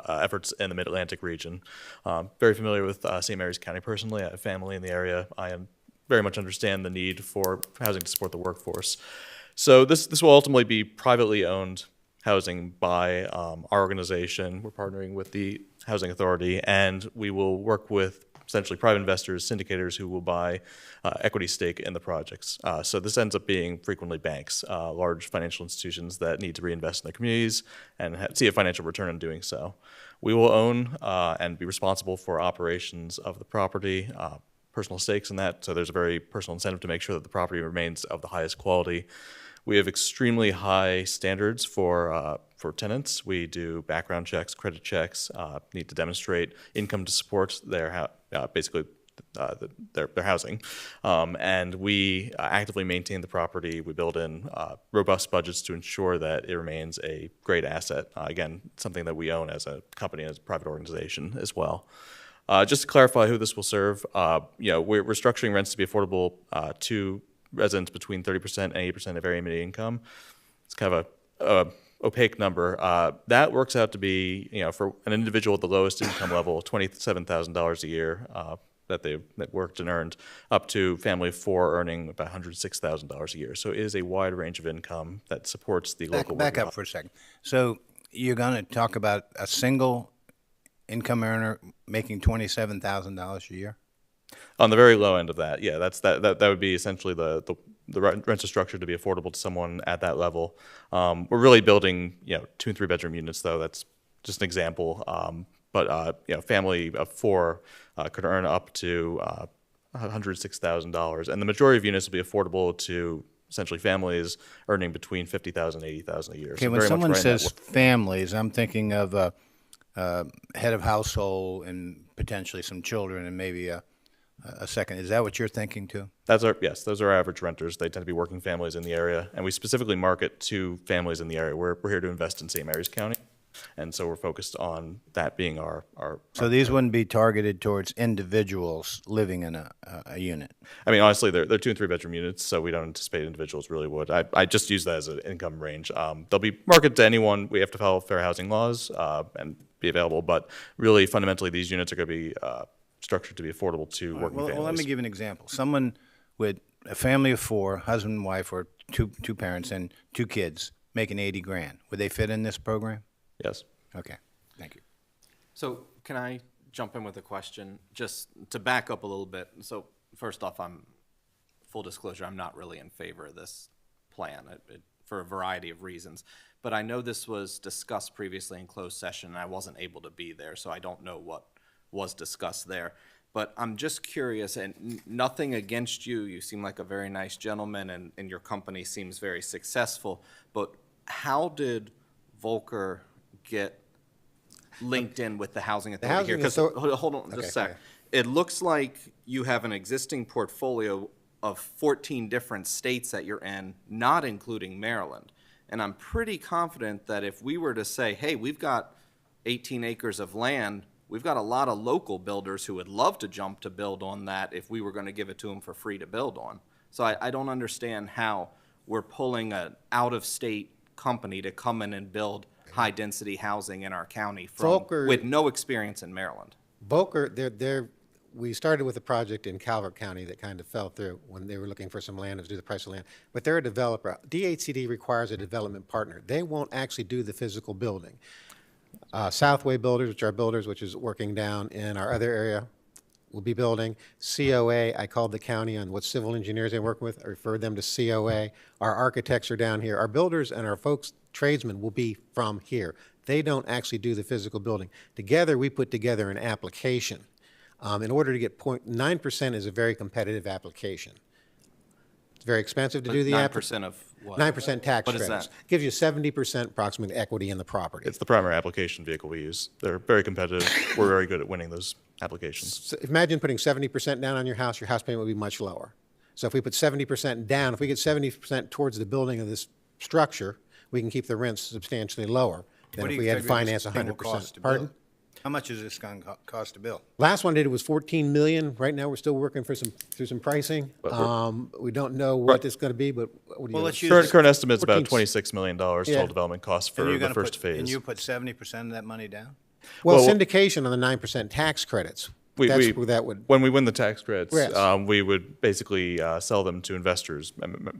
efforts in the Mid-Atlantic region. Very familiar with St. Mary's County personally. I have family in the area. I very much understand the need for housing to support the workforce. So this will ultimately be privately owned housing by our organization. We're partnering with the Housing Authority, and we will work with essentially private investors, syndicators who will buy equity stake in the projects. So this ends up being frequently banks, large financial institutions that need to reinvest in their communities and see a financial return in doing so. We will own and be responsible for operations of the property, personal stakes in that, so there's a very personal incentive to make sure that the property remains of the highest quality. We have extremely high standards for tenants. We do background checks, credit checks, need to demonstrate income to support their their housing, and we actively maintain the property. We build in robust budgets to ensure that it remains a great asset. Again, something that we own as a company, as a private organization as well. Just to clarify who this will serve, we're structuring rents to be affordable to residents between 30% and 80% of area median income. It's kind of a opaque number. That works out to be, for an individual at the lowest income level, $27,000 a year that worked and earned, up to family of four earning about $106,000 a year. So it is a wide range of income that supports the local. Back up for a second. So you're going to talk about a single income earner making $27,000 a year? On the very low end of that, yeah, that would be essentially the rental structure to be affordable to someone at that level. We're really building 2 and 3 bedroom units, though. That's just an example. But family of 4 could earn up to $106,000, and the majority of units will be affordable to essentially families earning between $50,000 and $80,000 a year. Okay, So when very much someone right in that says families, I'm thinking of head of household and potentially some children and maybe a second. Is that what you're thinking too? Yes, those are average renters. They tend to be working families in the area, and we specifically market to families in the area. We're here to invest in St. Mary's County, and so we're focused on that being our. So these wouldn't be targeted towards individuals living in a unit? I mean, honestly, they're 2 and 3 bedroom units, so we don't anticipate individuals really would. I just use that as an income range. They'll be marketed to anyone. We have to follow fair housing laws and be available, but really fundamentally these units are going to be structured to be affordable to working families. Well, let me give an example. Someone with a family of 4, husband and wife, or two parents and 2 kids making $80,000. Would they fit in this program? Yes. Okay. Thank you. So can I jump in with a question just to back up a little bit? So first off, full disclosure, I'm not really in favor of this plan for a variety of reasons. But I know this was discussed previously in closed session, and I wasn't able to be there, so I don't know what was discussed there. But I'm just curious, and nothing against you. You seem like a very nice gentleman, and your company seems very successful. But how did Volker get linked in with the Housing Authority here? Because hold on just a sec. It looks like you have an existing portfolio of 14 different states that you're in, not including Maryland. And I'm pretty confident that if we were to say, hey, we've got 18 acres of land, we've got a lot of local builders who would love to jump to build on that if we were going to give it to them for free to build on. So I don't understand how we're pulling an out-of-state company to come in and build high-density housing in our county with no experience in Maryland. Volker, we started with a project in Calvert County that kind of fell through when they were looking for some land to do the price of land. But they're a developer. DHCD requires a development partner. They won't actually do the physical building. Southway Builders, which are builders, which is working down in our other area, will be building. COA, I called the county on what civil engineers they're working with. I referred them to COA. Our architects are down here. Our builders and our folks, tradesmen, will be from here. They don't actually do the physical building. Together, we put together an application. In order to get 0.9% is a very competitive application. It's very expensive to do the 9% of what? 9% tax What is credits. that? Gives you 70% approximate equity in the property. It's the primary application vehicle we use. They're very competitive. We're very good at winning those applications. So imagine putting 70% down on your house payment would be much lower. So if we put 70% down, if we get 70% towards the building of this structure, we can keep the rents substantially lower than if we had to finance 100%. How much is this going to cost to build? Last one I did was 14 million. Right now, we're still working through some pricing. We don't know what it's going to be, but what do you? Well, let's use- Current estimate's about 14 $26 million Yeah. total development cost for And you're the gonna first put- phase. And you put 70% of that money down? Well, Well, syndication on the 9% tax credits. That's where that would. When we win the tax credits, Yes. we would basically sell them to investors,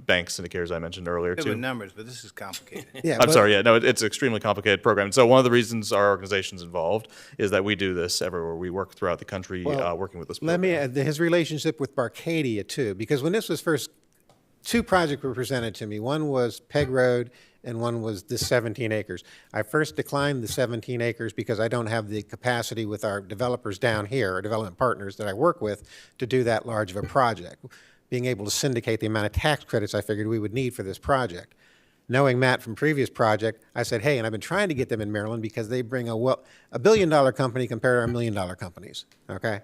banks, syndicators I mentioned earlier Good too. with numbers, but this is complicated. Yeah, I'm but- sorry, yeah, no, it's an extremely complicated program. So one of the reasons our organization's involved is that we do this everywhere. We work throughout the country Well, working with this Let program. me, his relationship with Barcadia too, because when this was first, two projects were presented to me. One was Peg Road and one was the 17 acres. I first declined the 17 acres because I don't have the capacity with our developers down here, our development partners that I work with, to do that large of a project. Being able to syndicate the amount of tax credits I figured we would need for this project. Knowing Matt from previous project, I said, hey, and I've been trying to get them in Maryland because they bring $1 billion company compared to our $1 million companies, okay?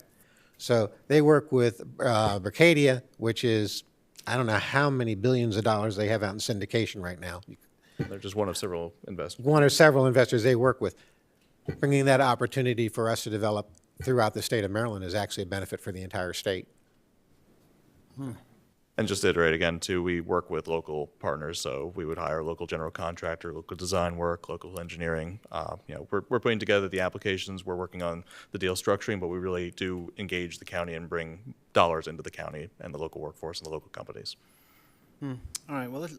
So they work with Barcadia, which is, I don't know how many billions of dollars they have out in syndication right now. They're just one of several investors. One or several investors they work with. Bringing that opportunity for us to develop throughout the state of Maryland is actually a benefit for the entire state. And just to iterate again, too, we work with local partners, so we would hire a local general contractor, local design work, local engineering. We're putting together the applications, we're working on the deal structuring, but we really do engage the county and bring dollars into the county and the local workforce and the local companies. All right, well,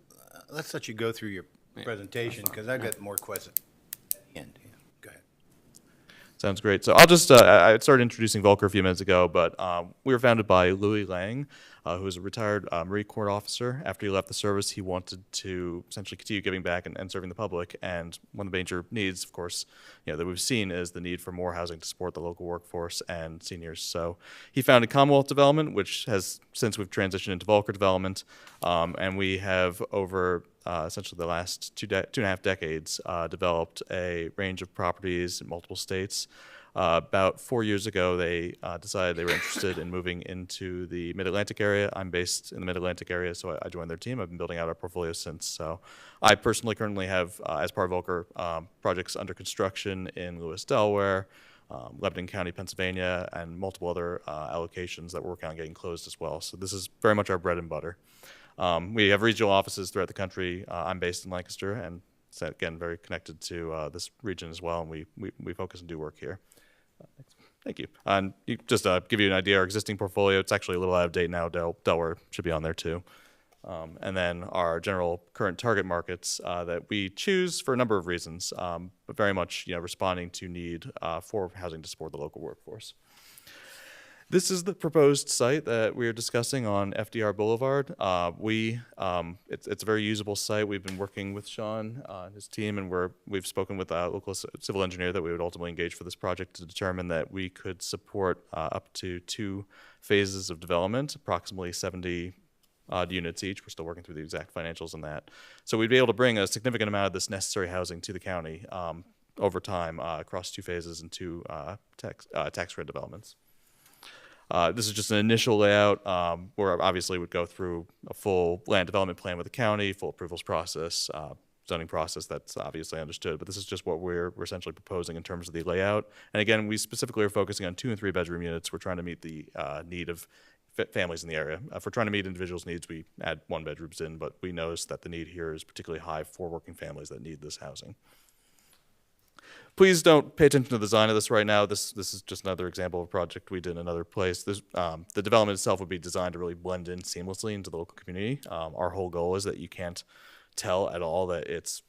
let's let you go through your presentation, because I've got more questions at the end. Yeah, go ahead. Sounds great. So I'll just, I started introducing Volker a few minutes ago, but we were founded by Louis Lang, who was a retired Marine Corps officer. After he left the service, he wanted to essentially continue giving back and serving the public. And one of the major needs, of course, that we've seen is the need for more housing to support the local workforce and seniors. So he founded Commonwealth Development, which has, since we've transitioned into Volker Development, and we have over essentially the last two and a half decades, developed a range of properties in multiple states. About 4 years ago, they decided they were interested in moving into the Mid-Atlantic area. I'm based in the Mid-Atlantic area, so I joined their team. I've been building out our portfolio since. So I personally currently have, as part of Volker, projects under construction in Lewis, Delaware, Lebanon County, Pennsylvania, and multiple other allocations that we're working on getting closed as well. So this is very much our bread and butter. We have regional offices throughout the country. I'm based in Lancaster, and so again, very connected to this region as well, and we focus and do work here. Thank you. And just to give you an idea, our existing portfolio, it's actually a little out of date now. Delaware should be on there too. And then our general current target markets that we choose for a number of reasons, but very much responding to need for housing to support the local workforce. This is the proposed site that we are discussing on FDR Boulevard. It's a very usable site. We've been working with Sean and his team, and we've spoken with a local civil engineer that we would ultimately engage for this project to determine that we could support up to 2 phases of development, approximately 70 odd units each. We're still working through the exact financials on that. So we'd be able to bring a significant amount of this necessary housing to the county over time across 2 phases and 2 tax credit developments. This is just an initial layout where obviously would go through a full land development plan with the county, full approvals process, zoning process that's obviously understood, but this is just what we're essentially proposing in terms of the layout. And again, we specifically are focusing on 2 and 3 bedroom units. We're trying to meet the need of families in the area. If we're trying to meet individuals' needs, we add 1 bedrooms in, but we notice that the need here is particularly high for working families that need this housing. Please don't pay attention to the design of this right now. This is just another example of a project we did in another place. The development itself would be designed to really blend in seamlessly into the local community. Our whole goal is that you can't tell at all that it's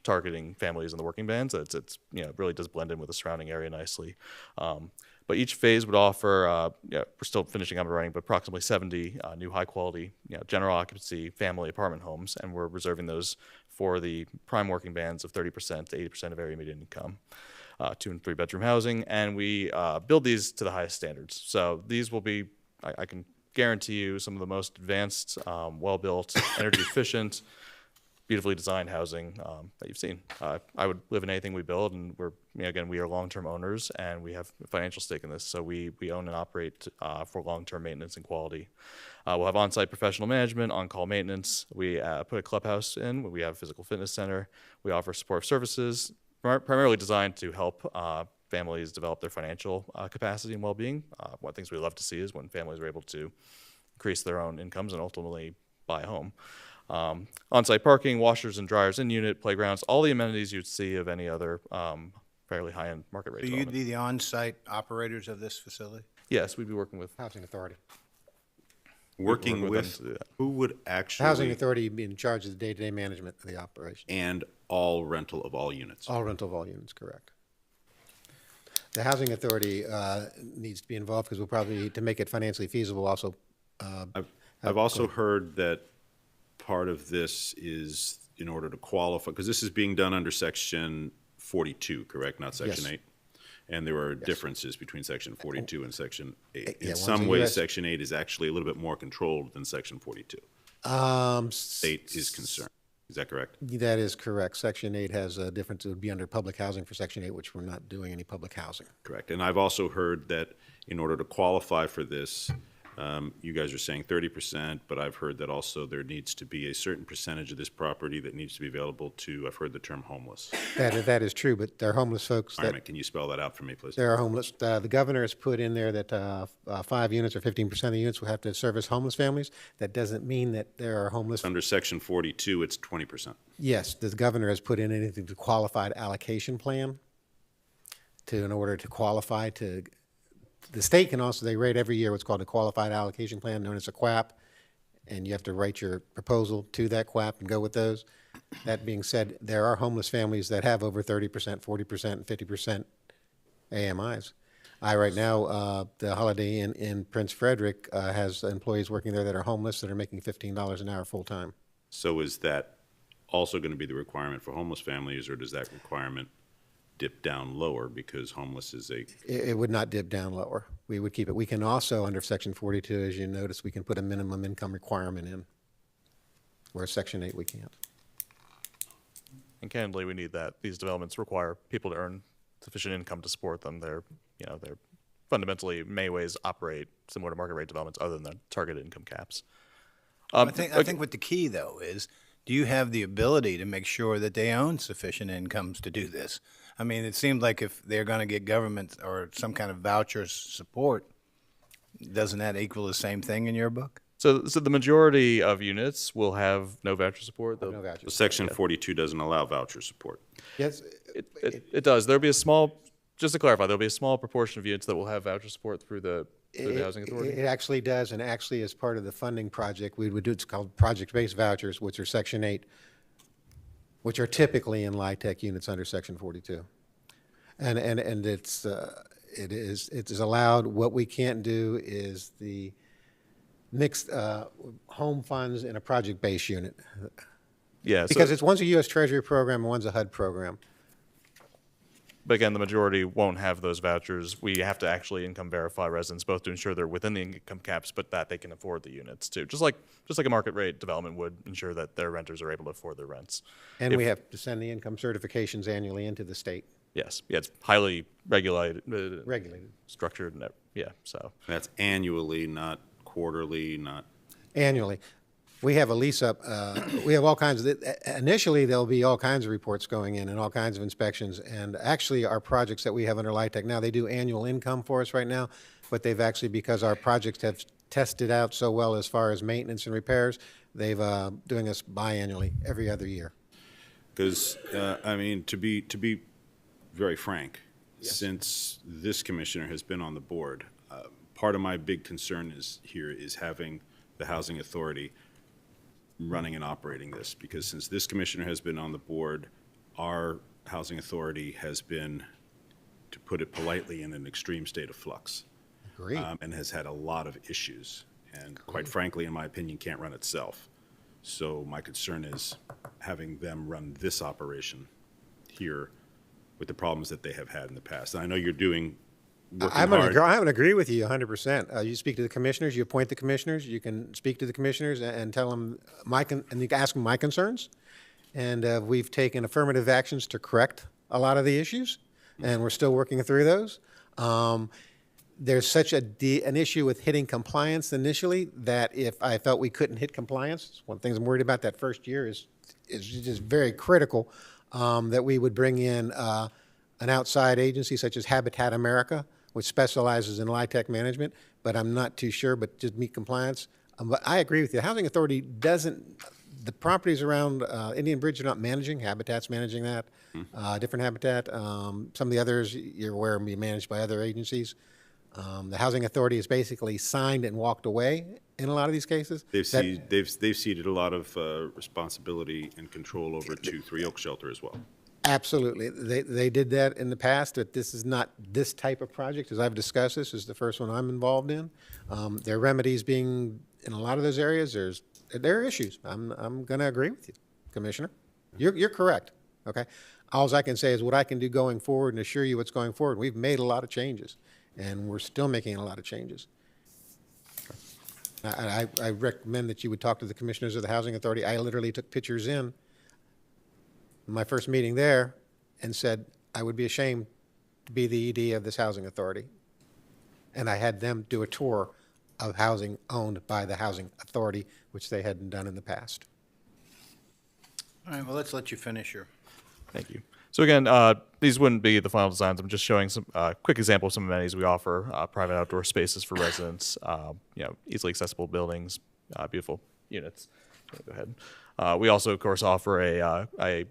targeting families in the working bands. It really does blend in with the surrounding area nicely. But each phase would offer, we're still finishing up and running, but approximately 70 new high-quality, general occupancy family apartment homes, and we're reserving those for the prime working bands of 30% to 80% of area median income, 2 and 3 bedroom housing, and we build these to the highest standards. So these will be, I can guarantee you, some of the most advanced, well-built, energy efficient, beautifully designed housing that you've seen. I would live in anything we build, and we are long-term owners, and we have a financial stake in this, so we own and operate for long-term maintenance and quality. We'll have on-site professional management, on-call maintenance. We put a clubhouse in. We have a physical fitness center. We offer support services, primarily designed to help families develop their financial capacity and well-being. One of the things we love to see is when families are able to increase their own incomes and ultimately buy a home. On-site parking, washers and dryers in unit, playgrounds, all the amenities you'd see of any other fairly high-end market rate So you'd development. be the on-site operators of this facility? Yes, we'd be working with Housing Authority. Working work with with, them to do that. who would The actually? Housing Authority would be in charge of the day-to-day management of the operation. And all rental of all units. All rental volumes, correct. The Housing Authority needs to be involved because we'll probably, to make it financially feasible, also. I've also heard that part of this is in order to qualify, because this is being done under Section 42, correct, not Section Yes. 8? And there are differences between Section 42 and Section 8. Yeah, In one's some a ways, US Section 8 is actually a little bit more controlled than Section 42. State is concerned. Is that correct? That is correct. Section 8 has a difference. It would be under public housing for Section 8, which we're not doing any public housing. Correct. And I've also heard that in order to qualify for this, you guys are saying 30%, but I've heard that also there needs to be a certain percentage of this property that needs to be available to, I've heard the term homeless. That is true, but there are homeless folks All that, right, can you spell that out for me, please? there are homeless. The governor has put in there that 5 units or 15% of units will have to service homeless families. That doesn't mean that there are homeless. Under Section 42, it's 20%. Yes, the governor has put in anything to qualified allocation plan in order to qualify to, the state can also, they rate every year what's called a qualified allocation plan, known as a QAP, and you have to write your proposal to that QAP and go with those. That being said, there are homeless families that have over 30%, 40%, and 50% AMIs. Right now, the Holiday Inn in Prince Frederick has employees working there that are homeless that are making $15 an hour full-time. So is that also going to be the requirement for homeless families, or does that requirement dip down lower because homeless is a? It would not dip down lower. We would keep it. We can also, under Section 42, as you notice, we can put a minimum income requirement in, where Section 8 we can't. And candidly, we need that. These developments require people to earn sufficient income to support them. They're fundamentally, many ways operate similar to market rate developments other than the targeted income caps. I think what the key, though, is do you have the ability to make sure that they own sufficient incomes to do this? I mean, it seems like if they're going to get government or some kind of voucher support, doesn't that equal the same thing in your book? So the majority of units will have no voucher support. No voucher. Section 42 doesn't allow voucher support. Yes, It does. There'll be a small, just to clarify, there'll be a small proportion of units that will have voucher support through the Housing Authority. It actually does, and actually as part of the funding project, we would do, it's called project-based vouchers, which are Section 8, which are typically in LIHTC units under Section 42. And it's, it is allowed. What we can't do is the mixed home funds in a project-based unit. Yeah. Because it's one's a U.S. Treasury program and one's a HUD program. But again, the majority won't have those vouchers. We have to actually income verify residents, both to ensure they're within the income caps, but that they can afford the units too. Just like a market rate development would ensure that their renters are able to afford their rents. And we have to send the income certifications annually into the state. Yes. Yeah, it's highly regulated. Structured. And yeah. So That's annually, not quarterly, not. Annually. We have a lease up, we have all kinds of, initially there'll be all kinds of reports going in and all kinds of inspections. And actually our projects that we have under LIHTC now, they do annual income for us right now, but they've actually, because our projects have tested out so well as far as maintenance and repairs, they've doing us biannually every other year. Because, I mean, to be very frank, since this commissioner has been on the board, part of my big concern is having the Housing Authority running and operating this, because since this commissioner has been on the board, our Housing Authority has been, to put it politely, in an extreme state of flux. Agreed. And has had a lot of issues, and quite frankly, in my opinion, can't run itself. So my concern is having them run this operation here with the problems that they have had in the past. And I know you're working hard. I would agree with you 100%. You speak to the commissioners, you appoint the commissioners, you can speak to the commissioners and tell them and you can ask them my concerns. And we've taken affirmative actions to correct a lot of the issues, and we're still working through those. There's such an issue with hitting compliance initially that if I felt we couldn't hit compliance, one of the things I'm worried about that first year is just very critical, that we would bring in an outside agency such as Habitat America, which specializes in LIHTC management, but I'm not too sure, but just meet compliance. But I agree with you. The Housing Authority doesn't, the properties around Indian Bridge are not managing. Habitat's managing that. Different Habitat. Some of the others, you're aware, will be managed by other agencies. The Housing Authority has basically signed and walked away in a lot of these cases. They've ceded a lot of responsibility and control over to Three Oak Shelter as well. Absolutely. They did that in the past, but this is not this type of project. As I've discussed, this is the first one I'm involved in. There are remedies being, in a lot of those areas, there are issues. I'm going to agree with you, Commissioner. You're correct, okay? All I can say is what I can do going forward and assure you what's going forward. We've made a lot of changes, and we're still making a lot of changes. I recommend that you would talk to the commissioners of the Housing Authority. I literally took pictures in my first meeting there and said I would be ashamed to be the ED of this Housing Authority. And I had them do a tour of housing owned by the Housing Authority, which they hadn't done in the past. All right, well, let's let you finish your. Thank you. So again, these wouldn't be the final designs. I'm just showing some quick example of some amenities we offer: private outdoor spaces for residents, easily accessible buildings, beautiful units. Go ahead. We also, of course, offer a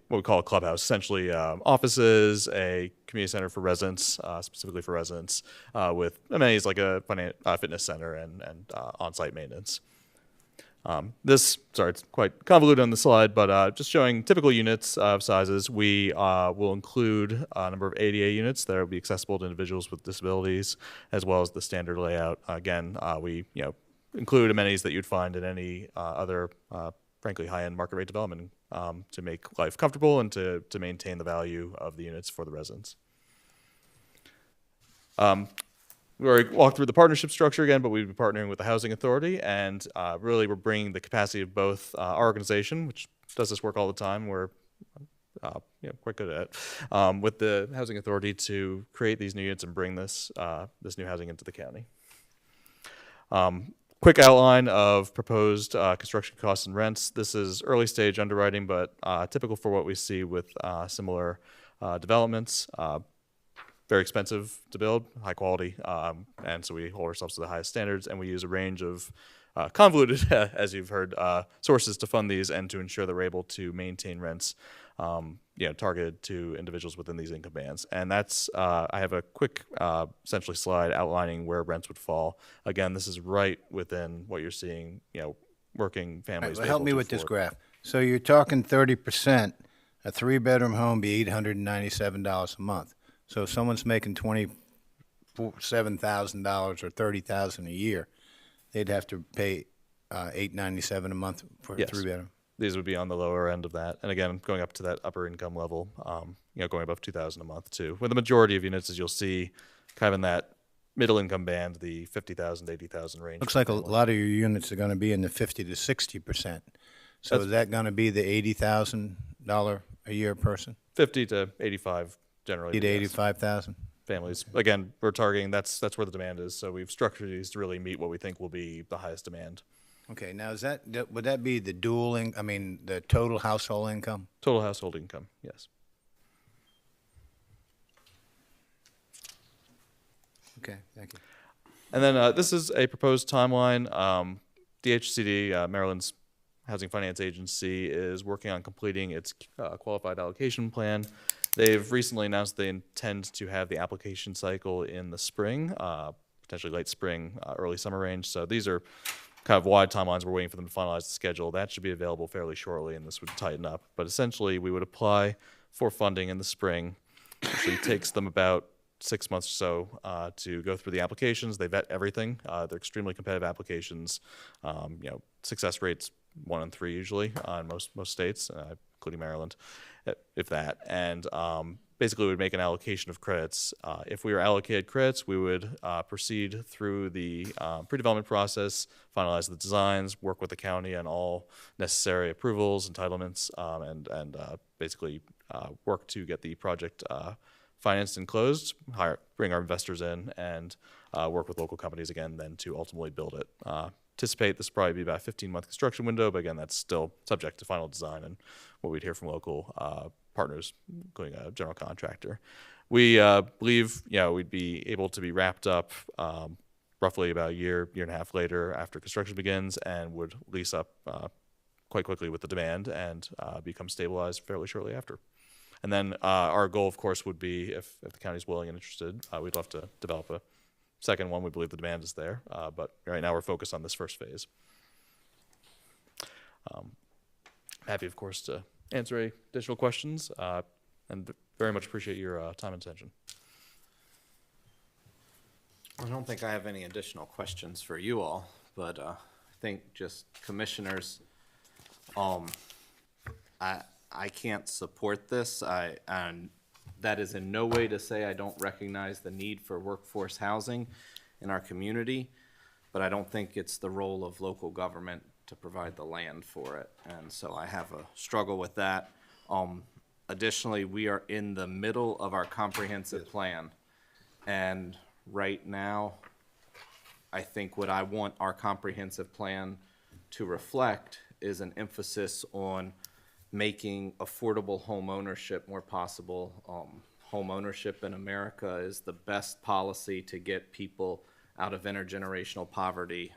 what we call a clubhouse, essentially offices, a community center for residents, specifically for residents, with amenities like a fitness center and on-site maintenance. Sorry, it's quite convoluted on the slide, but just showing typical units of sizes. We will include a number of ADA units that will be accessible to individuals with disabilities, as well as the standard layout. Again, we include amenities that you'd find in any other, frankly, high-end market rate development to make life comfortable and to maintain the value of the units for the residents. We already walked through the partnership structure again, but we'd be partnering with the Housing Authority, and really we're bringing the capacity of both our organization, which does this work all the time, we're quite good at it, with the Housing Authority to create these new units and bring this new housing into the county. Quick outline of proposed construction costs and rents. This is early stage underwriting, but typical for what we see with similar developments. Very expensive to build, high quality, and so we hold ourselves to the highest standards, and we use a range of convoluted, as you've heard, sources to fund these and to ensure that we're able to maintain rents targeted to individuals within these income bands. And that's, I have a quick, essentially slide outlining where rents would fall. Again, this is right within what you're seeing, working families. Right, well, help me with this graph. So you're talking 30%, a 3-bedroom home be $897 a month. So if someone's making $27,000 or $30,000 a year, they'd have to pay $897 a month for a 3-bedroom. These would be on the lower end of that, and again, going up to that upper income level, going above $2,000 a month too. With the majority of units, as you'll see, kind of in that middle income band, the $50,000 to $80,000 range. Looks like a lot of your units are going to be in the 50 to 60%. So is that going to be the $80,000 a year person? 50 to 85 generally. 50 to 85,000 families. Again, we're targeting that's where the demand is. So we've structured these to really meet what we think will be the highest demand. Okay, now would that be the the total household income? Total household income, yes. Okay, thank you. And then this is a proposed timeline. DHCD, Maryland's Housing Finance Agency, is working on completing its qualified allocation plan. They've recently announced they intend to have the application cycle in the spring, potentially late spring, early summer range. So these are kind of wide timelines. We're waiting for them to finalize the schedule. That should be available fairly shortly, and this would tighten up. But essentially, we would apply for funding in the spring. Actually, it takes them about 6 months or so to go through the applications. They vet everything. They're extremely competitive applications. Success rates 1 in 3 usually in most states, including Maryland, if that. And basically, we would make an allocation of credits. If we were allocated credits, we would proceed through the pre-development process, finalize the designs, work with the county on all necessary approvals, entitlements, and basically work to get the project financed and closed, bring our investors in, and work with local companies again then to ultimately build it. Anticipate this will probably be about a 15-month construction window, but again, that's still subject to final design and what we'd hear from local partners, including a general contractor. we believe, we'd be able to be wrapped up roughly about a year and a half later after construction begins, and would lease up quite quickly with the demand and become stabilized fairly shortly after. And then our goal, of course, would be, if the county's willing and interested, we'd love to develop a second one. We believe the demand is there, but right now we're focused on this first phase. Happy, of course, to answer any additional questions, and very much appreciate your time and attention. I don't think I have any additional questions for you all, but I think just commissioners, I can't support this. And that is in no way to say I don't recognize the need for workforce housing in our community, but I don't think it's the role of local government to provide the land for it. And so I have a struggle with that. Additionally, we are in the middle of our comprehensive plan. And right now, I think what I want our comprehensive plan to reflect is an emphasis on making affordable home ownership more possible. Home ownership in America is the best policy to get people out of intergenerational poverty.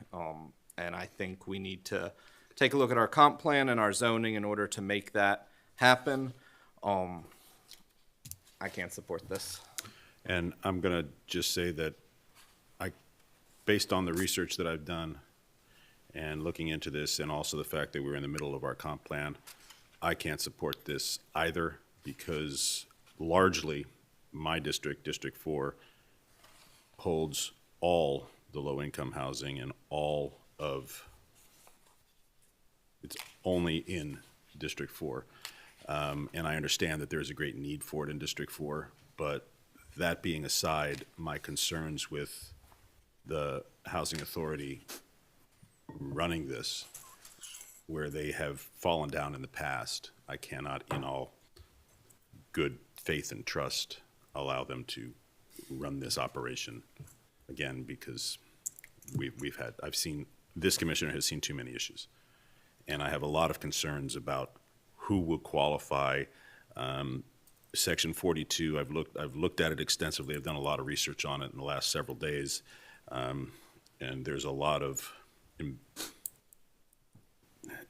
And I think we need to take a look at our comp plan and our zoning in order to make that happen. I can't support this. And I'm going to just say that based on the research that I've done and looking into this, and also the fact that we're in the middle of our comp plan, I can't support this either, because largely my district, District 4, holds all the low-income housing and all of, it's only in District 4. And I understand that there's a great need for it in District 4, but that being aside, my concerns with the Housing Authority running this, where they have fallen down in the past, I cannot, in all good faith and trust, allow them to run this operation again, because this commissioner has seen too many issues. And I have a lot of concerns about who will qualify. Section 42, I've looked at it extensively. I've done a lot of research on it in the last several days. And there's a lot of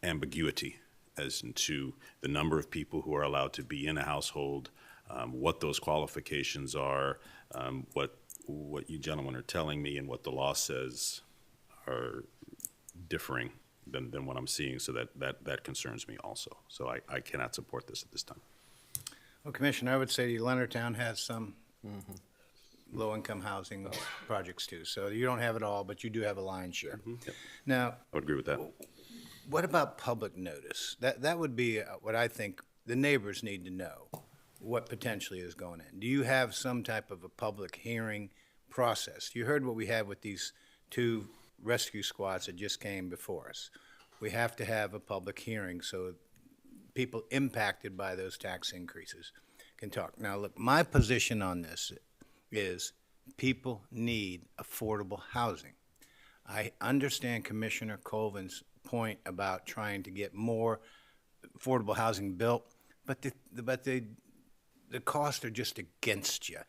ambiguity as to the number of people who are allowed to be in a household, what those qualifications are, what you gentlemen are telling me and what the law says are differing than what I'm seeing. So that concerns me also. So I cannot support this at this time. Well, Commissioner, I would say Leonardtown has some low-income housing projects too. So you don't have it all, but you do have a lion's share. Yep. Now, I would agree with that. what about public notice? That would be what I think the neighbors need to know, what potentially is going in. Do you have some type of a public hearing process? You heard what we had with these two rescue squads that just came before us. We have to have a public hearing so people impacted by those tax increases can talk. Now, look, my position on this is people need affordable housing. I understand Commissioner Colvin's point about trying to get more affordable housing built, but the costs are just against you.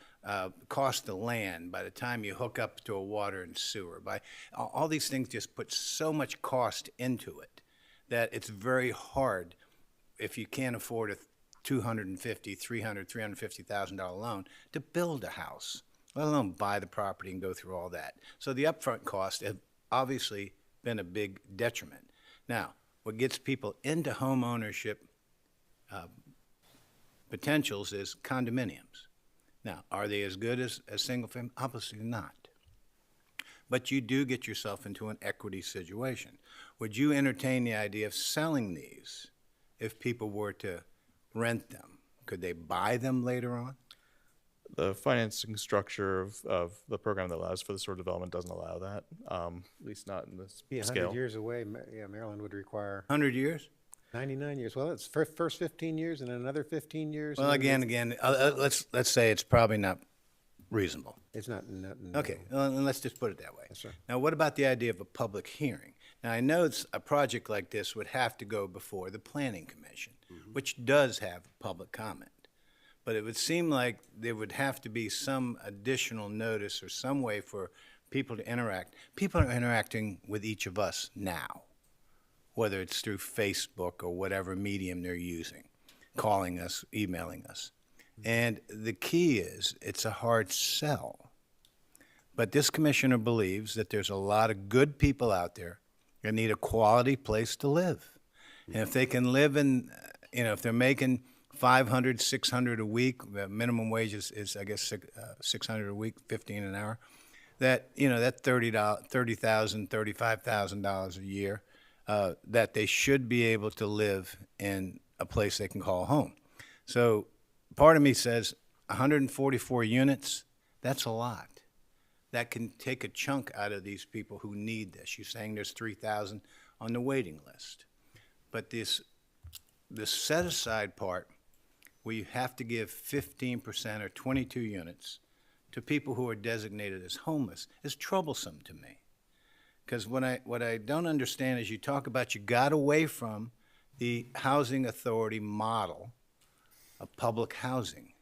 Cost of land, by the time you hook up to a water and sewer, by all these things just put so much cost into it that it's very hard if you can't afford a $250,000, $300,000, $350,000 loan to build a house, let alone buy the property and go through all that. So the upfront costs have obviously been a big detriment. Now, what gets people into home ownership potentials is condominiums. Now, are they as good as single family? Obviously not. But you do get yourself into an equity situation. Would you entertain the idea of selling these if people were to rent them? Could they buy them later on? The financing structure of the program that allows for this sort of development doesn't allow that, at least not in this Be 100 scale. years away. Maryland would require 100 years? 99 years. Well, it's first 15 years and another 15 years. Well, and then again, let's say it's probably not reasonable. It's not. Okay, well, and let's just put it that way. Yes, sir. Now, what about the idea of a public hearing? Now, I know a project like this would have to go before the Planning Commission, which does have public comment. but it would seem like there would have to be some additional notice or some way for people to interact. People are interacting with each of us now, whether it's through Facebook or whatever medium they're using, calling us, emailing us. And the key is, it's a hard sell. But this commissioner believes that there's a lot of good people out there that need a quality place to live. And if they can live in, if they're making $500, $600 a week, the minimum wage is I guess, $600 a week, $15 an hour, that, that $30,000, $35,000 a year, that they should be able to live in a place they can call home. So part of me says 144 units, that's a lot. That can take a chunk out of these people who need this. You're saying there's 3,000 on the waiting list. But this set-aside part, where you have to give 15% or 22 units to people who are designated as homeless, is troublesome to me. Because what I don't understand is you talk about you got away from the housing authority model of public housing,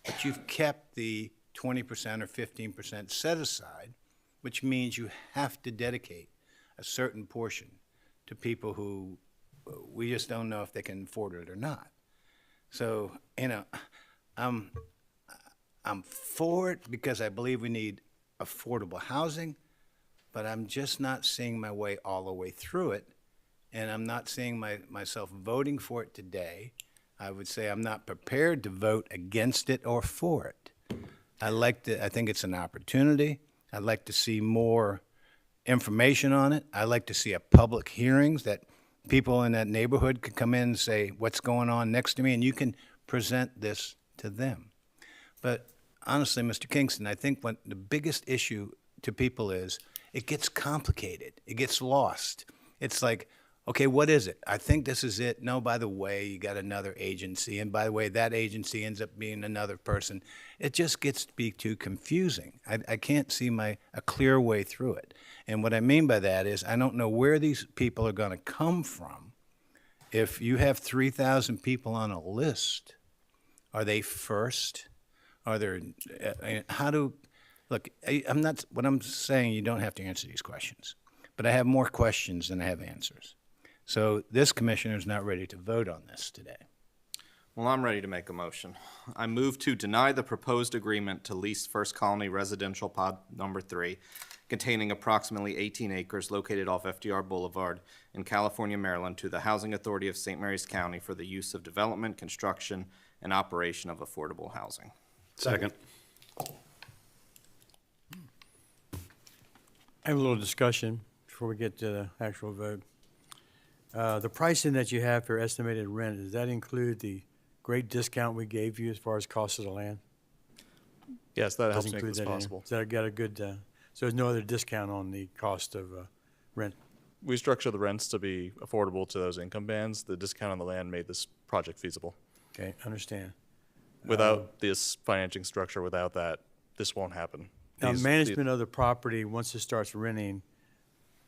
but you've kept the 20% or 15% set aside, which means you have to dedicate a certain portion to people who we just don't know if they can afford it or not. So, I'm for it because I believe we need affordable housing, but I'm just not seeing my way all the way through it, and I'm not seeing myself voting for it today. I would say I'm not prepared to vote against it or for it. I think it's an opportunity. I'd like to see more information on it. I'd like to see a public hearings that people in that neighborhood could come in and say, what's going on next to me, and you can present this to them. But honestly, Mr. Kingston, I think what the biggest issue to people is, it gets complicated. It gets lost. It's like, okay, what is it? I think this is it. No, by the way, you got another agency. And by the way, that agency ends up being another person. It just gets to be too confusing. I can't see a clear way through it. And what I mean by that is I don't know where these people are going to come from. If you have 3,000 people on a list, are they first? Are there, look, what I'm saying, you don't have to answer these questions. But I have more questions than I have answers. So this commissioner is not ready to vote on this today. Well, I'm ready to make a motion. I move to deny the proposed agreement to lease First Colony Residential Pod Number 3, containing approximately 18 acres located off FDR Boulevard in California, Maryland, to the Housing Authority of St. Mary's County for the use of development, construction, and operation of affordable housing. Second. I have a little discussion before we get to the actual vote. The pricing that you have for estimated rent, does that include the great discount we gave you as far as cost of the land? Yes, that helps Doesn't make include this that in. possible. Does that got a good, so there's no other discount on the cost of rent? We structure the rents to be affordable to those income bands. The discount on the land made this project feasible. Okay, understand. Without this financing structure, without that, this won't happen. Now, management of the property, once it starts renting,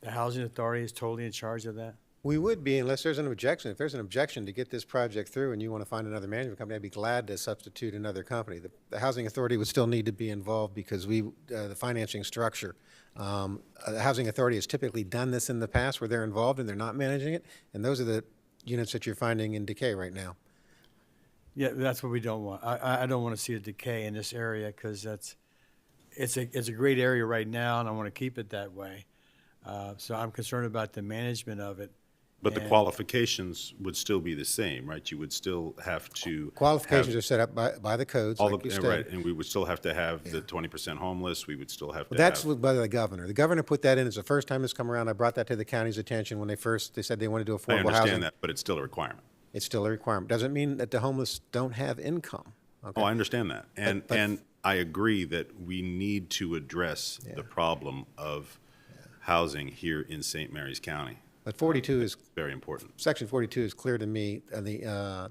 the housing authority is totally in charge of that? We would be unless there's an objection. If there's an objection to get this project through and you want to find another management company, I'd be glad to substitute another company. The housing authority would still need to be involved because the financing structure. The housing authority has typically done this in the past where they're involved and they're not managing it. And those are the units that you're finding in decay right now. Yeah, that's what we don't want. I don't want to see a decay in this area because it's a great area right now and I want to keep it that way. So I'm concerned about the management of it. But the qualifications would still be the same, right? You would still have to. Qualifications are set up by the codes, like you Right, said. and we would still have to have the 20% homeless, we would still have to Well, that's have. by the governor. The governor put that in. It's the first time it's come around. I brought that to the county's attention when they said they wanted to do affordable I housing. understand that, but it's still a requirement. It's still a requirement. Doesn't mean that the homeless don't have income. Okay? Oh, I understand that. And I agree that we need to address the problem of housing here in St. Mary's County. But 42 is very important. Section 42 is clear to me. The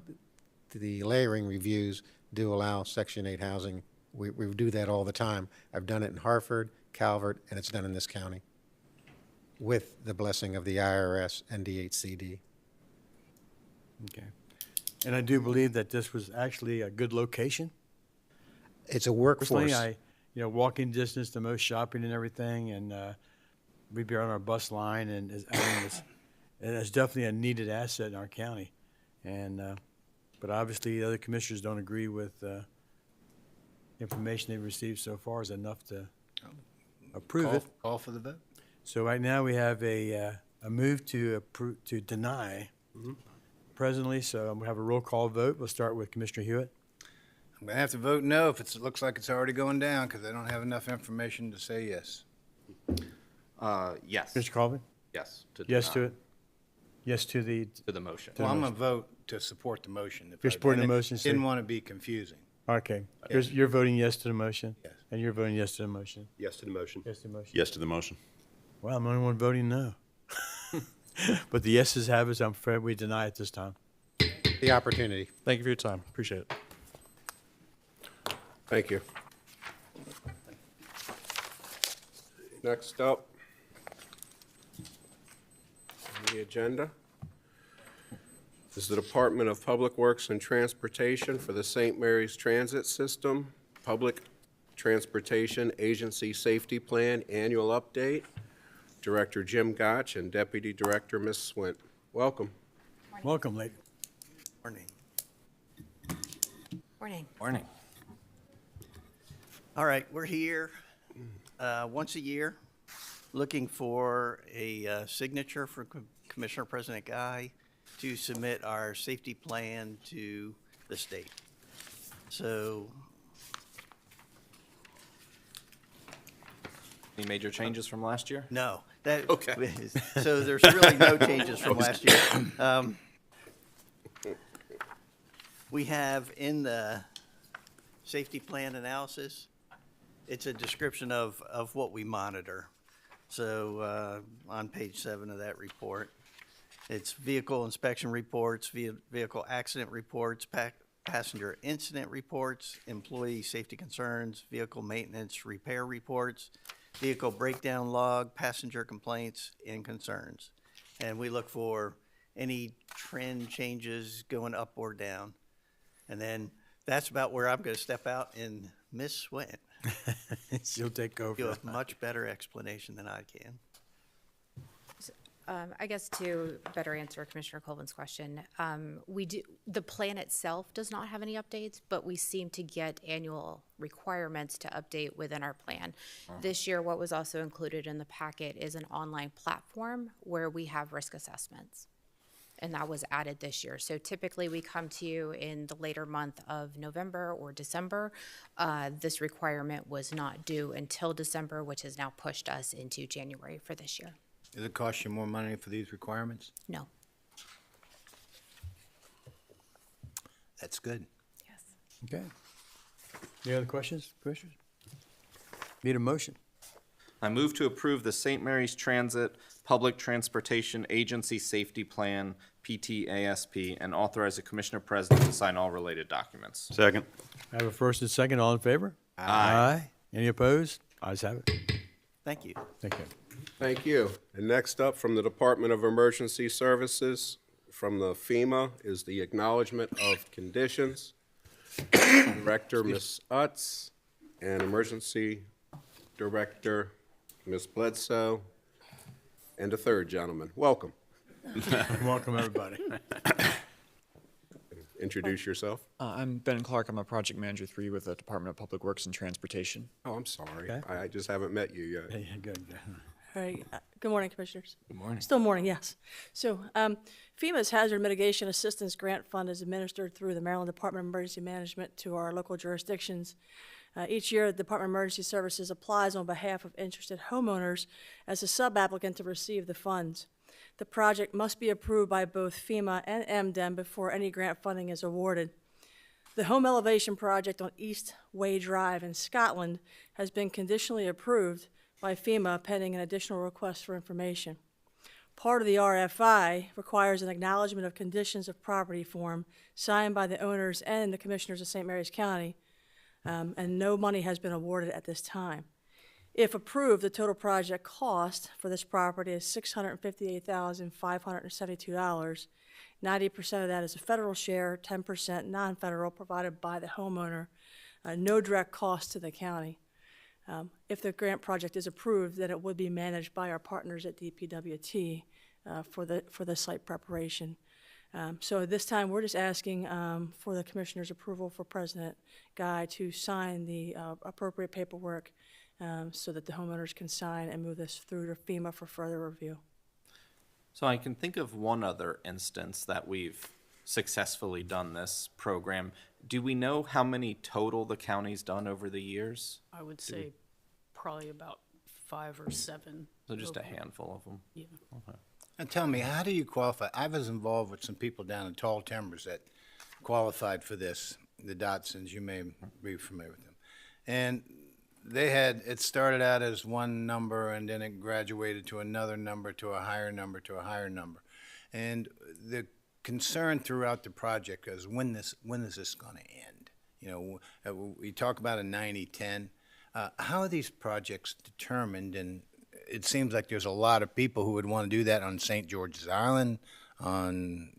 layering reviews do allow Section 8 housing. We do that all the time. I've done it in Hartford, Calvert, and it's done in this county with the blessing of the IRS and DHCD. Okay. And I do believe that this was actually a good location. It's a Personally, workforce. walking distance to most shopping and everything, and we'd be on our bus line, and it's definitely a needed asset in our county. And but obviously, the other commissioners don't agree with information they've received so far is enough to approve it. Call for the vote. So right now we have a move to deny presently. So I'm gonna have a roll call vote. We'll start with Commissioner Hewitt. I'm gonna have to vote no if it looks like it's already going down, because I don't have enough information to say yes. Yes. Mr. Colvin? Yes. Yes to deny. it? Yes to the, To the motion. To Well, the I'm gonna vote to support the motion. If You're I supporting the didn't- motion, so- Didn't want to be confusing. okay. You're voting yes to the motion? Yes. And you're voting yes to the motion? Yes to the motion. Yes to the motion? Yes to the motion. Well, I'm the only one voting no. But the yeses have it, so I'm afraid we deny it this time. The opportunity. Thank you for your time. Appreciate it. Thank you. Next up on the agenda is the Department of Public Works and Transportation for the St. Mary's Transit System Public Transportation Agency Safety Plan Annual Update. Director Jim Gotch and Deputy Director Ms. Swint. Welcome. Welcome, lady. Morning. Morning. Morning. All right, we're here once a year, looking for a signature for Commissioner President Guy to submit our safety plan to the state. So, Any major changes from last year? no. That, Okay. So there's really no changes from last year. We have in the safety plan analysis, it's a description of what we monitor. So on page 7 of that report, it's vehicle inspection reports, vehicle accident reports, passenger incident reports, employee safety concerns, vehicle maintenance repair reports, vehicle breakdown log, passenger complaints and concerns. And we look for any trend changes going up or down. And then that's about where I'm going to step out, and Ms. Swint She'll take over. give a much better explanation than I can. I guess to better answer Commissioner Colvin's question, the plan itself does not have any updates, but we seem to get annual requirements to update within our plan. This year, what was also included in the packet is an online platform where we have risk assessments. And that was added this year. So typically we come to you in the later month of November or December. This requirement was not due until December, which has now pushed us into January for this year. Does it cost you more money for these requirements? No. That's good. Okay. Any other questions, Commissioners? Need a motion? I move to approve the St. Mary's Transit Public Transportation Agency Safety Plan, PTASP, and authorize the Commissioner President to sign all related documents. Second. I have a first and second. All in favor? Aye. Any opposed? Ayes have it. Thank you. Thank you. Thank you. And next up, from the Department of Emergency Services, from the FEMA, is the acknowledgement of conditions. Director, Ms. Utz, and Emergency Director, Ms. Bledsoe, and a third gentleman. Welcome. Welcome, everybody. Introduce yourself. I'm Ben Clark. I'm a project manager 3 with the Department of Public Works and Transportation. Oh, I'm sorry. Okay. I just haven't met you yet. Yeah, good. All right. Good morning, Commissioners. Good morning. Still morning, yes. So FEMA's Hazard Mitigation Assistance Grant Fund is administered through the Maryland Department of Emergency Management to our local jurisdictions. Each year, the Department of Emergency Services applies on behalf of interested homeowners as a sub-applicant to receive the funds. The project must be approved by both FEMA and MDEM before any grant funding is awarded. The home elevation project on East Way Drive in Scotland has been conditionally approved by FEMA pending an additional request for information. Part of the RFI requires an acknowledgement of conditions of property form signed by the owners and the commissioners of St. Mary's County, and no money has been awarded at this time. If approved, the total project cost for this property is $658,572. 90% of that is a federal share, 10% non-federal, provided by the homeowner. No direct cost to the county. If the grant project is approved, then it would be managed by our partners at DPWT for the site preparation. So at this time, we're just asking for the Commissioner's approval for President Guy to sign the appropriate paperwork so that the homeowners can sign and move this through to FEMA for further review. So I can think of one other instance that we've successfully done this program. Do we know how many total the county's done over the years? I would say probably about 5 or 7. So just a handful of them? Yeah. Okay. And tell me, how do you qualify? I was involved with some people down in Tall Timbers that qualified for this, the Dotsons, you may be familiar with them. And they had, it started out as one number and then it graduated to another number, to a higher number, to a higher number. And the concern throughout the project is when is this going to end? You know, we talk about a 90-10. How are these projects determined? And it seems like there's a lot of people who would want to do that on St. George's Island, on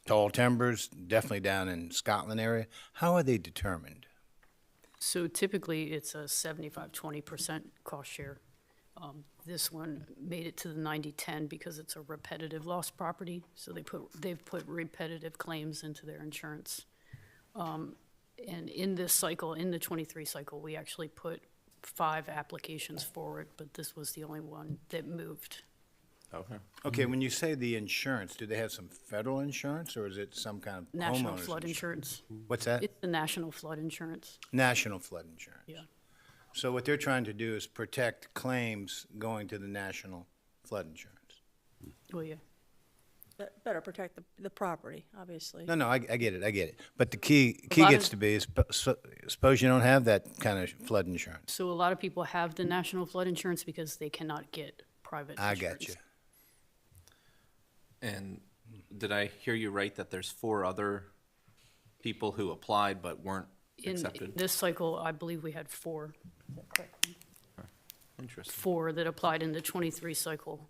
Tall Timbers, definitely down in Scotland area. How are they determined? So typically, it's a 75-20% cost share. This one made it to the 90-10 because it's a repetitive loss property, so they've put repetitive claims into their insurance. And in this cycle, in the 23 cycle, we actually put 5 applications forward, but this was the only one that moved. Okay. Okay, when you say the insurance, do they have some federal insurance or is it some kind of National homeowner's flood insurance. What's that? It's the national flood insurance. National flood insurance. Yeah. So what they're trying to do is protect claims going to the national flood insurance. Oh, yeah. Better protect the property, obviously. No, I get it. But the key lot gets of- to be, is suppose you don't have that kind of flood insurance. So a lot of people have the national flood insurance because they cannot get private I insurance. got you. And did I hear you right that there's 4 other people who applied but weren't In accepted? this cycle, I believe we had 4. Interesting. 4 that applied in the 23 cycle,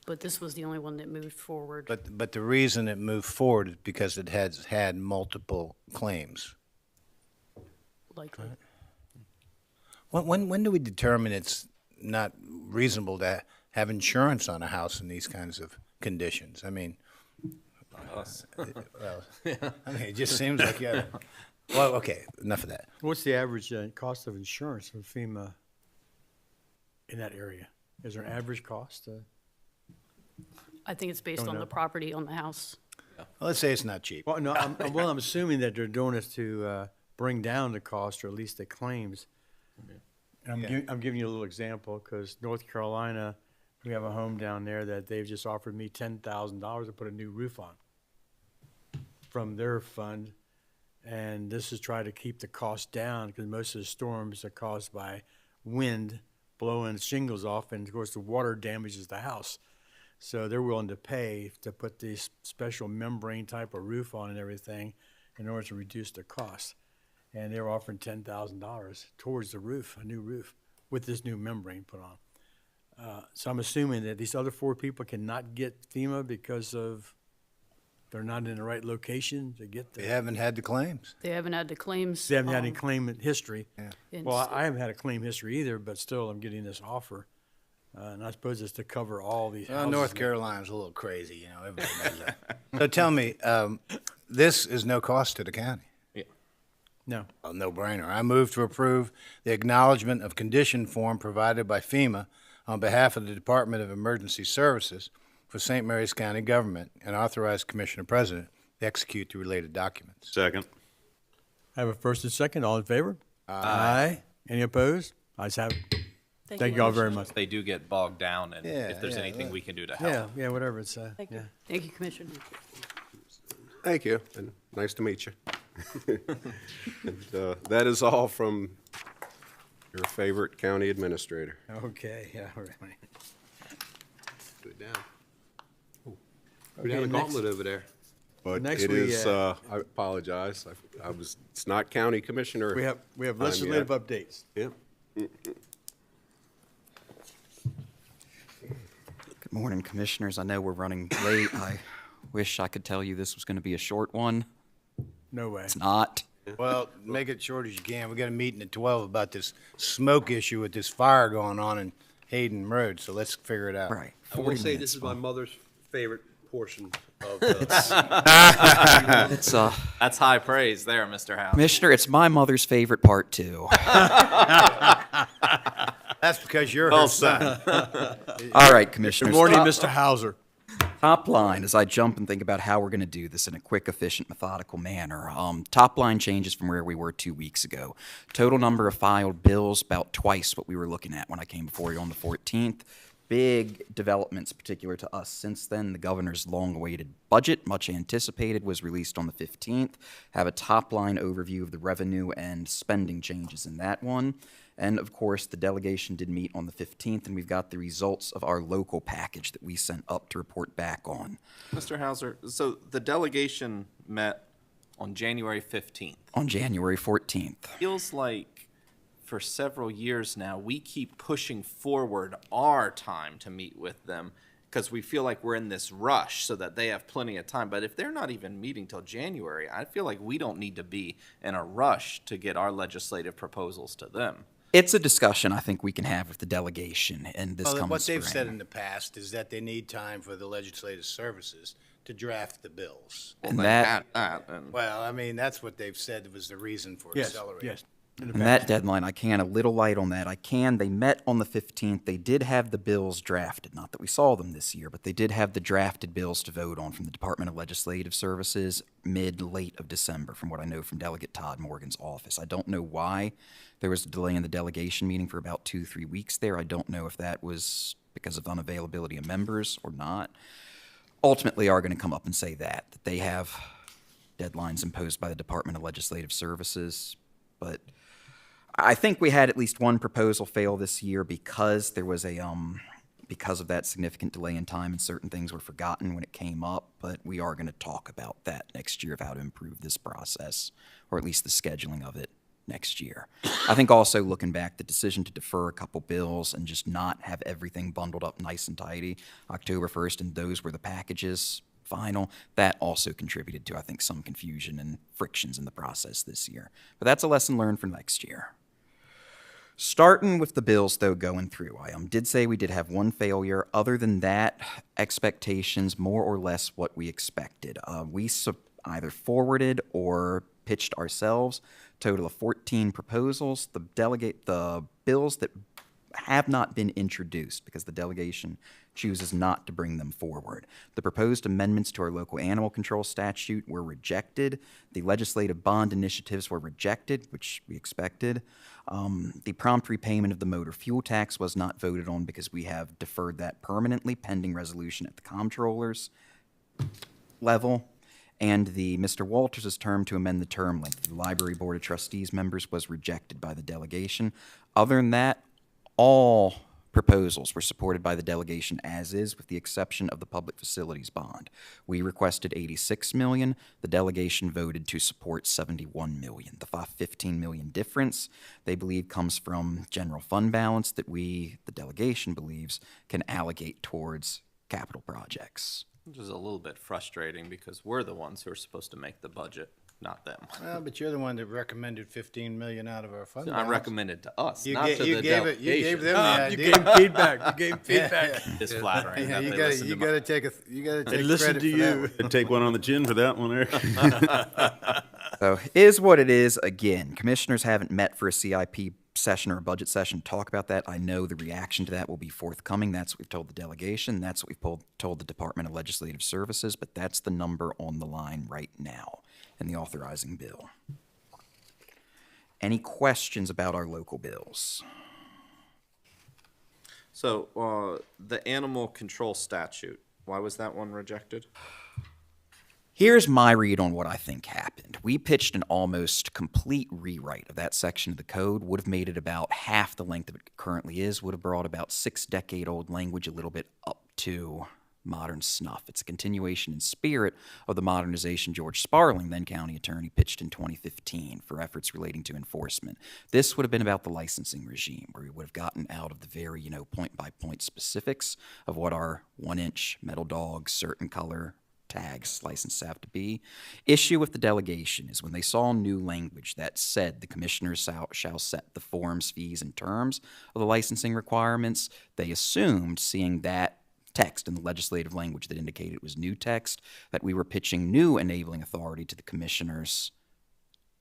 but this was the only one that moved forward. But the reason it moved forward is because it has had multiple claims. Likely. When do we determine it's not reasonable to have insurance on a house in these kinds of conditions? I mean, Us. it just seems like you have, well, okay, enough of that. What's the average cost of insurance for FEMA in that area? Is there an average cost? I think it's based Don't on know. the property, on the house. Well, let's say it's not cheap. Well, no, I'm assuming that they're doing this to bring down the cost, or at least the claims. And I'm giving you a little example, because North Carolina, we have a home down there that they've just offered me $10,000 to put a new roof on from their fund. And this is try to keep the cost down, because most of the storms are caused by wind blowing shingles off, and of course the water damages the house. So they're willing to pay to put this special membrane type of roof on and everything in order to reduce the cost. And they were offering $10,000 towards the roof, a new roof, with this new membrane put on. So I'm assuming that these other 4 people cannot get FEMA because of they're not in the right location to get the. They haven't had the claims. They haven't had the claims. They haven't had any claim history. And Well, so- I haven't had a claim history either, but still I'm getting this offer. And I suppose it's to cover all these Well, houses. North Carolina's a little crazy, you know, everybody knows that. So tell me, this is no cost to the county? No. A no-brainer. I move to approve the acknowledgement of condition form provided by FEMA on behalf of the Department of Emergency Services for St. Mary's County Government and authorize Commissioner President to execute the related documents. Second. I have a first and second. All in favor? Aye. Any opposed? Ayes have it. Thank you all very much. They do get bogged down, and Yeah, if there's yeah, anything look. we can do to help. Yeah, whatever it's, Thank yeah. you. Thank you, Commissioner. Thank you, and nice to meet you. And, that is all from your favorite county administrator. Okay, yeah, all right. Put it down. Okay, We have a next- gauntlet over there. But Next it we, is, I apologize, it's not county commissioner. We have time yet. legislative updates. Yep. Good morning, Commissioners. I know we're running late. I wish I could tell you this was going to be a short one. No way. It's not. Well, make it short as you can. We got a meeting at 12 about this smoke issue with this fire going on in Hayden Road, so let's figure it out. Right. I will 40 say minutes, this is my fine. mother's favorite portion of this. It's, That's high praise there, Mr. House. Commissioner, it's my mother's favorite part, too. That's because you're Well her son. All right, Commissioners. Good morning, Top- Mr. Hauser. Top line, as I jump and think about how we're going to do this in a quick, efficient, methodical manner. Top line changes from where we were 2 weeks ago. Total number of filed bills, about twice what we were looking at when I came before you on the 14th. Big developments particular to us since then. The governor's long-awaited budget, much anticipated, was released on the 15th. Have a top-line overview of the revenue and spending changes in that one. And, of course, the delegation did meet on the 15th, and we've got the results of our local package that we sent up to report back on. Mr. Hauser, so the delegation met on January 15th. On January 14th. Feels like for several years now, we keep pushing forward our time to meet with them because we feel like we're in this rush so that they have plenty of time. But if they're not even meeting till January, I feel like we don't need to be in a rush to get our legislative proposals to them. It's a discussion I think we can have with the delegation in this Well, coming what they've spring. said in the past is that they need time for the legislative services to draft the bills. And that- Well, I mean, that's what they've said was the reason for Yes, accelerating. yes. And that deadline, I can, a little light on that. They met on the 15th. They did have the bills drafted. Not that we saw them this year, but they did have the drafted bills to vote on from the Department of Legislative Services late of December, from what I know from Delegate Todd Morgan's office. I don't know why there was a delay in the delegation meeting for about 2-3 weeks there. I don't know if that was because of unavailability of members or not. Ultimately are going to come up and say that they have deadlines imposed by the Department of Legislative Services, but I think we had at least one proposal fail this year because there was because of that significant delay in time and certain things were forgotten when it came up, but we are going to talk about that next year of how to improve this process, or at least the scheduling of it next year. I think also looking back, the decision to defer a couple bills and just not have everything bundled up nice and tidy October 1st, and those were the packages final, that also contributed to, I think, some confusion and frictions in the process this year. But that's a lesson learned for next year. Starting with the bills, though, going through, I did say we did have one failure. Other than that, expectations more or less what we expected. We either forwarded or pitched ourselves, total of 14 proposals. The bills that have not been introduced because the delegation chooses not to bring them forward. The proposed amendments to our local animal control statute were rejected. The legislative bond initiatives were rejected, which we expected. The prompt repayment of the motor fuel tax was not voted on because we have deferred that permanently pending resolution at the comptroller's level. And the Mr. Walters' term to amend the term length of the Library Board of Trustees members was rejected by the delegation. Other than that, all proposals were supported by the delegation as is, with the exception of the public facilities bond. We requested $86 million. The delegation voted to support $71 million. The $15 million difference, they believe, comes from general fund balance that the delegation believes, can allocate towards capital projects. Which is a little bit frustrating because we're the ones who are supposed to make the budget, not them. Well, but you're the one that recommended $15 million out of our fund I balance. recommended to us, You not ga- to you the gave it- you gave them the delegation. idea. You gave feedback. You gave feedback. It's flattering that you they gotta, listen you to my- gotta take They listen credit to for that you. one. I'd take one on the chin for that one, Eric. So, is what it is. Again, commissioners haven't met for a CIP session or a budget session to talk about that. I know the reaction to that will be forthcoming. That's what we've told the delegation. That's what we've told the Department of Legislative Services, but that's the number on the line right now in the authorizing bill. Any questions about our local bills? So, the animal control statute, why was that one rejected? Here's my read on what I think happened. We pitched an almost complete rewrite of that section of the code, would have made it about half the length of it currently is, would have brought about 6-decade-old language a little bit up to modern snuff. It's a continuation in spirit of the modernization George Sparling, then county attorney, pitched in 2015 for efforts relating to enforcement. This would have been about the licensing regime, where we would have gotten out of the very, point-by-point specifics of what our 1-inch metal dogs, certain color tags licenses have to be. Issue with the delegation is when they saw new language that said the commissioners shall set the forms, fees, and terms of the licensing requirements, they assumed, seeing that text in the legislative language that indicated it was new text, that we were pitching new enabling authority to the commissioners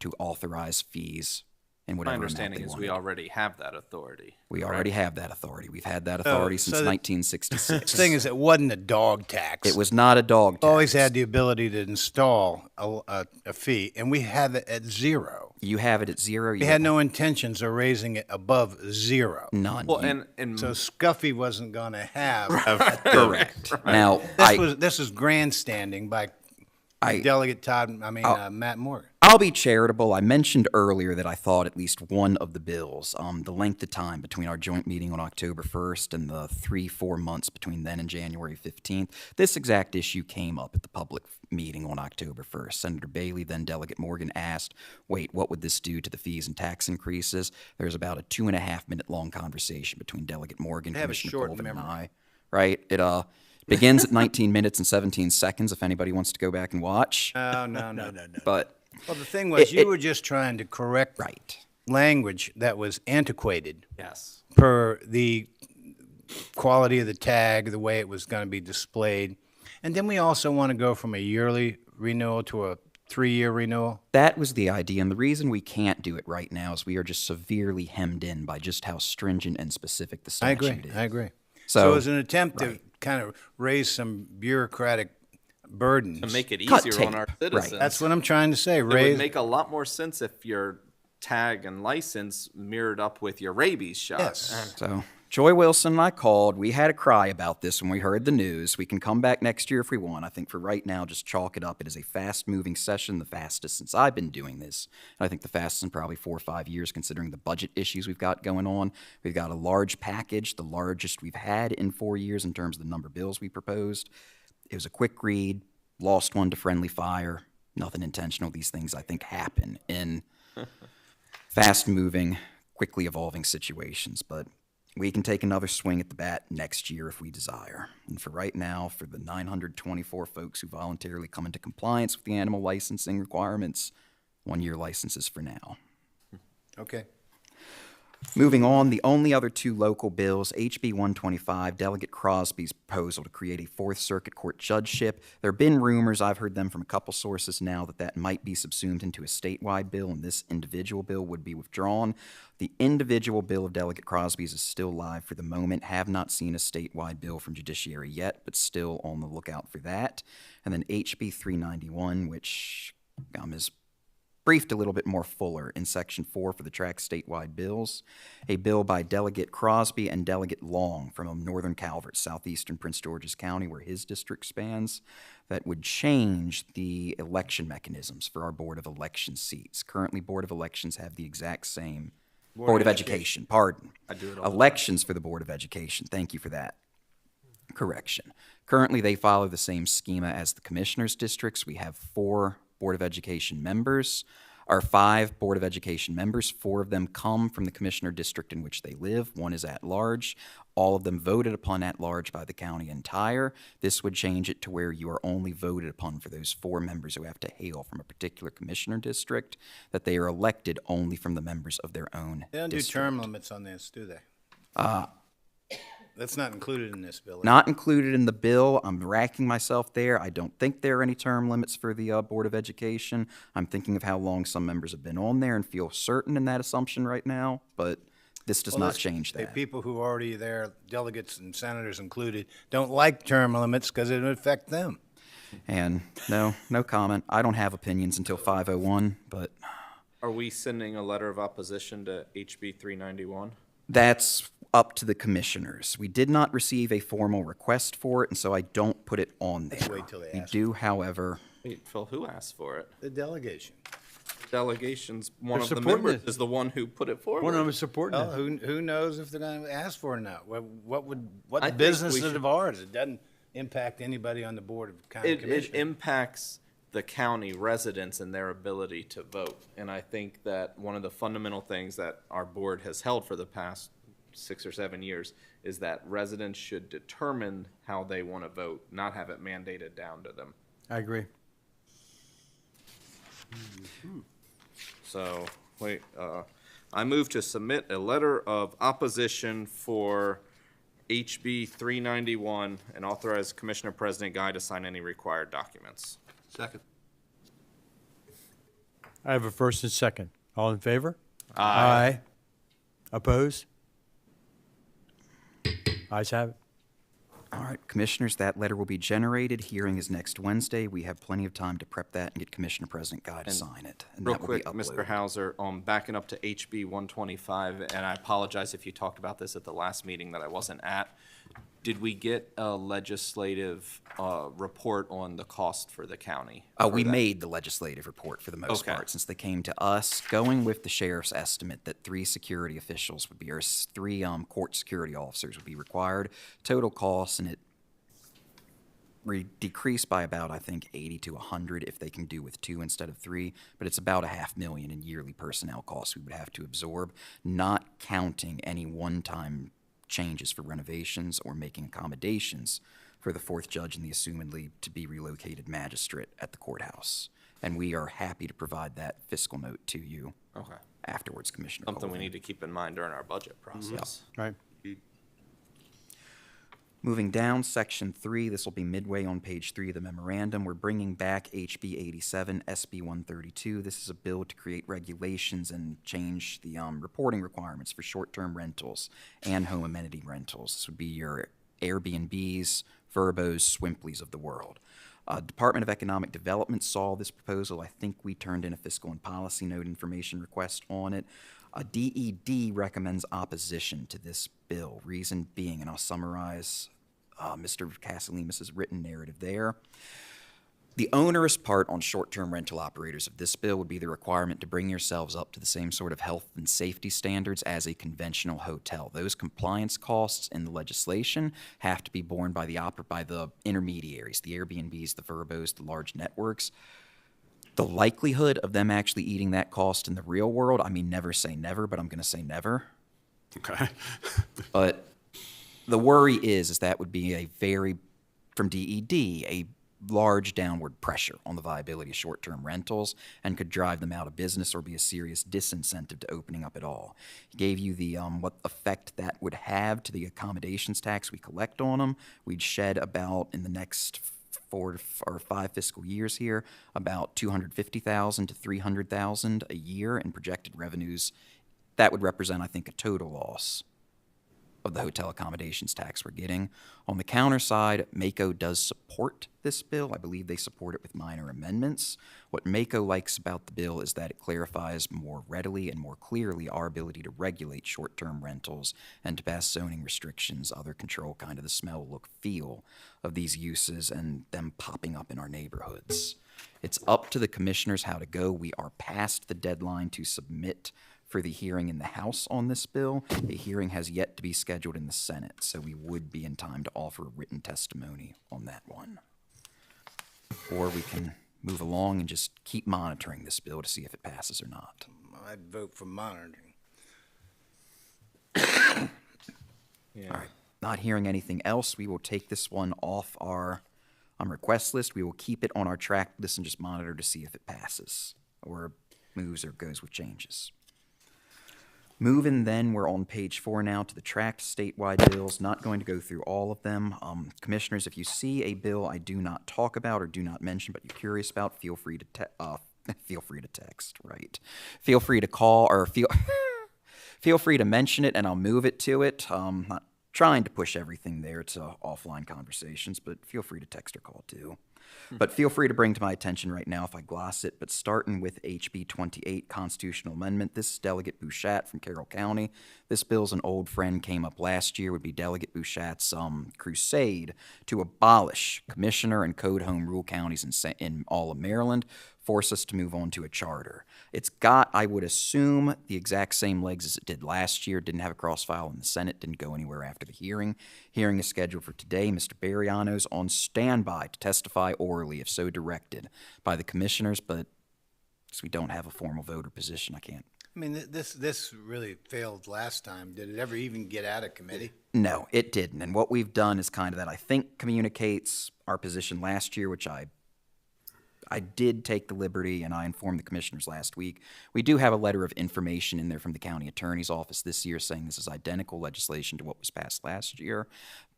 to authorize fees in whatever My amount understanding they is we wanted. already have that authority. We correct? already have that authority. We've had that authority since so the- 1966. The thing is, it wasn't a dog tax. It was not a dog tax. Always had the ability to install a fee, and we have it at zero. You have it at zero. We had no intentions of raising it above zero. None. Well, and So Scuffy wasn't going to have. Correct. Now, This is grandstanding by Delegate Matt Morgan. I'll be charitable. I mentioned earlier that I thought at least one of the bills, the length of time between our joint meeting on October 1st and the 3-4 months between then and January 15th, this exact issue came up at the public meeting on October 1st. Senator Bailey, then Delegate Morgan, asked, wait, what would this do to the fees and tax increases? There's about a 2.5-minute long conversation between Delegate Morgan, I have a Commissioner short Colvin, and memory. I. Right? It begins at 19 minutes and 17 seconds if anybody wants to go back and watch. No. But Well, the thing was, you were just trying to correct right language that was antiquated. Yes. Per the quality of the tag, the way it was going to be displayed. And then we also want to go from a yearly renewal to a 3-year renewal. That was the idea, and the reason we can't do it right now is we are just severely hemmed in by just how stringent and specific the statute is. I agree. So it was an attempt to kind of raise some bureaucratic burdens. To make it Cut easier on tape. our Right. citizens. That's what I'm trying to say. It would Raise. make a lot more sense if your tag and license mirrored up with your rabies shot. Yes. So Joy Wilson and I called. We had a cry about this when we heard the news. We can come back next year if we want. I think for right now, just chalk it up. It is a fast-moving session, the fastest since I've been doing this. And I think the fastest in probably 4 or 5 years, considering the budget issues we've got going on. We've got a large package, the largest we've had in 4 years in terms of the number of bills we proposed. It was a quick read, lost one to friendly fire. Nothing intentional. These things, I think, happen in fast-moving, quickly evolving situations. But we can take another swing at the bat next year if we desire. And for right now, for the 924 folks who voluntarily come into compliance with the animal licensing requirements, 1-year licenses for now. Okay. Moving on, the only other 2 local bills, HB 125, Delegate Crosby's proposal to create a Fourth Circuit Court judgeship. There have been rumors, I've heard them from a couple sources now, that might be subsumed into a statewide bill, and this individual bill would be withdrawn. The individual bill of Delegate Crosby's is still live for the moment. Have not seen a statewide bill from Judiciary yet, but still on the lookout for that. And then HB 391, which is briefed a little bit more fuller in Section 4 for the track statewide bills, a bill by Delegate Crosby and Delegate Long from Northern Calvert, southeastern Prince George's County, where his district spans, that would change the election mechanisms for our Board of Election seats. Currently, Board of Elections have the exact same, Board of Education, pardon. I do it all the Elections for the Board of Education, thank you for that correction. Currently, they follow the same schema as the commissioners' districts. We have 4 Board of Education members, or 5 Board of Education members. 4 of them come from the commissioner district in which they live. 1 is at large. All of them voted upon at large by the county entire. This would change it to where you are only voted upon for those 4 members who have to hail from a particular commissioner district, that they are elected only from the members of their own They don't do district. term limits on this, do they? That's not included in this bill. Not included in the bill. I'm racking myself there. I don't think there are any term limits for the Board of Education. I'm thinking of how long some members have been on there and feel certain in that assumption right now, but this does not change The that. people who are already there, delegates and senators included, don't like term limits because it would affect them. And no comment. I don't have opinions until 5:01, but Are we sending a letter of opposition to HB 391? that's up to the commissioners. We did not receive a formal request for it, and so I don't put it on there. wait till they We ask. do, however, Wait, Phil, who asked for it? The delegation. Delegation's one They're of the supporting members it. is the one who put it forward. One of them is supporting Well, it. who knows if they're going to ask for it or not? What I think business we is it should- of ours? It doesn't impact anybody on the Board of County It Commissioners? impacts the county residents and their ability to vote. And I think that one of the fundamental things that our board has held for the past 6 or 7 years is that residents should determine how they want to vote, not have it mandated down to them. I agree. So, I move to submit a letter of opposition for HB 391 and authorize Commissioner President Guy to sign any required documents. Second. I have a first and second. All in favor? Aye. Opposed? Ayes have it. All right, Commissioners, that letter will be generated. Hearing is next Wednesday. We have plenty of time to prep that and get Commissioner President Guy to sign it. And Real that will be quick, Mr. uploaded. Hauser, backing up to HB 125, and I apologize if you talked about this at the last meeting that I wasn't at. Did we get a legislative report on the cost for the county? We made the legislative report for the most Okay. part, since they came to us, going with the sheriff's estimate that 3 security officials would be, or 3 court security officers would be required. Total cost, and it decreased by about, I think, 80 to 100 if they can do with 2 instead of 3, but it's about $500,000 in yearly personnel costs we would have to absorb, not counting any one-time changes for renovations or making accommodations for the 4th judge and the assumedly to be relocated magistrate at the courthouse. And we are happy to provide that fiscal note to you afterwards, Commissioner Something we Colvin. need to keep in mind during our budget process. Right. Moving down, Section 3, this will be midway on page 3 of the memorandum. We're bringing back HB 87, SB 132. This is a bill to create regulations and change the reporting requirements for short-term rentals and home amenity rentals. This would be your Airbnbs, Verbos, Swimpleys of the world. Department of Economic Development saw this proposal. I think we turned in a fiscal and policy note information request on it. DED recommends opposition to this bill. Reason being, and I'll summarize Mr. Casalemas's written narrative there. The onerous part on short-term rental operators of this bill would be the requirement to bring yourselves up to the same sort of health and safety standards as a conventional hotel. Those compliance costs in the legislation have to be borne by the intermediaries, the Airbnbs, the Verbos, the large networks. The likelihood of them actually eating that cost in the real world, I mean, never say never, but I'm going to say never. Okay. But the worry is that would be from DED, a large downward pressure on the viability of short-term rentals and could drive them out of business or be a serious disincentive to opening up at all. He gave you the what effect that would have to the accommodations tax we collect on them. We'd shed about, in the next 4 or 5 fiscal years here, about $250,000 to $300,000 a year in projected revenues. That would represent, I think, a total loss of the hotel accommodations tax we're getting. On the counter side, MACO does support this bill. I believe they support it with minor amendments. What MACO likes about the bill is that it clarifies more readily and more clearly our ability to regulate short-term rentals and to pass zoning restrictions, other control kind of the smell, look, feel of these uses and them popping up in our neighborhoods. It's up to the commissioners how to go. We are past the deadline to submit for the hearing in the House on this bill. A hearing has yet to be scheduled in the Senate, so we would be in time to offer written testimony on that one. Or we can move along and just keep monitoring this bill to see if it passes or not. I'd vote for monitoring. All right, not hearing anything else, we will take this one off our request list. We will keep it on our track list and just monitor to see if it passes or moves or goes with changes. Moving then, we're on page 4 now to the tracked statewide bills. Not going to go through all of them. Commissioners, if you see a bill I do not talk about or do not mention but you're curious about, feel free to text, right? Feel free to call or feel free to mention it and I'll move it to it. Not trying to push everything there to offline conversations, but feel free to text or call too. But feel free to bring to my attention right now if I gloss it. But starting with HB 28 constitutional amendment, this is Delegate Bouchat from Carroll County. This bill's an old friend, came up last year, would be Delegate Bouchat's crusade to abolish commissioner and code home rule counties in all of Maryland, force us to move on to a charter. It's got, I would assume, the exact same legs as it did last year. Didn't have a cross file in the Senate, didn't go anywhere after the hearing. Hearing is scheduled for today. Mr. Bariano's on standby to testify orally if so directed by the commissioners, but since we don't have a formal vote or position, I can't. I mean, this really failed last time. Did it ever even get out of committee? No, it didn't. And what we've done is kind of that I think communicates our position last year, which I did take the liberty, and I informed the commissioners last week. We do have a letter of information in there from the county attorney's office this year saying this is identical legislation to what was passed last year.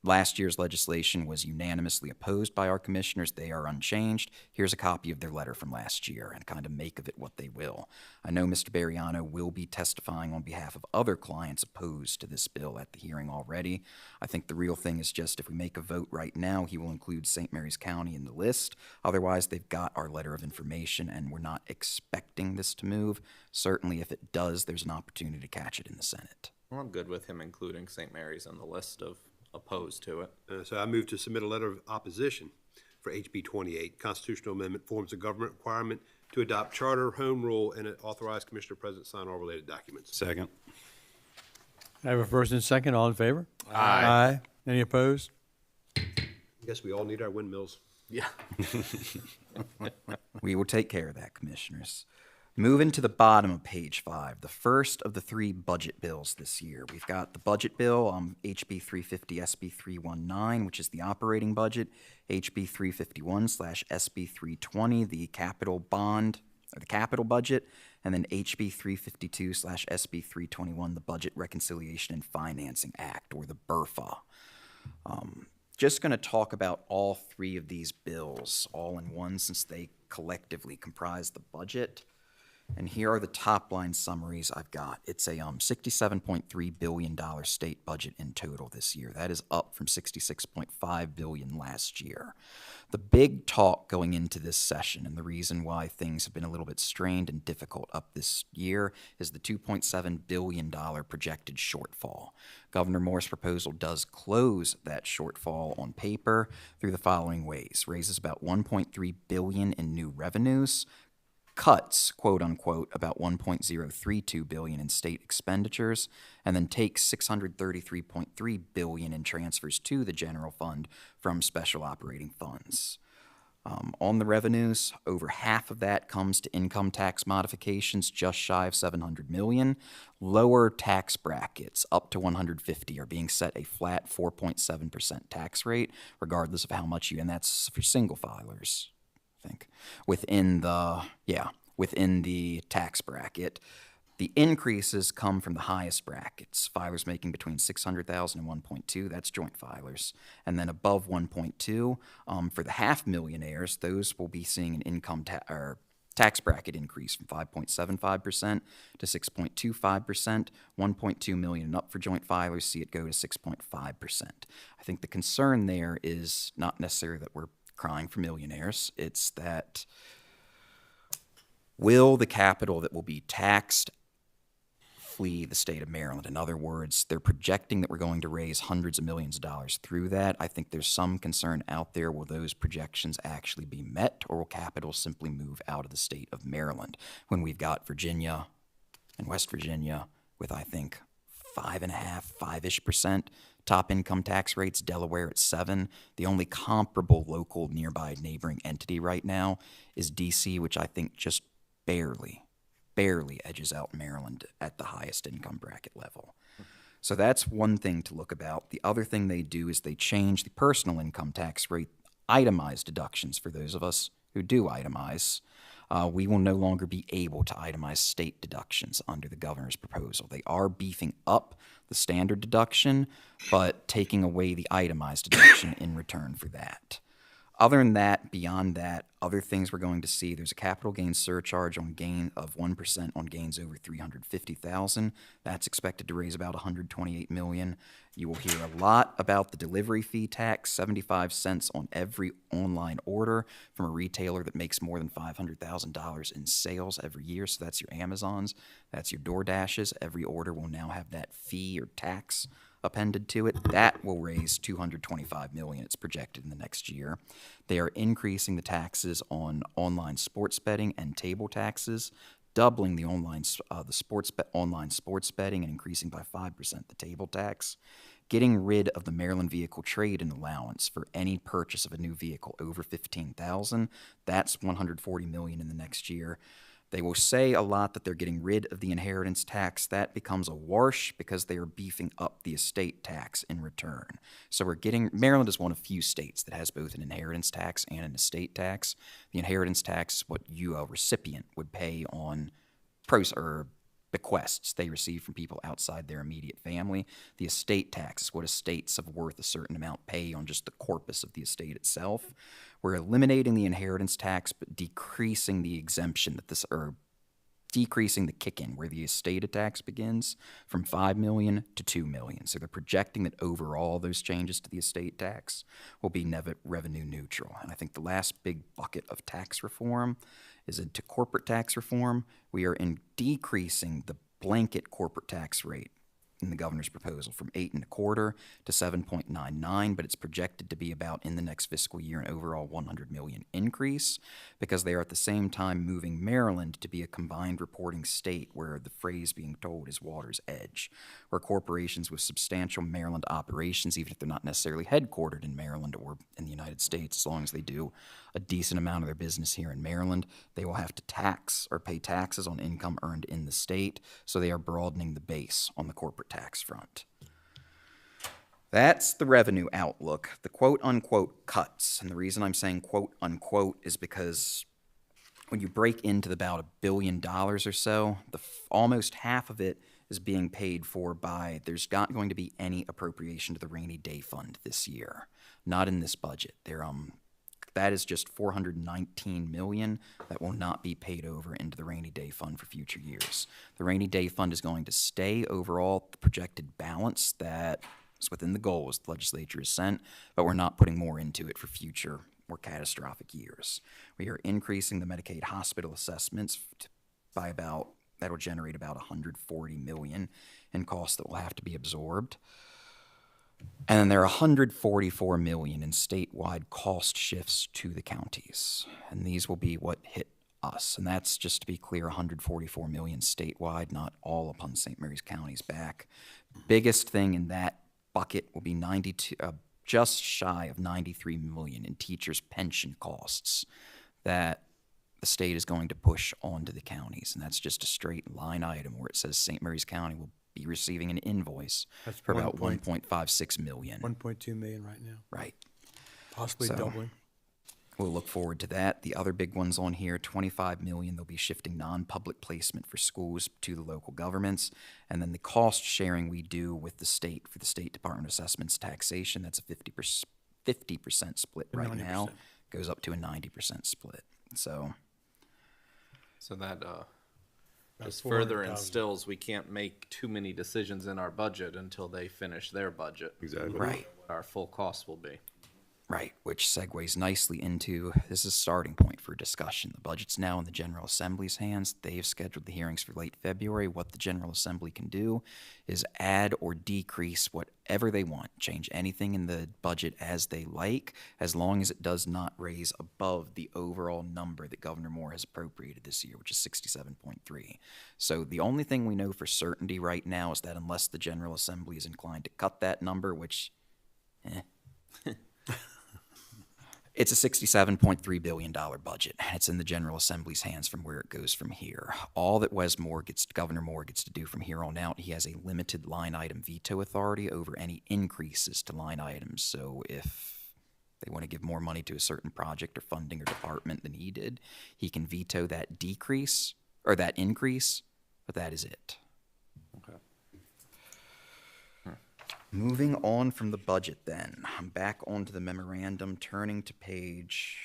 Last year's legislation was unanimously opposed by our commissioners. They are unchanged. Here's a copy of their letter from last year, and kind of make of it what they will. I know Mr. Bariano will be testifying on behalf of other clients opposed to this bill at the hearing already. I think the real thing is just if we make a vote right now, he will include St. Mary's County in the list. Otherwise, they've got our letter of information, and we're not expecting this to move. Certainly, if it does, there's an opportunity to catch it in the Senate. Well, I'm good with him including St. Mary's on the list of opposed to it. So I move to submit a letter of opposition for HB 28, constitutional amendment, forms of government requirement to adopt charter, home rule, and authorize Commissioner President to sign all related documents. Second. I have a first and second. All in favor? Aye. Any opposed? I guess we all need our windmills. Yeah. We will take care of that, commissioners. Moving to the bottom of page 5, the first of the 3 budget bills this year. We've got the budget bill, HB 350 SB 319, which is the operating budget, HB 351/SB 320, the capital bond, or the capital budget, and then HB 352/SB 321, the Budget Reconciliation and Financing Act, or the BRFA. Just going to talk about all 3 of these bills all in one since they collectively comprise the budget. And here are the top line summaries I've got. It's a $67.3 billion state budget in total this year. That is up from $66.5 billion last year. The big talk going into this session, and the reason why things have been a little bit strained and difficult up this year, is the $2.7 billion projected shortfall. Governor Moore's proposal does close that shortfall on paper through the following ways. Raises about $1.3 billion in new revenues, cuts, quote unquote, about $1.032 billion in state expenditures, and then takes $633.3 billion in transfers to the general fund from special operating funds. On the revenues, over half of that comes to income tax modifications, just shy of $700 million. Lower tax brackets, up to 150, are being set a flat 4.7% tax rate, regardless of how much and that's for single filers, I think, within the tax bracket. The increases come from the highest brackets, filers making between $600,000 and $1.2, that's joint filers. And then above $1.2, for the half millionaires, those will be seeing an income tax bracket increase from 5.75% to 6.25%, 1.2 million and up for joint filers see it go to 6.5%. I think the concern there is not necessarily that we're crying for millionaires, it's that will the capital that will be taxed flee the state of Maryland? In other words, they're projecting that we're going to raise hundreds of millions of dollars through that. I think there's some concern out there, will those projections actually be met, or will capital simply move out of the state of Maryland when we've got Virginia and West Virginia with, I think, 5.5% top income tax rates, Delaware at 7%. The only comparable local nearby neighboring entity right now is DC, which I think just barely edges out Maryland at the highest income bracket level. So that's one thing to look about. The other thing they do is they change the personal income tax rate itemized deductions for those of us who do itemize. We will no longer be able to itemize state deductions under the governor's proposal. They are beefing up the standard deduction, but taking away the itemized deduction in return for that. Other than that, beyond that, other things we're going to see, there's a capital gains surcharge on gain of 1% on gains over 350,000. That's expected to raise about 128 million. You will hear a lot about the delivery fee tax, 75 cents on every online order from a retailer that makes more than $500,000 in sales every year. So that's your Amazons, that's your DoorDashes. Every order will now have that fee or tax appended to it. That will raise 225 million. It's projected in the next year. They are increasing the taxes on online sports betting and table taxes, doubling the online sports betting and increasing by 5% the table tax, getting rid of the Maryland vehicle trade-in allowance for any purchase of a new vehicle over 15,000. That's 140 million in the next year. They will say a lot that they're getting rid of the inheritance tax. That becomes a wash because they are beefing up the estate tax in return. So Maryland is one of few states that has both an inheritance tax and an estate tax. The inheritance tax is what you, a recipient, would pay on bequests they receive from people outside their immediate family. The estate tax is what estates of worth a certain amount pay on just the corpus of the estate itself. We're eliminating the inheritance tax, but decreasing the exemption decreasing the kick-in where the estate tax begins from 5 million to 2 million. So they're projecting that overall those changes to the estate tax will be revenue neutral. And I think the last big bucket of tax reform is into corporate tax reform. We are decreasing the blanket corporate tax rate in the governor's proposal from 8.25% to 7.99%, but it's projected to be about in the next fiscal year an overall 100 million increase because they are at the same time moving Maryland to be a combined reporting state where the phrase being told is water's edge, where corporations with substantial Maryland operations, even if they're not necessarily headquartered in Maryland or in the United States, as long as they do a decent amount of their business here in Maryland, they will have to tax or pay taxes on income earned in the state, so they are broadening the base on the corporate tax front. That's the revenue outlook, the quote-unquote cuts. And the reason I'm saying quote-unquote is because when you break into about $1 billion or so, almost half of it is being paid for by, there's not going to be any appropriation to the rainy day fund this year. Not in this budget. That is just $419 million that will not be paid over into the rainy day fund for future years. The rainy day fund is going to stay overall the projected balance that is within the goals the legislature has sent, but we're not putting more into it for future more catastrophic years. We are increasing the Medicaid hospital assessments by that'll generate about $140 million in costs that will have to be absorbed. And then there are $144 million in statewide cost shifts to the counties. And these will be what hit us. And that's, just to be clear, $144 million statewide, not all upon St. Mary's County's back. Biggest thing in that bucket will be just shy of $93 million in teachers' pension costs that the state is going to push onto the counties. And that's just a straight line item where it says St. Mary's County will be receiving an invoice for about 1.56 million. 1.2 million right now. Right. Possibly doubling. We'll look forward to that. The other big ones on here, 25 million, they'll be shifting non-public placement for schools to the local governments. And then the cost sharing we do with the state for the State Department of Assessments taxation, that's a 50% split right 90%. now, goes up to a 90% split. So that About just further 400,000. instills we can't make too many decisions in our budget until they finish their budget. Exactly. Right. What our full cost will be. Right, which segues nicely into, this is a starting point for discussion. The budget's now in the General Assembly's hands. They've scheduled the hearings for late February. What the General Assembly can do is add or decrease whatever they want, change anything in the budget as they like, as long as it does not raise above the overall number that Governor Moore has appropriated this year, which is 67.3. So the only thing we know for certainty right now is that unless the General Assembly is inclined to cut that number, which, it's a $67.3 billion budget. It's in the General Assembly's hands from where it goes from here. All that Governor Moore gets to do from here on out, he has a limited line item veto authority over any increases to line items. So if they want to give more money to a certain project or funding or department than he did, he can veto that decrease or that increase, but that is it. Okay. Moving on from the budget then, I'm back onto the memorandum, turning to page,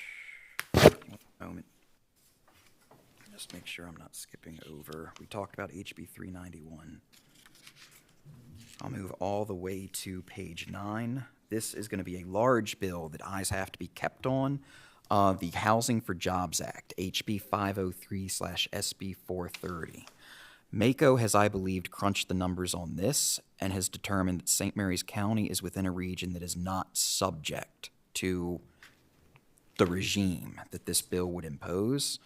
one moment. Just make sure I'm not skipping over. We talked about HB 391. I'll move all the way to page 9. This is going to be a large bill that eyes have to be kept on. The Housing for Jobs Act, HB 503/SB 430. MACO has, I believe, crunched the numbers on this and has determined that St. Mary's County is within a region that is not subject to the regime that this bill would impose.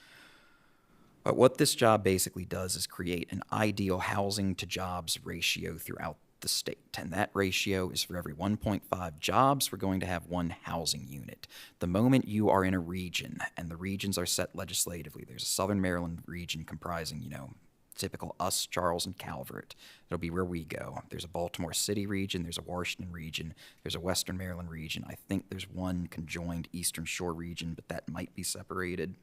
But what this job basically does is create an ideal housing to jobs ratio throughout the state. And that ratio is for every 1.5 jobs, we're going to have one housing unit. The moment you are in a region, and the regions are set legislatively, there's a Southern Maryland region comprising, typical us, Charles, and Calvert. That'll be where we go. There's a Baltimore City region, there's a Washington region, there's a Western Maryland region. I think there's one conjoined Eastern Shore region, but that might be separated.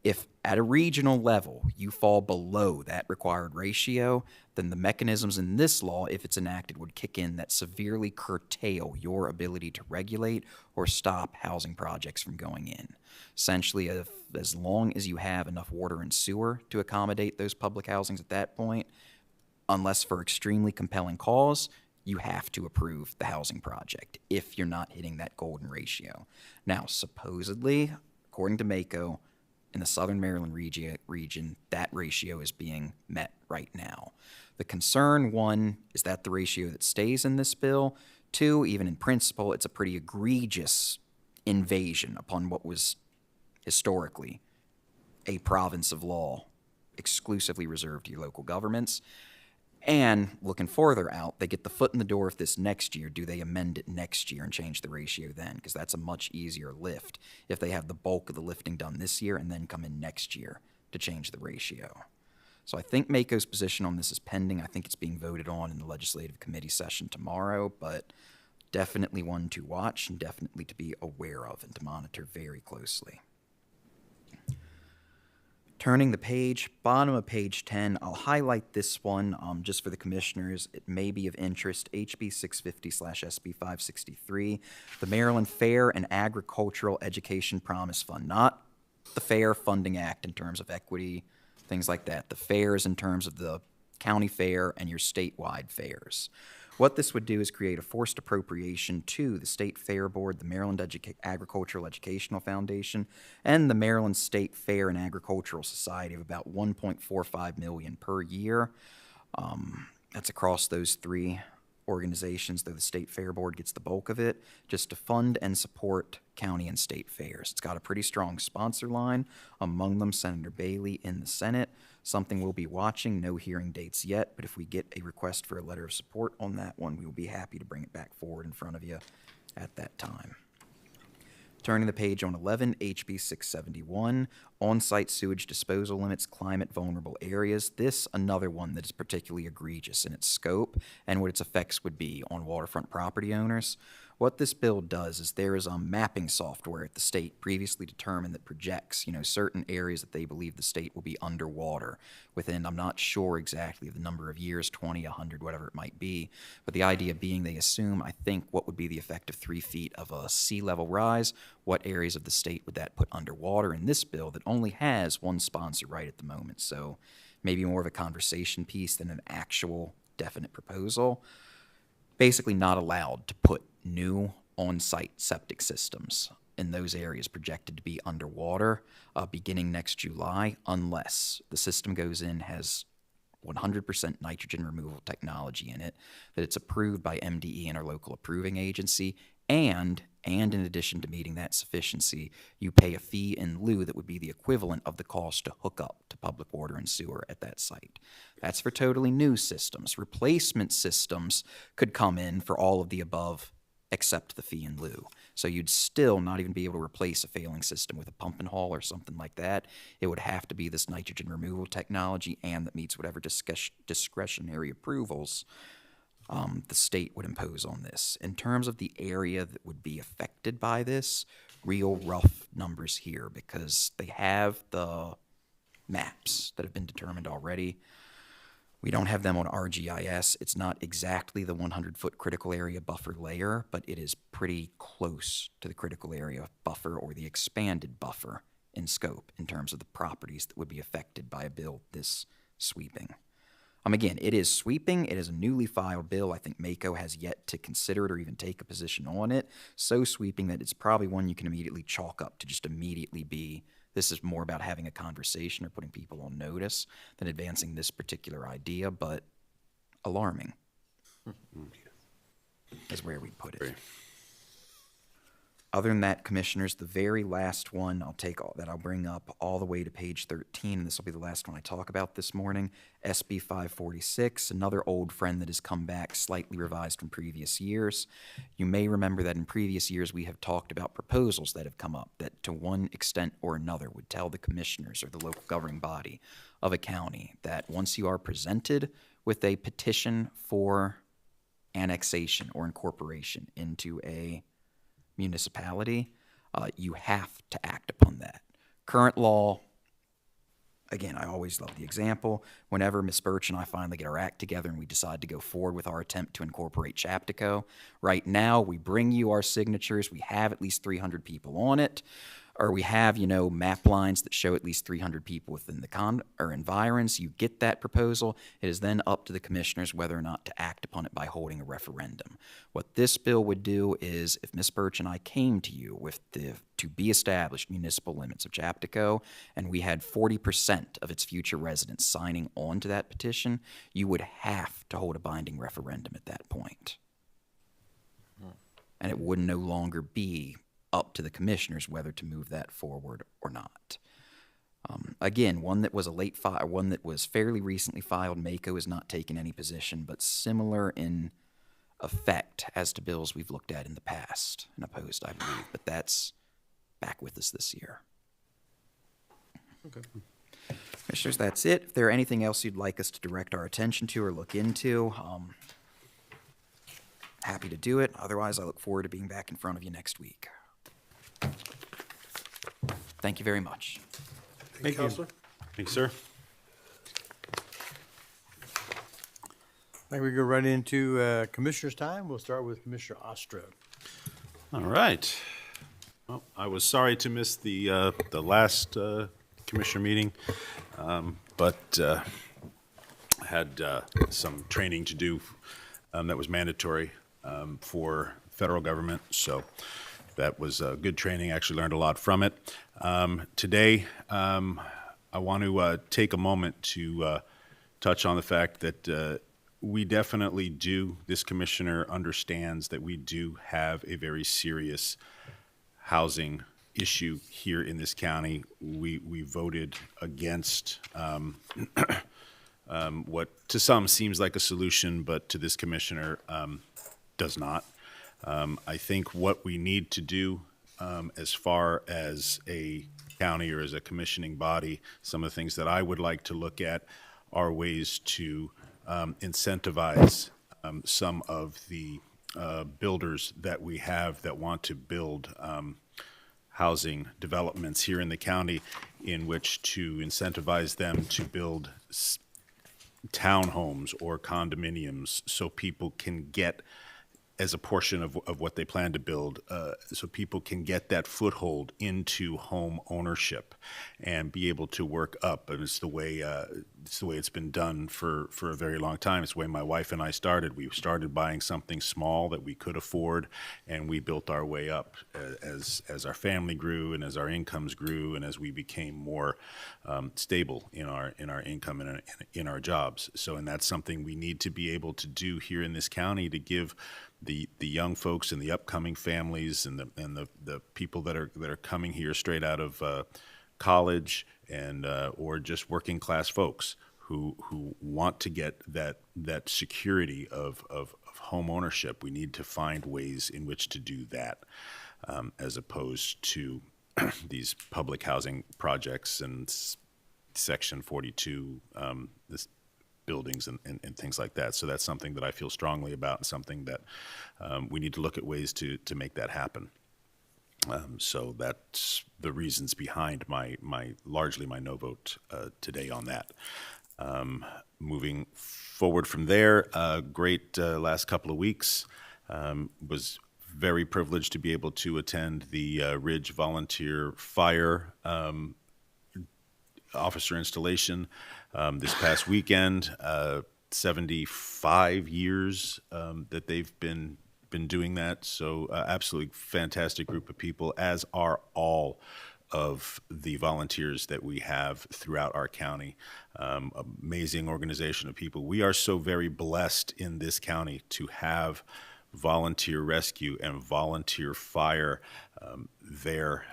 If at a regional level you fall below that required ratio, then the mechanisms in this law, if it's enacted, would kick in that severely curtail your ability to regulate or stop housing projects from going in. Essentially, as long as you have enough water and sewer to accommodate those public housings at that point, unless for extremely compelling cause, you have to approve the housing project if you're not hitting that golden ratio. Now, supposedly, according to MACO, in the Southern Maryland region, that ratio is being met right now. The concern, one, is that the ratio that stays in this bill. Two, even in principle, it's a pretty egregious invasion upon what was historically a province of law exclusively reserved to your local governments. And looking further out, they get the foot in the door of this next year. Do they amend it next year and change the ratio then? Because that's a much easier lift if they have the bulk of the lifting done this year and then come in next year to change the ratio. So I think MACO's position on this is pending. I think it's being voted on in the legislative committee session tomorrow, but definitely one to watch and definitely to be aware of and to monitor very closely. Turning the page, bottom of page 10, I'll highlight this one just for the commissioners. It may be of interest, HB 650/SB 563, the Maryland Fair and Agricultural Education Promise Fund, not the Fair Funding Act in terms of equity, things like that. The fairs in terms of the county fair and your statewide fairs. What this would do is create a forced appropriation to the State Fair Board, the Maryland Agricultural Educational Foundation, and the Maryland State Fair and Agricultural Society of about $1.45 million per year. That's across those three organizations, though the State Fair Board gets the bulk of it, just to fund and support county and state fairs. It's got a pretty strong sponsor line, among them Senator Bailey in the Senate. Something we'll be watching, no hearing dates yet, but if we get a request for a letter of support on that one, we will be happy to bring it back forward in front of you at that time. Turning the page on 11, HB 671, on-site sewage disposal limits, climate vulnerable areas. This, another one that is particularly egregious in its scope and what its effects would be on waterfront property owners. What this bill does is there is a mapping software at the state previously determined that projects, certain areas that they believe the state will be underwater within, I'm not sure exactly the number of years, 20, 100, whatever it might be. But the idea being they assume, I think, what would be the effect of 3 feet of a sea level rise, what areas of the state would that put underwater in this bill that only has one sponsor right at the moment. So maybe more of a conversation piece than an actual definite proposal. Basically not allowed to put new on-site septic systems in those areas projected to be underwater beginning next July, unless the system goes in, has 100% nitrogen removal technology in it, that it's approved by MDE and our local approving agency, and in addition to meeting that sufficiency, you pay a fee in lieu that would be the equivalent of the cost to hook up to public water and sewer at that site. That's for totally new systems. Replacement systems could come in for all of the above except the fee in lieu. So you'd still not even be able to replace a failing system with a pump and haul or something like that. It would have to be this nitrogen removal technology and that meets whatever discretionary approvals the state would impose on this. In terms of the area that would be affected by this, real rough numbers here because they have the maps that have been determined already. We don't have them on RGIS. It's not exactly the 100-foot critical area buffer layer, but it is pretty close to the critical area buffer or the expanded buffer in scope in terms of the properties that would be affected by a bill this sweeping. Again, it is sweeping. It is a newly filed bill. I think MACO has yet to consider it or even take a position on it. So sweeping that it's probably one you can immediately chalk up to just immediately be, this is more about having a conversation or putting people on notice than advancing this particular idea, but alarming is where we put it. Other than that, Commissioners, the very last one I'll bring up all the way to page 13, and this will be the last one I talk about this morning, SB 546, another old friend that has come back, slightly revised from previous years. You may remember that in previous years we have talked about proposals that have come up that to one extent or another would tell the commissioners or the local governing body of a county that once you are presented with a petition for annexation or incorporation into a municipality, you have to act upon that. Current law, again, I always love the example. Whenever Ms. Birch and I finally get our act together and we decide to go forward with our attempt to incorporate Chaptico, right now we bring you our signatures. We have at least 300 people on it, or we have, map lines that show at least 300 people within the environs. You get that proposal. It is then up to the commissioners whether or not to act upon it by holding a referendum. What this bill would do is, if Ms. Birch and I came to you with the to be established municipal limits of Chaptico, and we had 40% of its future residents signing on to that petition, you would have to hold a binding referendum at that point. And it would no longer be up to the commissioners whether to move that forward or not. Again, one that was one that was fairly recently filed, MACO has not taken any position, but similar in effect as to bills we've looked at in the past and opposed, I believe. But that's back with us this year. Okay. Commissioners, that's it. If there are anything else you'd like us to direct our attention to or look into, happy to do it. Otherwise, I look forward to being back in front of you next week. Thank you very much. Thank you, Counselor. Thanks, sir. I think we go right into Commissioner's time. We'll start with Commissioner Ostro. All right. Well, I was sorry to miss the last commissioner meeting, but had some training to do that was mandatory for federal government, so that was good training. I actually learned a lot from it. Today, I want to take a moment to touch on the fact that we definitely do, this commissioner understands that we do have a very serious housing issue here in this county. We voted against what to some seems like a solution, but to this commissioner does not. I think what we need to do as far as a county or as a commissioning body, some of the things that I would like to look at are ways to incentivize some of the builders that we have that want to build housing developments here in the county, in which to incentivize them to build townhomes or condominiums so people can get as a portion of what they plan to build, so people can get that foothold into home ownership and be able to work up. And it's the way it's been done for a very long time. It's the way my wife and I started. We started buying something small that we could afford, and we built our way up as our family grew and as our incomes grew and as we became more stable in our income and in our jobs. So, and that's something we need to be able to do here in this county to give the young folks and the upcoming families and the people that are coming here straight out of college and or just working class folks who want to get that security of home ownership. We need to find ways in which to do that, as opposed to these public housing projects and Section 42 buildings and things like that. So that's something that I feel strongly about, and something that we need to look at ways to make that happen. So that's the reasons behind my largely my no vote today on that. moving forward from there, great last couple of weeks. Was very privileged to be able to attend the Ridge Volunteer Fire officer installation this past weekend. 75 years that they've been doing that. So absolutely fantastic group of people, as are all of the volunteers that we have throughout our county. Amazing organization of people. We are so very blessed in this county to have volunteer rescue and volunteer fire there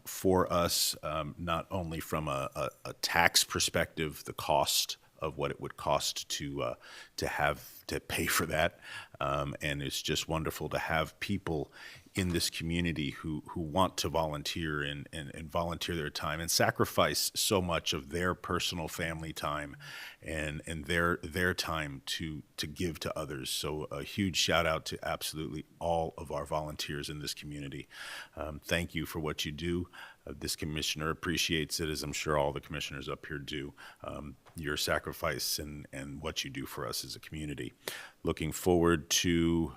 for us, not only from a tax perspective, the cost of what it would cost to have to pay for that, and it's just wonderful to have people in this community who want to volunteer and volunteer their time and sacrifice so much of their personal family time and their time to give to others. So a huge shout out to absolutely all of our volunteers in this community. Thank you for what you do. This commissioner appreciates it, as I'm sure all the commissioners up here do, your sacrifice and what you do for us as a community. Looking forward to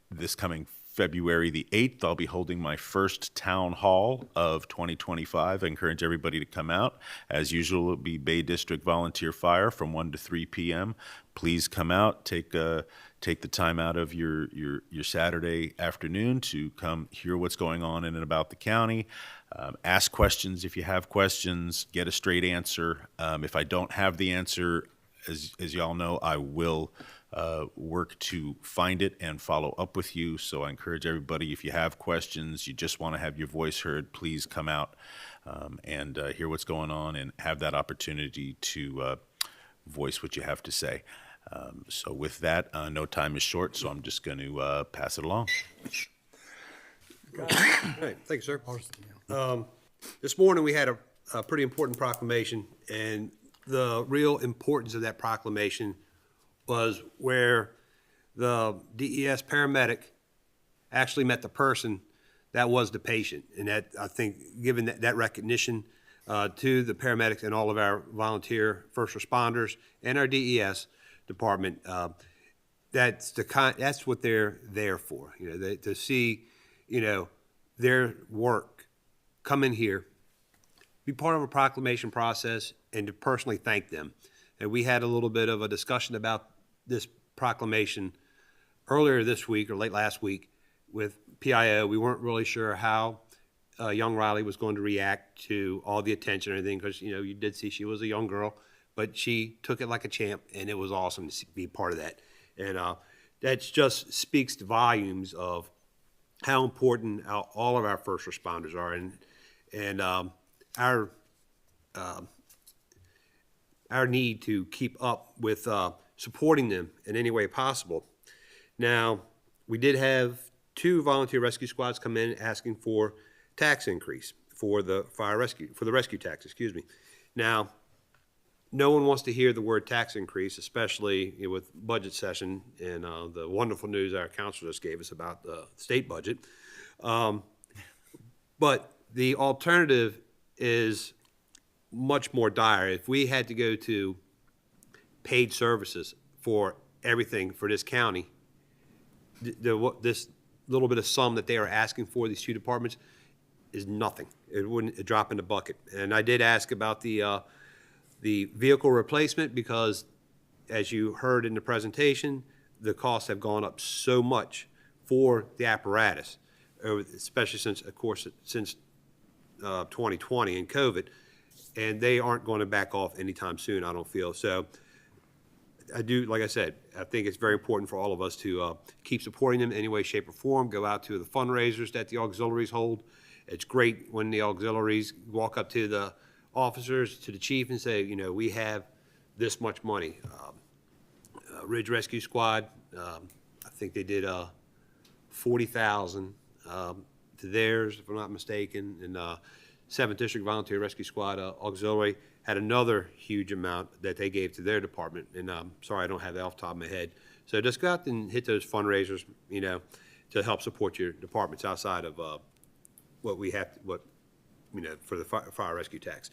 this coming February the 8th, I'll be holding my first town hall of 2025. I encourage everybody to come out. As usual, it'll be Bay District Volunteer Fire from 1 to 3 p.m. Please come out, take the time out of your Saturday afternoon to come hear what's going on in and about the county. Ask questions if you have questions, get a straight answer. If I don't have the answer, as y'all know, I will work to find it and follow up with you. So I encourage everybody, if you have questions, you just want to have your voice heard, please come out and hear what's going on and have that opportunity to voice what you have to say. So with that, no time is short, so I'm just going to pass it along. All right, thank you, sir. This morning, we had a pretty important proclamation, and the real importance of that proclamation was where the DES paramedic actually met the person that was the patient. And that, I think, given that recognition to the paramedics and all of our volunteer first responders and our DES department, that's what they're there for. You know, to see, their work come in here, be part of a proclamation process, and to personally thank them. And we had a little bit of a discussion about this proclamation earlier this week or late last week with PIO. We weren't really sure how young Riley was going to react to all the attention and everything, because, you did see she was a young girl, but she took it like a champ, and it was awesome to be part of that. And that just speaks to volumes of how important all of our first responders are, and our need to keep up with supporting them in any way possible. Now, we did have 2 volunteer rescue squads come in asking for tax increase for the rescue tax, excuse me. Now, no one wants to hear the word tax increase, especially with budget session and the wonderful news our council just gave us about the state budget. But the alternative is much more dire. If we had to go to paid services for everything for this county, this little bit of sum that they are asking for these 2 departments is nothing. It wouldn't drop in the bucket. And I did ask about the vehicle replacement, because as you heard in the presentation, the costs have gone up so much for the apparatus, especially since 2020 and COVID, and they aren't going to back off anytime soon, I don't feel. So I do, like I said, I think it's very important for all of us to keep supporting them in any way, shape, or form. Go out to the fundraisers that the auxiliaries hold. It's great when the auxiliaries walk up to the officers, to the chief, and say, we have this much money. Ridge Rescue Squad, I think they did $40,000 to theirs, if I'm not mistaken, and 7th District Volunteer Rescue Squad Auxiliary had another huge amount that they gave to their department, and I'm sorry I don't have that off the top of my head. So just go out and hit those fundraisers, to help support your departments outside of what we have, for the fire rescue tax.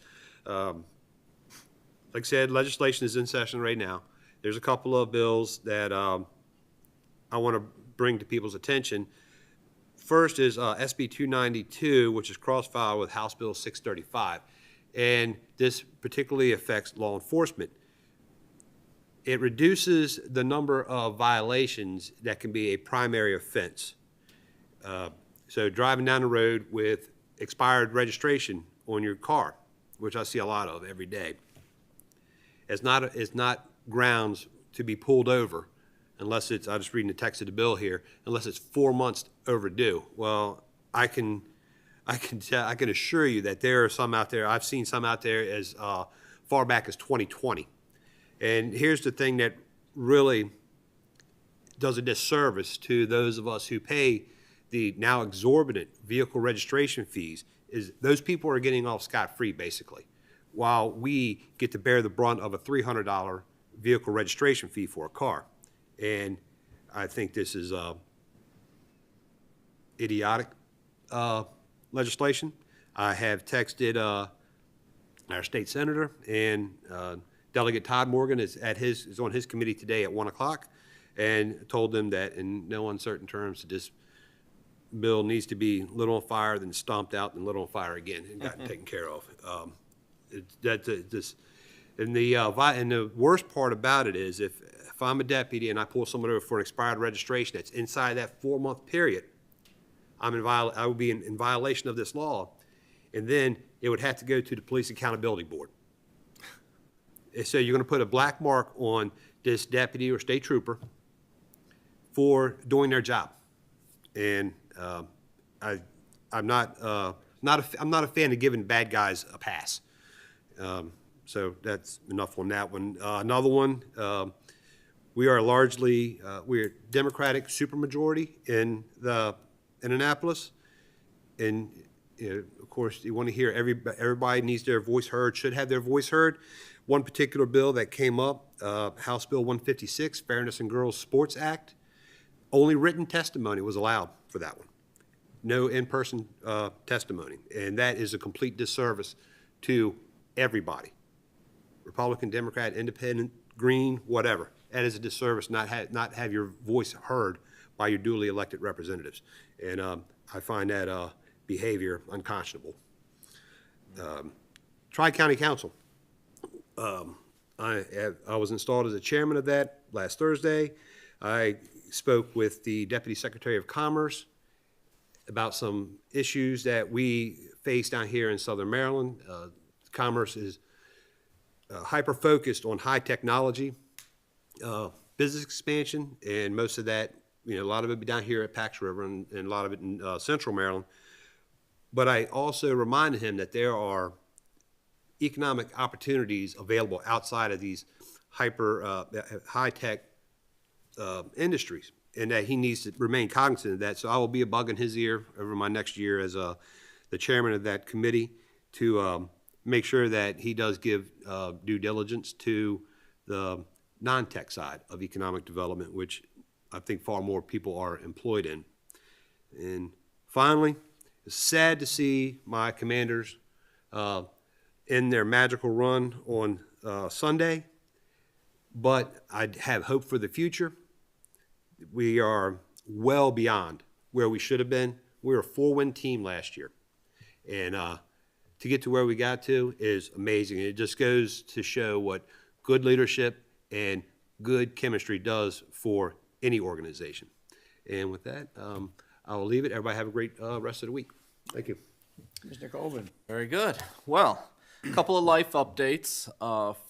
like I said, legislation is in session right now. There's a couple of bills that I want to bring to people's attention. First is SB 292, which is cross-filed with House Bill 635. And this particularly affects law enforcement. It reduces the number of violations that can be a primary offense. So driving down the road with expired registration on your car, which I see a lot of every day, is not grounds to be pulled over unless it's, I'm just reading the text of the bill here, unless it's 4 months overdue. Well, I can assure you that there are some out there, I've seen some out there as far back as 2020. And here's the thing that really does a disservice to those of us who pay the now exorbitant vehicle registration fees, is those people are getting off scot-free, basically, while we get to bear the brunt of a $300 vehicle registration fee for a car. And I think this is idiotic legislation. I have texted our state senator, and Delegate Todd Morgan is on his committee today at 1 o'clock, and told them that in no uncertain terms that this bill needs to be lit on fire, then stomped out, and lit on fire again, and gotten taken care of. And the worst part about it is if I'm a deputy and I pull someone over for an expired registration that's inside that 4-month period, I would be in violation of this law, and then it would have to go to the Police Accountability Board. So you're going to put a black mark on this deputy or state trooper for doing their job, and I'm not a fan of giving bad guys a pass. So that's enough on that one. Another one, we are largely we're Democratic supermajority in Annapolis, and of course you want to hear everybody needs their voice heard, should have their voice heard. One particular bill that came up, House Bill 156, Fairness in Girls Sports Act, only written testimony was allowed for that one. No in-person testimony, and that is a complete disservice to everybody. Republican, Democrat, Independent, Green, whatever. That is a disservice not have your voice heard by your duly elected representatives. And I find that behavior unconscionable. Tri-County Council. I was installed as a chairman of that last Thursday. I spoke with the Deputy Secretary of Commerce about some issues that we face down here in Southern Maryland. Commerce is hyper-focused on high technology, business expansion, and most of that, a lot of it be down here at Pax River and a lot of it in Central Maryland. But I also reminded him that there are economic opportunities available outside of these high-tech industries, and that he needs to remain cognizant of that. So I will be a bug in his ear over my next year as the chairman of that committee to make sure that he does give due diligence to the non-tech side of economic development, which I think far more people are employed in. And finally, it's sad to see my Commanders in their magical run on Sunday, but I have hope for the future. We are well beyond where we should have been. We were a 4-win team last year, and to get to where we got to is amazing. It just goes to show what good leadership and good chemistry does for any organization. And with that, I will leave it. Everybody have a great rest of the week. Thank you. Mr. Colvin. Very good. Well, a couple of life updates.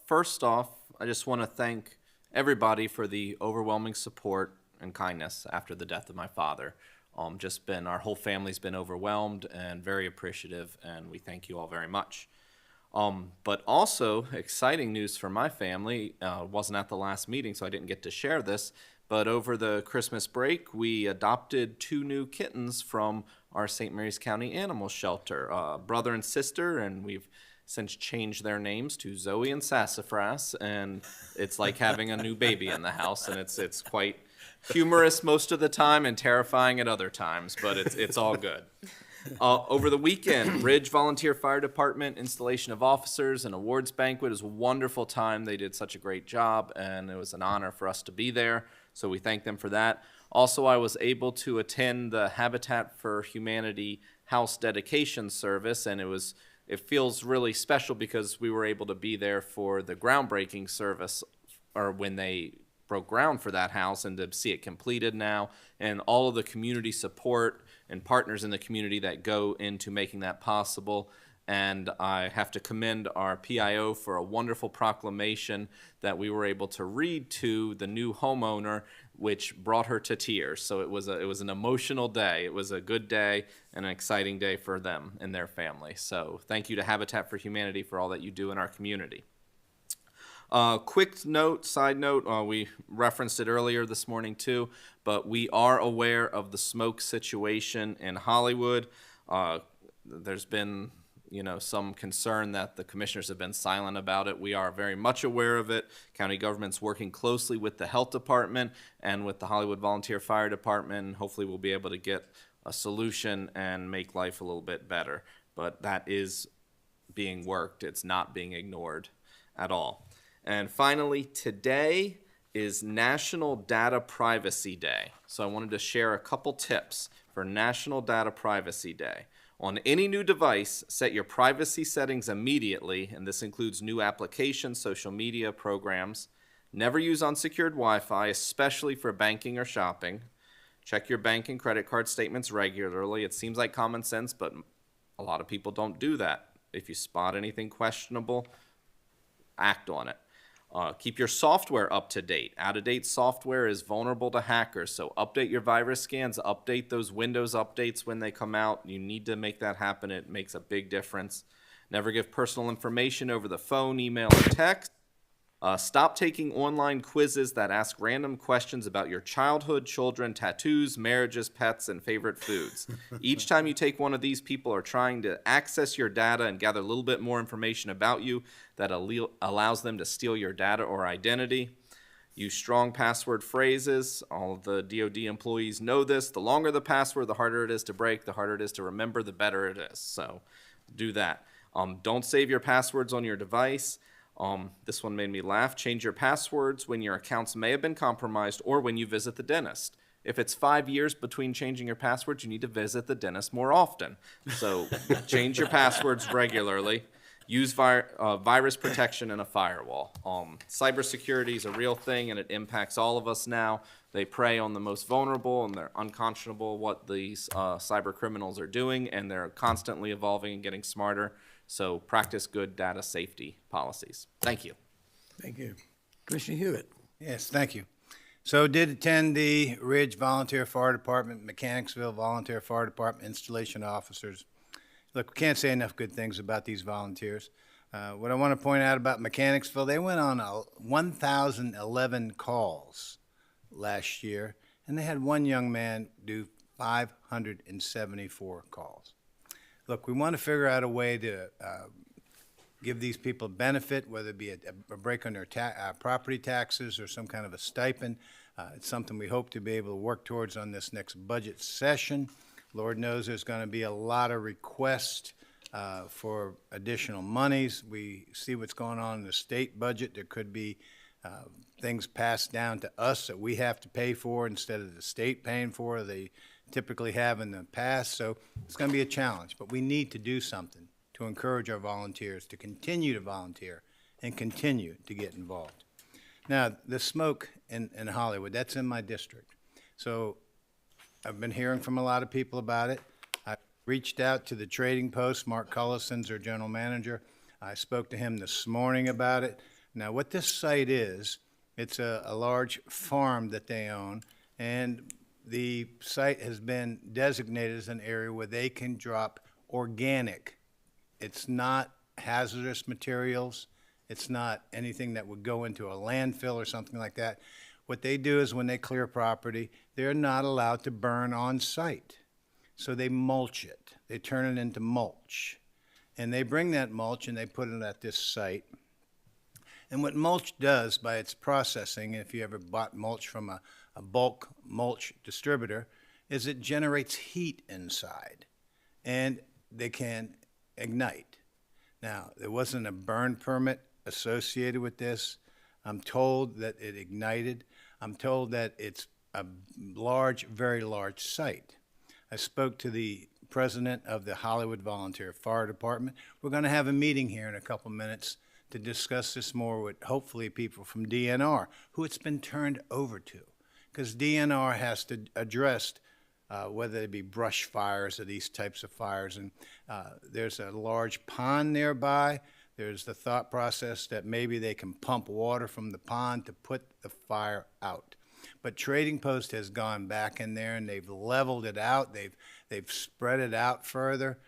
First off, I just want to thank everybody for the overwhelming support and kindness after the death of my father. Our whole family's been overwhelmed and very appreciative, and we thank you all very much. But also, exciting news for my family. Wasn't at the last meeting, so I didn't get to share this. But over the Christmas break, we adopted 2 new kittens from our St. Mary's County Animal Shelter, brother and sister, and we've since changed their names to Zoe and Sassafras, and it's like having a new baby in the house, and it's quite humorous most of the time and terrifying at other times, but it's all good. Over the weekend, Ridge Volunteer Fire Department installation of officers and awards banquet. It was a wonderful time. They did such a great job, and it was an honor for us to be there. So we thank them for that. Also, I was able to attend the Habitat for Humanity house dedication service, and it feels really special because we were able to be there for the groundbreaking service, or when they broke ground for that house, and to see it completed now, and all of the community support and partners in the community that go into making that possible. And I have to commend our PIO for a wonderful proclamation that we were able to read to the new homeowner, which brought her to tears. So it was an emotional day. It was a good day and an exciting day for them and their family. So thank you to Habitat for Humanity for all that you do in our community. Quick note, side note, we referenced it earlier this morning too, but we are aware of the smoke situation in Hollywood. There's been some concern that the commissioners have been silent about it. We are very much aware of it. County government's working closely with the health department and with the Hollywood Volunteer Fire Department. Hopefully we'll be able to get a solution and make life a little bit better. But that is being worked. It's not being ignored at all. And finally, today is National Data Privacy Day. So I wanted to share a couple tips for National Data Privacy Day. On any new device, set your privacy settings immediately, and this includes new applications, social media, programs. Never use unsecured Wi-Fi, especially for banking or shopping. Check your bank and credit card statements regularly. It seems like common sense, but a lot of people don't do that. If you spot anything questionable, act on it. Keep your software up to date. Out-of-date software is vulnerable to hackers, so update your virus scans, update those Windows updates when they come out. You need to make that happen. It makes a big difference. Never give personal information over the phone, email, or text. Stop taking online quizzes that ask random questions about your childhood, children, tattoos, marriages, pets, and favorite foods. Each time you take one of these, people are trying to access your data and gather a little bit more information about you that allows them to steal your data or identity. Use strong password phrases. All of the DoD employees know this. The longer the password, the harder it is to break. The harder it is to remember, the better it is. So do that. Don't save your passwords on your device. This one made me laugh. Change your passwords when your accounts may have been compromised or when you visit the dentist. If it's 5 years between changing your passwords, you need to visit the dentist more often. So change your passwords regularly. Use virus protection and a firewall. Cybersecurity is a real thing, and it impacts all of us now. They prey on the most vulnerable, and they're unconscionable what these cyber criminals are doing, and they're constantly evolving and getting smarter. So practice good data safety policies. Thank you. Thank you. Commissioner Hewitt. Yes, thank you. So did attend the Ridge Volunteer Fire Department, Mechanicsville Volunteer Fire Department installation officers. Look, we can't say enough good things about these volunteers. What I want to point out about Mechanicsville, they went on 1,011 calls last year, and they had one young man do 574 calls. Look, we want to figure out a way to give these people benefit, whether it be a break on their property taxes or some kind of a stipend. It's something we hope to be able to work towards on this next budget session. Lord knows there's going to be a lot of requests for additional monies. We see what's going on in the state budget. There could be things passed down to us that we have to pay for instead of the state paying for. They typically have in the past, so it's going to be a challenge. But we need to do something to encourage our volunteers to continue to volunteer and continue to get involved. Now, the smoke in Hollywood, that's in my district. So I've been hearing from a lot of people about it. I reached out to the Trading Post. Mark Cullison's their general manager. I spoke to him this morning about it. Now, what this site is, it's a large farm that they own, and the site has been designated as an area where they can drop organic. It's not hazardous materials. It's not anything that would go into a landfill or something like that. What they do is when they clear property, they're not allowed to burn on site. So they mulch it. They turn it into mulch. And they bring that mulch and they put it at this site. And what mulch does by its processing, if you ever bought mulch from a bulk mulch distributor, is it generates heat inside. and they can ignite. Now, there wasn't a burn permit associated with this. I'm told that it ignited. I'm told that it's a large, very large site. I spoke to the president of the Hollywood Volunteer Fire Department. We're going to have a meeting here in a couple minutes to discuss this more with hopefully people from DNR, who it's been turned over to, because DNR has to address whether it be brush fires or these types of fires. And there's a large pond nearby. There's the thought process that maybe they can pump water from the pond to put the fire out. But Trading Post has gone back in there and they've leveled it out. They've spread it out further.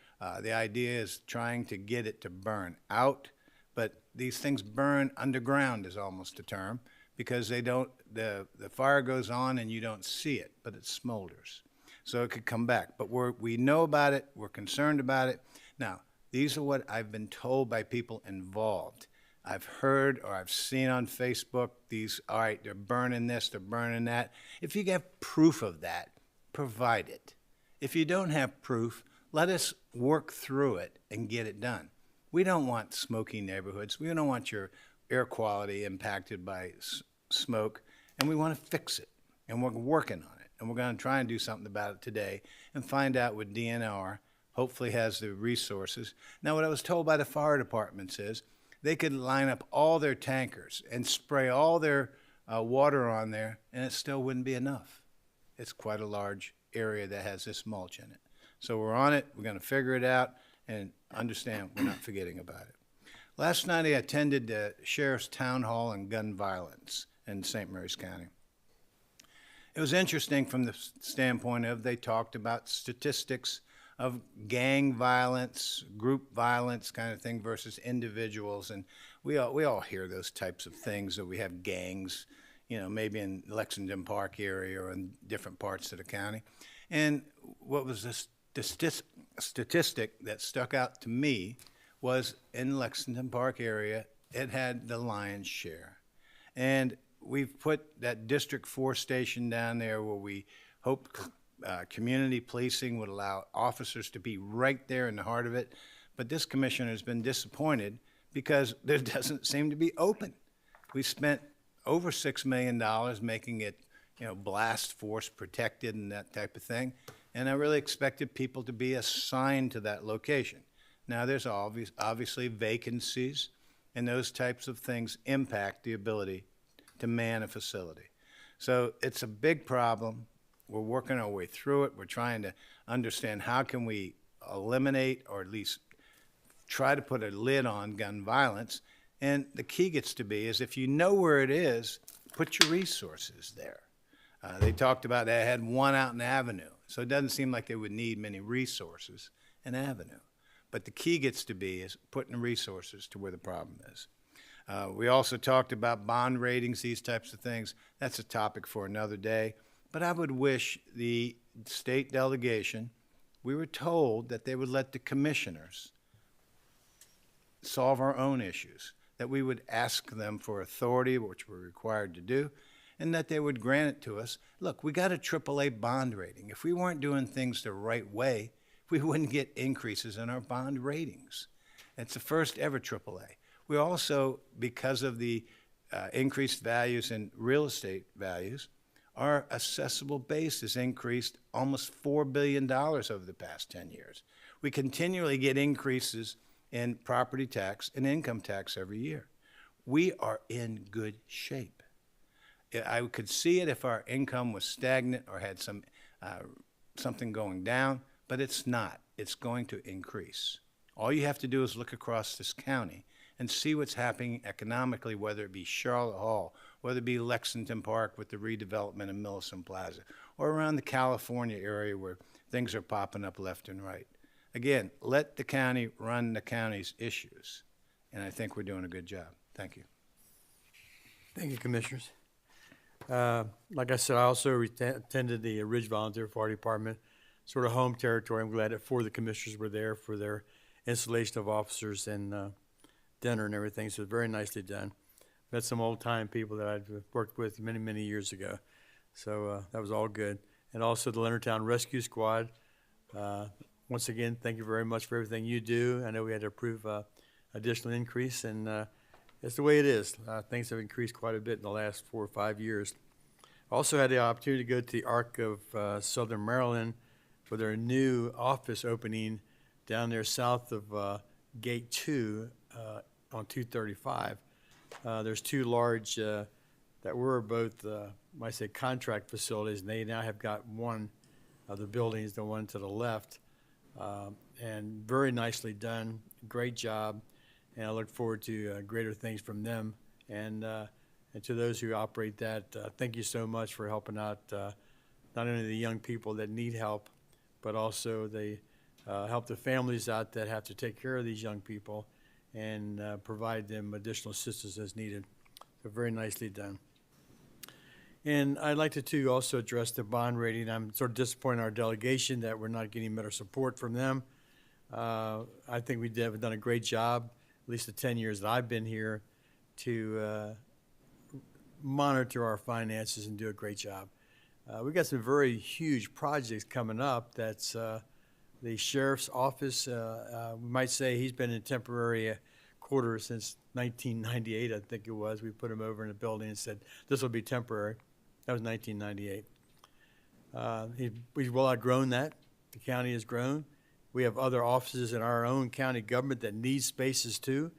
The idea is trying to get it to burn out. But these things burn underground is almost the term, because they don't, the fire goes on and you don't see it, but it smolders. So it could come back. But we know about it. We're concerned about it. Now, these are what I've been told by people involved. I've heard or I've seen on Facebook these, all right, they're burning this, they're burning that. If you get proof of that, provide it. If you don't have proof, let us work through it and get it done. We don't want smoky neighborhoods. We don't want your air quality impacted by smoke, and we want to fix it, and we're working on it. And we're going to try and do something about it today and find out what DNR hopefully has the resources. Now, what I was told by the fire departments is they could line up all their tankers and spray all their water on there, and it still wouldn't be enough. It's quite a large area that has this mulch in it. So we're on it. We're going to figure it out and understand we're not forgetting about it. Last night, I attended the Sheriff's Town Hall on gun violence in St. Mary's County. It was interesting from the standpoint of they talked about statistics of gang violence, group violence kind of thing versus individuals. And we all hear those types of things, that we have gangs, you know, maybe in Lexington Park area or in different parts of the county. And what was the statistic that stuck out to me was in Lexington Park area, it had the lion's share. And we've put that District 4 station down there where we hope community policing would allow officers to be right there in the heart of it. But this commissioner has been disappointed because there doesn't seem to be open. We spent over $6 million making it, you know, blast force protected and that type of thing. And I really expected people to be assigned to that location. Now, there's obviously vacancies, and those types of things impact the ability to man a facility. So it's a big problem. We're working our way through it. We're trying to understand how can we eliminate or at least try to put a lid on gun violence. And the key gets to be is if you know where it is, put your resources there. They talked about they had one out in Avenue, so it doesn't seem like they would need many resources in Avenue. But the key gets to be is putting resources to where the problem is. We also talked about bond ratings, these types of things. That's a topic for another day. But I would wish the state delegation, we were told that they would let the commissioners solve our own issues, that we would ask them for authority, which we're required to do, and that they would grant it to us. Look, we got a AAA bond rating. If we weren't doing things the right way, we wouldn't get increases in our bond ratings. It's the first ever AAA. We also, because of the increased values in real estate values, our assessable base has increased almost $4 billion over the past 10 years. We continually get increases in property tax and income tax every year. We are in good shape. I could see it if our income was stagnant or had something going down, but it's not. It's going to increase. All you have to do is look across this county and see what's happening economically, whether it be Charlotte Hall, whether it be Lexington Park with the redevelopment of Millicent Plaza, or around the California area where things are popping up left and right. Again, let the county run the county's issues, and I think we're doing a good job. Thank you. Thank you, Commissioners. Like I said, I also attended the Ridge Volunteer Fire Department, sort of home territory. I'm glad that 4 of the commissioners were there for their installation of officers and dinner and everything, so very nicely done. Met some old-time people that I'd worked with many, many years ago, so that was all good. And also the Leonardtown Rescue Squad, once again, thank you very much for everything you do. I know we had to approve additional increase, and it's the way it is. Things have increased quite a bit in the last 4 or 5 years. Also had the opportunity to go to the Arc of Southern Maryland for their new office opening down there south of Gate 2 on 235. There's two large that were both, I say contract facilities, and they now have got one of the buildings, the one to the left, and very nicely done, great job, and I look forward to greater things from them. And to those who operate that, thank you so much for helping out not only the young people that need help, but also they help the families out that have to take care of these young people and provide them additional assistance as needed. So very nicely done. And I'd like to too also address the bond rating. I'm sort of disappointed in our delegation that we're not getting better support from them. I think we have done a great job, at least the 10 years that I've been here, to monitor our finances and do a great job. We've got some very huge projects coming up. That's the sheriff's office. We might say he's been in temporary quarters since 1998, I think it was. We put him over in a building and said, this will be temporary. That was 1998. We've well outgrown that. The county has grown. We have other offices in our own county government that need spaces too.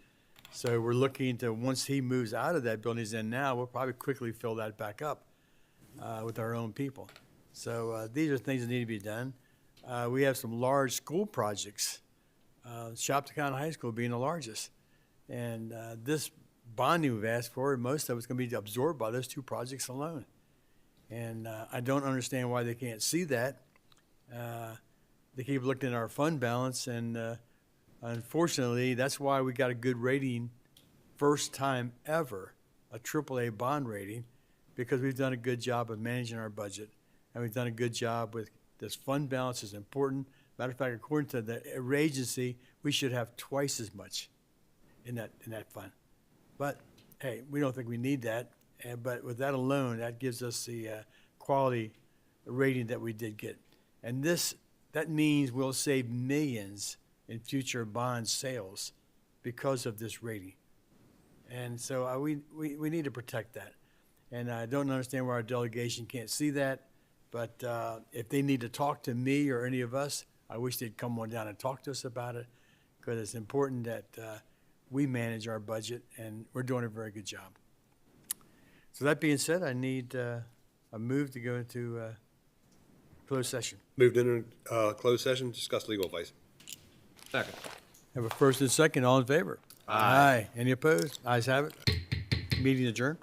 So we're looking to, once he moves out of that building he's in now, we'll probably quickly fill that back up with our own people. So these are things that need to be done. We have some large school projects, Shopton County High School being the largest. And this bonding we've asked for, most of it's going to be absorbed by those two projects alone. And I don't understand why they can't see that. They keep looking at our fund balance, and unfortunately, that's why we got a good rating, first time ever, a AAA bond rating, because we've done a good job of managing our budget, and we've done a good job with this fund balance is important. Matter of fact, according to the agency, we should have twice as much in that fund. But hey, we don't think we need that. But with that alone, that gives us the quality rating that we did get. And that means we'll save millions in future bond sales because of this rating. And so we need to protect that. And I don't understand why our delegation can't see that. But if they need to talk to me or any of us, I wish they'd come on down and talk to us about it, because it's important that we manage our budget, and we're doing a very good job. So that being said, I need a move to go into closed session. Moved into closed session, discuss legal advice. Second. Have a first and second, all in favor? Aye. Any opposed? Ayes have it. Meeting adjourned.